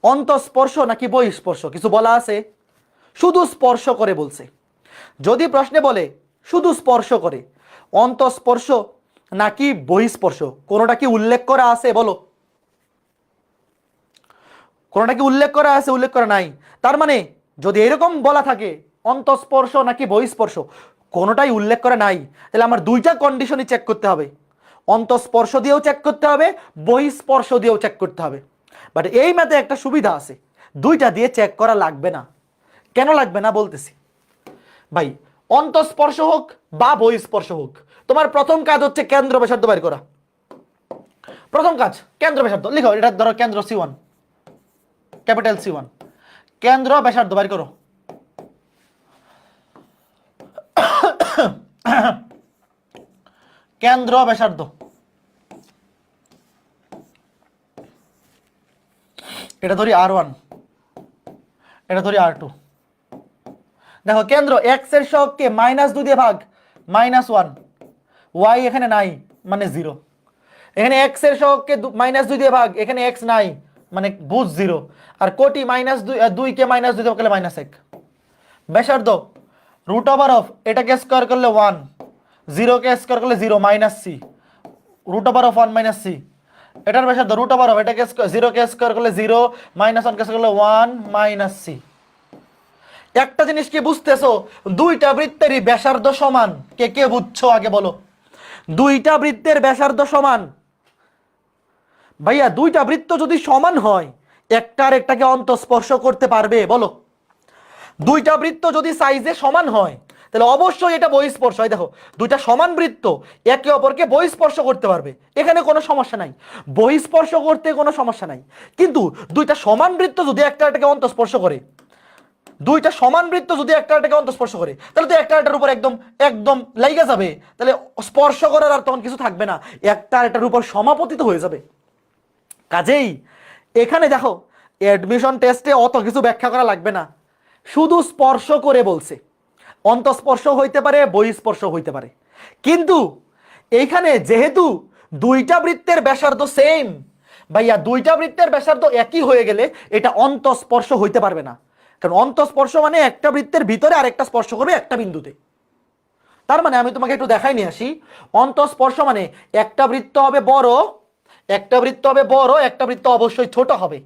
অন্তঃস্পর্শ নাকি বহিঃস্পর্শ কিছু বলা আছে? শুধু স্পর্শ করে বলছে। যদি প্রশ্নে বলে শুধু স্পর্শ করে, অন্তঃস্পর্শ নাকি বহিঃস্পর্শ, কোনোটা কি উল্লেখ করা আছে? বলো, কোনোটা কি উল্লেখ করা আছে? উল্লেখ করা নাই। তার মানে যদি এরকম বলা থাকে অন্তঃস্পর্শ নাকি বহিঃস্পর্শ, কোনোটাই উল্লেখ করা নাই, তাহলে আমার দুইটা কন্ডিশনই চেক করতে হবে। অন্তঃস্পর্শ দিয়েও চেক করতে হবে, বহিঃস্পর্শ দিয়েও চেক করতে হবে। বাট এই ম্যাথে একটা সুবিধা আছে, দুইটা দিয়ে চেক করা লাগবে না। কেন লাগবে না বলতেছি। ভাই অন্তঃস্পর্শ হোক বা বহিঃস্পর্শ হোক, তোমার প্রথম কাজ হচ্ছে কেন্দ্র ব্যাসার্ধ বের করা। প্রথম কাজ কেন্দ্র ব্যাসার্ধ লিখো, এটা ধরো কেন্দ্র C1, ক্যাপিটাল C1, কেন্দ্র ব্যাসার্ধ বের করো। কেন্দ্র ব্যাসার্ধ, এটা ধরি R1, এটা ধরি R2। দেখো কেন্দ্র এক্স এর সহগকে -2 দিয়ে ভাগ, -1, ওয়াই এখানে নাই মানে 0। এখানে এক্স এর সহগকে -2 দিয়ে ভাগ, এখানে এক্স নাই মানে বুঝ 0। আর কোটি -2 কে -2 দিয়ে ভাগ করলে -1। ব্যাসার্ধ √of এটাকে স্কয়ার করলে 1, 0 কে স্কয়ার করলে 0 -c, √of 1 - c। এটার ব্যাসার্ধ √of এটাকে 0 কে স্কয়ার করলে 0, -1 কে স্কয়ার করলে 1 - c। একটা জিনিস কি বুঝতেছো? দুইটা বৃত্তেরই ব্যাসার্ধ সমান। কে কে বুঝছো আগে বলো? দুইটা বৃত্তের ব্যাসার্ধ সমান। ভাইয়া দুইটা বৃত্ত যদি সমান হয়, একটা আর একটাকে অন্তঃস্পর্শ করতে পারবে? বলো, দুইটা বৃত্ত যদি সাইজে সমান হয় তাহলে অবশ্যই এটা বহিঃস্পর্শ হয়। দেখো দুইটা সমান বৃত্ত একে অপরকে বহিঃস্পর্শ করতে পারবে, এখানে কোনো সমস্যা নাই, বহিঃস্পর্শ করতে কোনো সমস্যা নাই। কিন্তু দুইটা সমান বৃত্ত যদি একটা আরেকটাকে অন্তঃস্পর্শ করে, দুইটা সমান বৃত্ত যদি একটা আরেকটাকে অন্তঃস্পর্শ করে, তাহলে তো একটা আরেকটার উপর একদম একদম লাইগা যাবে, তাহলে স্পর্শ করার আর তখন কিছু থাকবে না, একটা আরেকটার উপর সমাপতিত হয়ে যাবে। কাজেই এখানে দেখো অ্যাডমিশন টেস্টে অত কিছু ব্যাখ্যা করা লাগবে না, শুধু স্পর্শ করে বলছে। অন্তঃস্পর্শ হইতে পারে, বহিঃস্পর্শ হইতে পারে। কিন্তু এইখানে যেহেতু দুইটা বৃত্তের ব্যাসার্ধ সেম, ভাইয়া দুইটা বৃত্তের ব্যাসার্ধ একই হয়ে গেলে এটা অন্তঃস্পর্শ হইতে পারবে না। কারণ অন্তঃস্পর্শ মানে একটা বৃত্তের ভিতরে আরেকটা স্পর্শ করবে একটা বিন্দুতে। তার মানে আমি তোমাকে একটু দেখাই নিয়ে আসি, অন্তঃস্পর্শ মানে একটা বৃত্ত হবে বড়, একটা বৃত্ত হবে বড়, একটা বৃত্ত অবশ্যই ছোট হবে,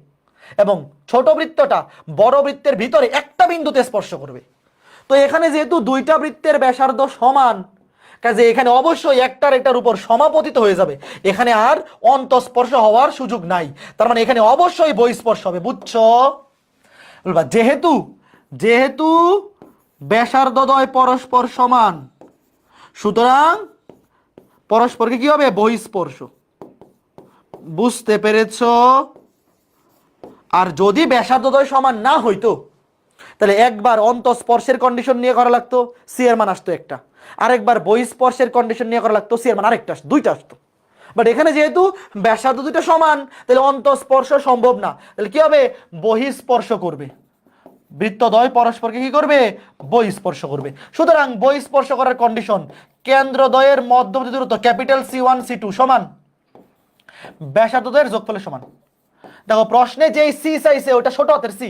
এবং ছোট বৃত্তটা বড় বৃত্তের ভিতরে একটা বিন্দুতে স্পর্শ করবে। তো এখানে যেহেতু দুইটা বৃত্তের ব্যাসার্ধ সমান, কাজে এখানে অবশ্যই একটার একটার উপর সমাপতিত হয়ে যাবে, এখানে আর অন্তঃস্পর্শ হওয়ার সুযোগ নাই। তার মানে এখানে অবশ্যই বহিঃস্পর্শ হবে। বুঝছো? বলবা যেহেতু যেহেতু ব্যাসার্ধদ্বয় পরস্পর সমান, সুতরাং পরস্পরকে কি হবে? বহিঃস্পর্শ। বুঝতে পেরেছো? আর যদি ব্যাসার্ধদ্বয় সমান না হইতো, তাহলে একবার অন্তঃস্পর্শের কন্ডিশন নিয়ে করা লাগতো, সি এর মান আসতো একটা, আরেকবার বহিঃস্পর্শের কন্ডিশন নিয়ে করা লাগতো, সি এর মান আরেকটা, দুইটা আসতো। বাট এখানে যেহেতু ব্যাসার্ধ দুইটা সমান, তাহলে অন্তঃস্পর্শ সম্ভব না, তাহলে কি হবে? বহিঃস্পর্শ করবে। বৃত্তদ্বয় পরস্পরকে কি করবে? বহিঃস্পর্শ করবে। সুতরাং বহিঃস্পর্শ করার কন্ডিশন, কেন্দ্রদ্বয়ের মধ্যবর্তী দূরত্ব ক্যাপিটাল C1 C2 সমান ব্যাসার্ধদ্বয়ের যোগফলের সমান। দেখো প্রশ্নে যেই সি চাইছে ওটা ছোট হাতের সি,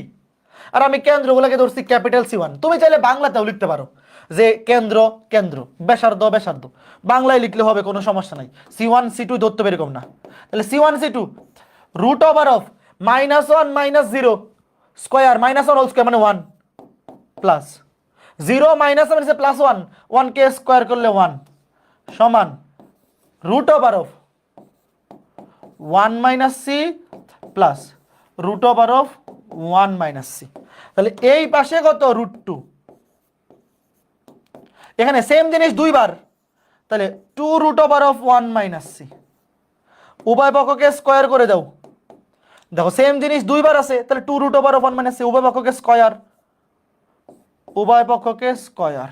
আর আমি কেন্দ্রগুলোকে ধরছি ক্যাপিটাল C1। তুমি চাইলে বাংলাতেও লিখতে পারো যে কেন্দ্র কেন্দ্র, ব্যাসার্ধ ব্যাসার্ধ, বাংলায় লিখলে হবে, কোনো সমস্যা নাই। C1 C2 ধরতে এরকম না, তাহলে C1 C2 √of -1 - 0 square, -1 whole square মানে 1 প্লাস 0 - মানে +1, 1 কে স্কয়ার করলে 1 সমান √of 1 - c plus √of 1 - c। তাহলে এই পাশে কত? √2। এখানে সেম জিনিস দুইবার, তাহলে 2 √of 1 - c। উভয় পক্ষকে স্কয়ার করে দাও। দেখো সেম জিনিস দুইবার আছে, তাহলে 2 √of 1 - c, উভয় পক্ষকে স্কয়ার, উভয় পক্ষকে স্কয়ার।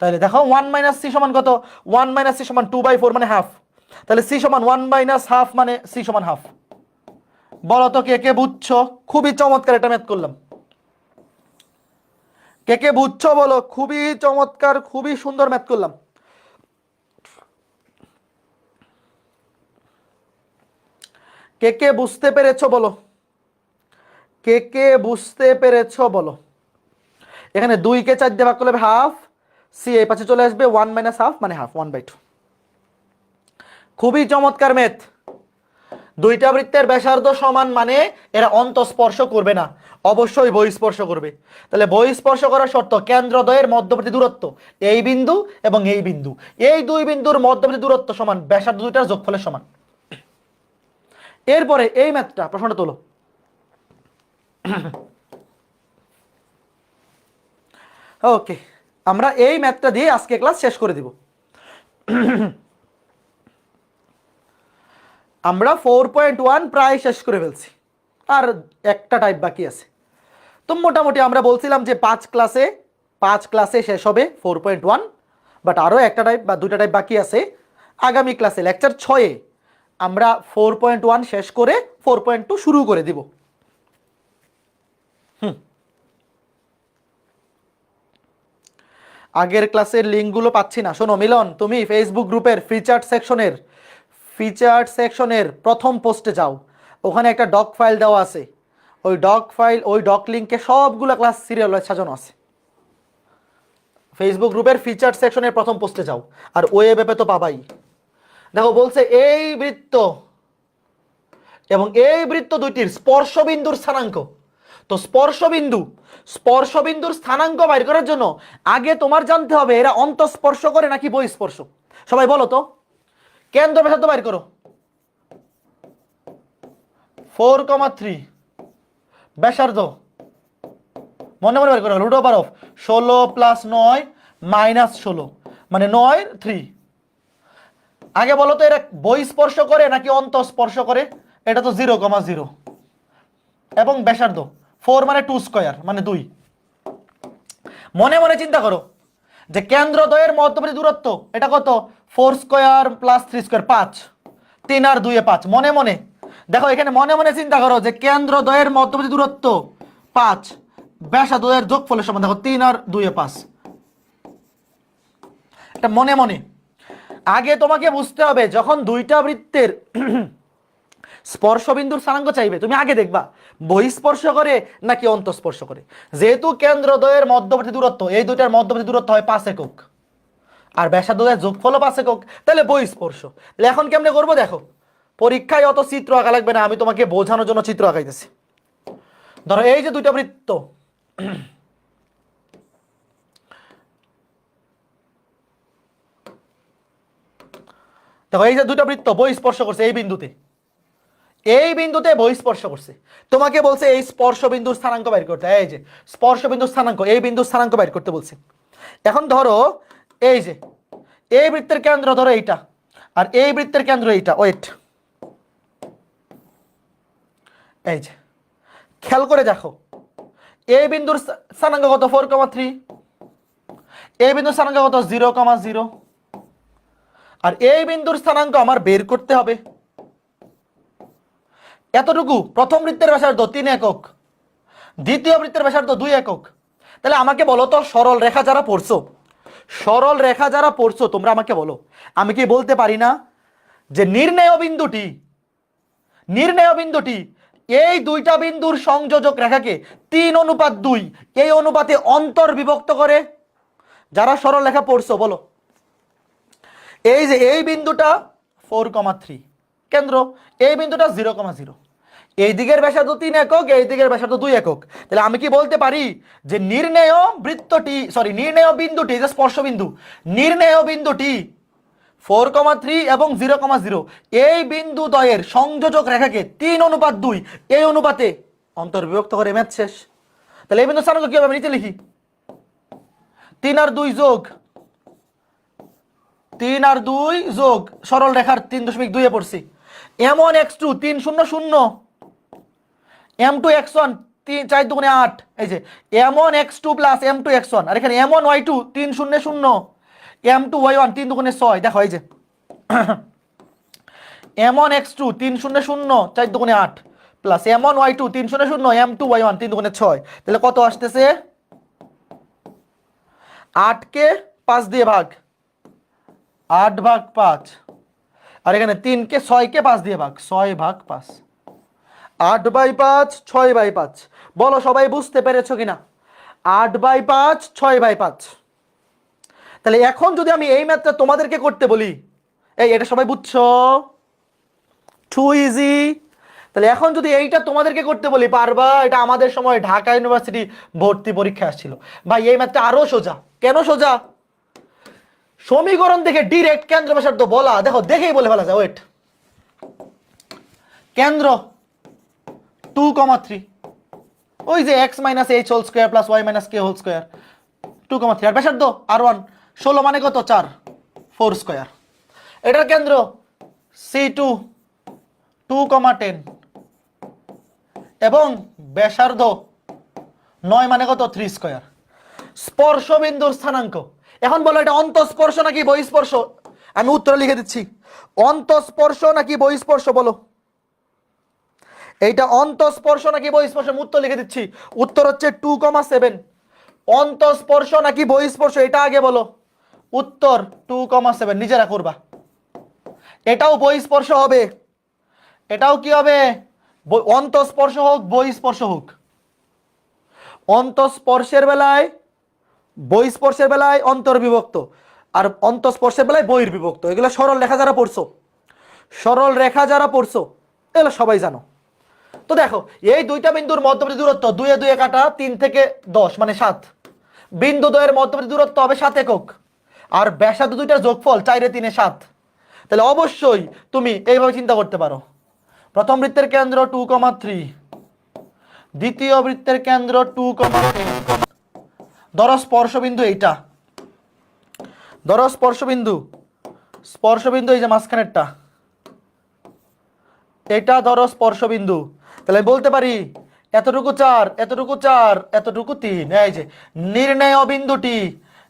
তাহলে দেখো 1 - c সমান কত? 1 - c সমান 2/4 মানে হাফ, তাহলে c সমান 1 - হাফ মানে c সমান হাফ। বলো তো কে কে বুঝছো? খুবই চমৎকার একটা ম্যাথ করলাম। কে কে বুঝছো বলো? খুবই চমৎকার, খুবই সুন্দর ম্যাথ করলাম। কে কে বুঝতে পেরেছো বলো? কে কে বুঝতে পেরেছো বলো? এখানে 2 কে 4 দিয়ে ভাগ করলে হাফ, সি এই পাশে চলে আসবে 1 মাইনাস হাফ মানে হাফ, 1/2। খুবই চমৎকার ম্যাথ। দুইটা বৃত্তের ব্যাসার্ধ সমান মানে এরা অন্তঃস্পর্শ করবে না, অবশ্যই বহিঃস্পর্শ করবে। তাহলে বহিঃস্পর্শ করার শর্ত কেন্দ্রদ্বয়ের মধ্যবর্তী দূরত্ব, এই বিন্দু এবং এই বিন্দু, এই দুই বিন্দুর মধ্যবর্তী দূরত্ব সমান ব্যাসার্ধ দুইটার যোগফলের সমান। এরপরে এই ম্যাথটা, প্রশ্নটা তোলো। ওকে, আমরা এই ম্যাথটা দিয়ে আজকে ক্লাস শেষ করে দিব। আমরা 4.1 প্রায় শেষ করে ফেলছি, আর একটা টাইপ বাকি আছে। তো মোটামুটি আমরা বলছিলাম যে 5 ক্লাসে শেষ হবে 4.1, বাট আরও একটা টাইপ বা দুইটা টাইপ বাকি আছে। আগামী ক্লাসে লেকচার 6-এ আমরা 4.1 শেষ করে 4.2 শুরু করে দিব। আগের ক্লাসের লিঙ্কগুলো পাচ্ছি না। শোনো মিলন, তুমি ফেসবুক গ্রুপের ফিচার্ড সেকশনের প্রথম পোস্টে যাও, ওখানে একটা ডক ফাইল দেওয়া আছে। ওই ডক লিঙ্কে সবগুলো ক্লাস সিরিয়াল সাজানো আছে। ফেসবুক গ্রুপের ফিচার্ড সেকশনের প্রথম পোস্টে যাও, আর ওয়েব অ্যাপে তো পাবাই। দেখো বলছে এই বৃত্ত এবং এই বৃত্ত দুইটির স্পর্শবিন্দুর স্থানাঙ্ক। তো স্পর্শবিন্দুর স্থানাঙ্ক বাইর করার জন্য আগে তোমার জানতে হবে এরা অন্তঃস্পর্শ করে নাকি বহিঃস্পর্শ। সবাই বলো তো, কেন্দ্র ব্যাসার্ধ বাইর করো। 4,3 ব্যাসার্ধ মনে মনে বাইর করো, রুট ওভার অফ 16 + 9 - 16 মানে 9, 3। আগে বলো তো এরা বহিঃস্পর্শ করে নাকি অন্তঃস্পর্শ করে? এটা তো 0,0 এবং ব্যাসার্ধ 4 মানে 2 স্কয়ার মানে 2। মনে মনে চিন্তা করো যে কেন্দ্রদ্বয়ের মধ্যবর্তী দূরত্ব এটা কত? 4 স্কয়ার + 3 স্কয়ার 5, 3 আর 2 এ 5। মনে মনে দেখো, এখানে মনে মনে চিন্তা করো যে কেন্দ্রদ্বয়ের মধ্যবর্তী দূরত্ব 5, ব্যাসার্ধের যোগফলের সমান দেখো 3 আর 2 এ 5। এটা মনে মনে আগে তোমাকে বুঝতে হবে, যখন দুইটা বৃত্তের স্পর্শবিন্দুর স্থানাঙ্ক চাইবে তুমি আগে দেখবা বহিঃস্পর্শ করে নাকি অন্তঃস্পর্শ করে। যেহেতু কেন্দ্রদ্বয়ের মধ্যবর্তী দূরত্ব, এই দুইটার মধ্যবর্তী দূরত্ব হয় 5 একক, আর ব্যাসার্ধের যোগফলও 5 একক, তাহলে বহিঃস্পর্শ। তাহলে এখন কেমনে করবো দেখো, পরীক্ষায় অত চিত্র আঁকা লাগবে না, আমি তোমাকে বোঝানোর জন্য চিত্র আঁকাইতেছি। ধরো এই যে দুইটা বৃত্ত, দেখো এই যে দুইটা বৃত্ত বহিঃস্পর্শ করছে এই বিন্দুতে বহিঃস্পর্শ করছে। তোমাকে বলছে এই স্পর্শ বিন্দুর স্থানাঙ্ক বের করতে। এই যে স্পর্শ বিন্দুর স্থানাঙ্ক, এই বিন্দুর স্থানাঙ্ক বের করতে বলছে। এখন ধরো এই যে এই বৃত্তের কেন্দ্র ধরো এইটা, আর এই বৃত্তের কেন্দ্র এইটা। ওয়েট, এই যে খেয়াল করে দেখো, এই বিন্দুর স্থানাঙ্ক কত? 4,3। এই বিন্দুর স্থানাঙ্ক কত? 0,0। আর এই বিন্দুর স্থানাঙ্ক আমার বের করতে হবে এতটুকু। প্রথম বৃত্তের ব্যাসার্ধ 3 একক, দ্বিতীয় বৃত্তের ব্যাসার্ধ 2 একক। তাহলে আমাকে বলো তো, সরল রেখা যারা পড়ছো তোমরা আমাকে বলো, আমি কি বলতে পারি না যে নির্ণেয় বিন্দুটি এই দুইটা বিন্দুর সংযোজক রেখাকে 3:2 এই অনুপাতে অন্তর্বিভক্ত করে? যারা সরল রেখা পড়ছো বলো। এই যে এই বিন্দুটা 4,3 কেন্দ্র, এই বিন্দুটা 0,0, এই দিকের ব্যাসার্ধ 3 একক, এই দিকের ব্যাসার্ধ 2 একক। তাহলে আমি কি বলতে পারি যে নির্ণেয় বিন্দুটি যে স্পর্শবিন্দু, নির্ণেয় বিন্দুটি 4,3 এবং 0,0 এই বিন্দু দ্বয়ের সংযোজক রেখাকে 3:2 এই অনুপাতে অন্তর্বিভক্ত করে। ম্যাথ শেষ। তাহলে এই বিন্দু স্থানাঙ্ক কি হবে? আমি নিচে লিখি 3 আর 2 যোগ 3 আর 2 যোগ সরল রেখার 3.2 এ পড়ছি m1x2 3 0 0 m2x1 4 2 8। এই যে m1x2 প্লাস m2x1, আর এখানে m1y2 3 0 0 m2y1 3 2 6। দেখো এই যে m1x2 3 0 0 4 2 8 প্লাস m1y2 3 0 0 m2y1 3 2 6, তাহলে কত আসতেছে 8 কে 5 দিয়ে ভাগ, 8 ভাগ 5, আর এখানে 3 কে 6 কে 5 দিয়ে ভাগ, 6 ভাগ 5, 8/5 6/5। বলো সবাই বুঝতে পেরেছো কিনা? 8/5 6/5। তাহলে এখন যদি আমি এই ম্যাথটা তোমাদেরকে করতে বলি, এটা সবাই বুঝছো? Too easy. তাহলে এখন যদি এইটা তোমাদেরকে করতে বলি, পারবা? এটা আমাদের সময় ঢাকা ইউনিভার্সিটি ভর্তি পরীক্ষা আসছিল ভাই। এই ম্যাথটা আরো সোজা। কেন সোজা? সমীকরণ থেকে ডিরেক্ট কেন্দ্র ব্যাসার্ধ বলা, দেখো দেখেই বলে ফেলা যায়। ওয়েট, কেন্দ্র 2,3, ওই যে x - h whole square plus y - k whole square, 2,3, আর ব্যাসার্ধ r1 16 মানে কত 4, 4 স্কয়ার। এটার কেন্দ্র C2 2,10 এবং ব্যাসার্ধ 9 মানে কত 3 স্কয়ার। স্পর্শ বিন্দুর স্থানাঙ্ক। এখন বলো এটা অন্তঃস্পর্শ নাকি বহিঃস্পর্শ? আমি উত্তর লিখে দিচ্ছি। অন্তঃস্পর্শ নাকি বহিঃস্পর্শ বলো? এইটা অন্তঃস্পর্শ নাকি বহিঃস্পর্শ? আমি উত্তর লিখে দিচ্ছি। উত্তর হচ্ছে 2,7। অন্তঃস্পর্শ নাকি বহিঃস্পর্শ এটা আগে বলো। উত্তর 2,7, নিজেরা করবা। এটাও বহিঃস্পর্শ হবে, এটাও কি হবে? অন্তঃস্পর্শ হোক বহিঃস্পর্শ হোক। অন্তঃস্পর্শের বেলায় বহিঃস্পর্শের বেলায় অন্তর্বিভক্ত, আর অন্তঃস্পর্শের বেলায় বহির্বিভক্ত। এগুলো সরল রেখা যারা পড়ছো, সরল রেখা যারা পড়ছো এগুলো সবাই জানো। তো দেখো এই দুইটা বিন্দুর মধ্যবর্তী দূরত্ব 2 এ 2 কাটা 3 থেকে 10 মানে 7। বিন্দু দ্বয়ের মধ্যবর্তী দূরত্ব হবে 7 একক, আর ব্যাসার্ধ দুইটার যোগফল 4 এ 3 এ 7। তাহলে অবশ্যই তুমি এইভাবে চিন্তা করতে পারো। প্রথম বৃত্তের কেন্দ্র 2,3, দ্বিতীয় বৃত্তের কেন্দ্র 2,10। ধরো স্পর্শবিন্দু এইটা, ধরো স্পর্শবিন্দু, স্পর্শবিন্দু এই যে মাঝখানেরটা, এটা ধরো স্পর্শবিন্দু। তাহলে বলতে পারি এতটুকু 4, এতটুকু 4, এতটুকু 3। এই যে নির্ণেয় বিন্দুটি,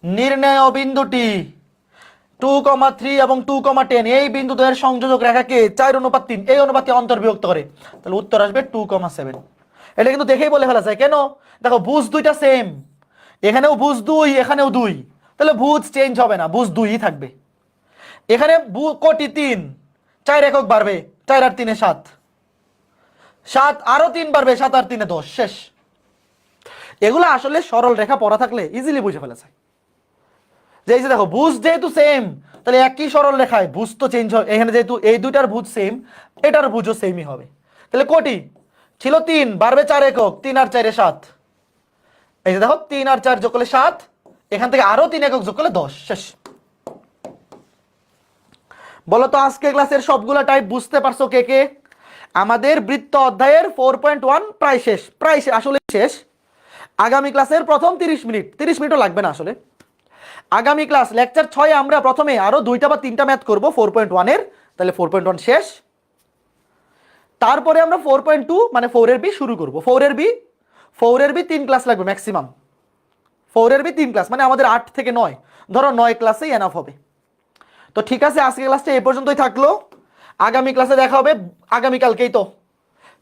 নির্ণেয় বিন্দুটি 2,3 এবং 2,10 এই বিন্দু দ্বয়ের সংযোজক রেখাকে 4:3 এই অনুপাতে অন্তর্বিভক্ত করে। তাহলে উত্তর আসবে 2,7। এটা কিন্তু দেখেই বলে ফেলা যায়। কেন? দেখো ভুজ দুইটা সেম, এখানেও ভুজ 2, এখানেও 2, তাহলে ভুজ চেঞ্জ হবে না, ভুজ 2ই থাকবে। এখানে কোটি 3, 4 একক বাড়বে, 4 আর 3 এ 7, 7 আরো 3 বাড়বে, 7 আর 3 এ 10, শেষ। এগুলো আসলে সরল রেখা পড়া থাকলে ইজিলি বুঝে ফেলা যায়। যে এই যে দেখো ভুজ যেহেতু সেম, তাহলে একই সরল রেখায় ভুজ তো চেঞ্জ হয়। এখানে যেহেতু এই দুইটার ভুজ সেম, এটার ভুজও সেমই হবে। তাহলে কোটি ছিল 3, বাড়বে 4 একক, 3 আর 4 এ 7। এই যে দেখো 3 আর 4 যোগ করলে 7, এখান থেকে আরো 3 একক যোগ করলে 10, শেষ। বলো তো আজকে ক্লাসের সবগুলা টাইপ বুঝতে পারছো কে কে? আমাদের বৃত্ত অধ্যায়ের 4.1 প্রায় শেষ, প্রায় আসলে শেষ। আগামী ক্লাসের প্রথম 30 মিনিট, 30 মিনিটও লাগবে না আসলে। আগামী ক্লাস লেকচার 6 আমরা প্রথমে আরো 2টা বা 3টা ম্যাথ করব 4.1 এর, তাহলে 4.1 শেষ। তারপরে আমরা 4.2 মানে 4 এর বি শুরু করব। 4 এর বি 3 ক্লাস লাগবে ম্যাক্সিমাম। 4 এর বি 3 ক্লাস মানে আমাদের 8 থেকে 9, ধরো 9 ক্লাসেই এনাফ হবে। তো ঠিক আছে, আজকে ক্লাসটা এই পর্যন্তই থাকলো। আগামী ক্লাসে দেখা হবে আগামীকালকেই। তো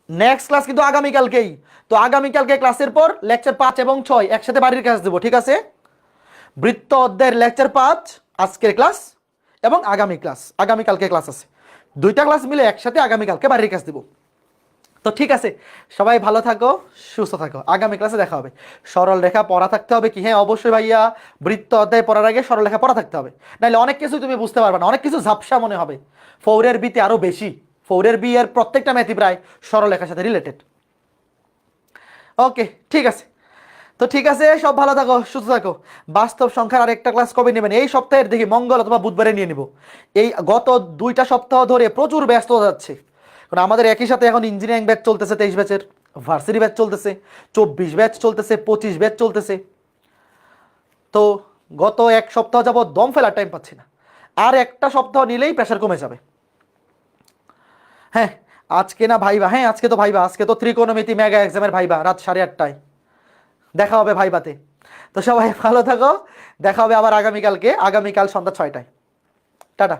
নেক্সট ক্লাস কিন্তু আগামীকালকেই। তো আগামীকালকে ক্লাসের পর লেকচার 5 এবং 6 একসাথে বাড়ির কাজ দেবো, ঠিক আছে? বৃত্ত অধ্যায়ের লেকচার 5 আজকের ক্লাস এবং আগামী ক্লাস, আগামীকালকে ক্লাস আছে, 2টা ক্লাস মিলে একসাথে আগামীকালকে বাড়ির কাজ দেবো। তো ঠিক আছে, সবাই ভালো থাকো, সুস্থ থাকো। আগামী ক্লাসে দেখা হবে। সরল রেখা পড়া থাকতে হবে কি? হ্যাঁ অবশ্যই ভাইয়া, বৃত্ত অধ্যায় পড়ার আগে সরল রেখা পড়া থাকতে হবে, নাহলে অনেক কিছু তুমি বুঝতে পারবে না, অনেক কিছু ঝাপসা মনে হবে। 4 এর বিতে আরো বেশি, 4 এর বি এর প্রত্যেকটা ম্যাথই প্রায় সরল রেখার সাথে রিলেটেড। ওকে ঠিক আছে, তো ঠিক আছে, সব ভালো থাকো, সুস্থ থাকো। বাস্তব সংখ্যার আরেকটা ক্লাস কবে নেবেন? এই সপ্তাহের দেখি মঙ্গল অথবা বুধবারে নিয়ে নিব। এই গত 2টা সপ্তাহ ধরে প্রচুর ব্যস্ত যাচ্ছে, কারণ আমাদের একই সাথে এখন ইঞ্জিনিয়ারিং ব্যাচ চলতেছে 23 ব্যাচের, ভার্সিটি ব্যাচ চলতেছে 24 ব্যাচ চলতেছে, 25 ব্যাচ চলতেছে। তো গত এক সপ্তাহ যাবত দম ফেলার টাইম পাচ্ছি না, আর একটা সপ্তাহ নিলেই প্রেশার কমে যাবে। হ্যাঁ আজকে না ভাইবা, হ্যাঁ আজকে তো ভাইবা, আজকে তো ত্রিকোণমিতি মেগা এক্সামের ভাইবা রাত 8:30টায়। দেখা হবে ভাইবাতে। তো সবাই ভালো থাকো, দেখা হবে আবার আগামীকালকে, আগামীকাল সন্ধ্যা 6টায়। টাটা।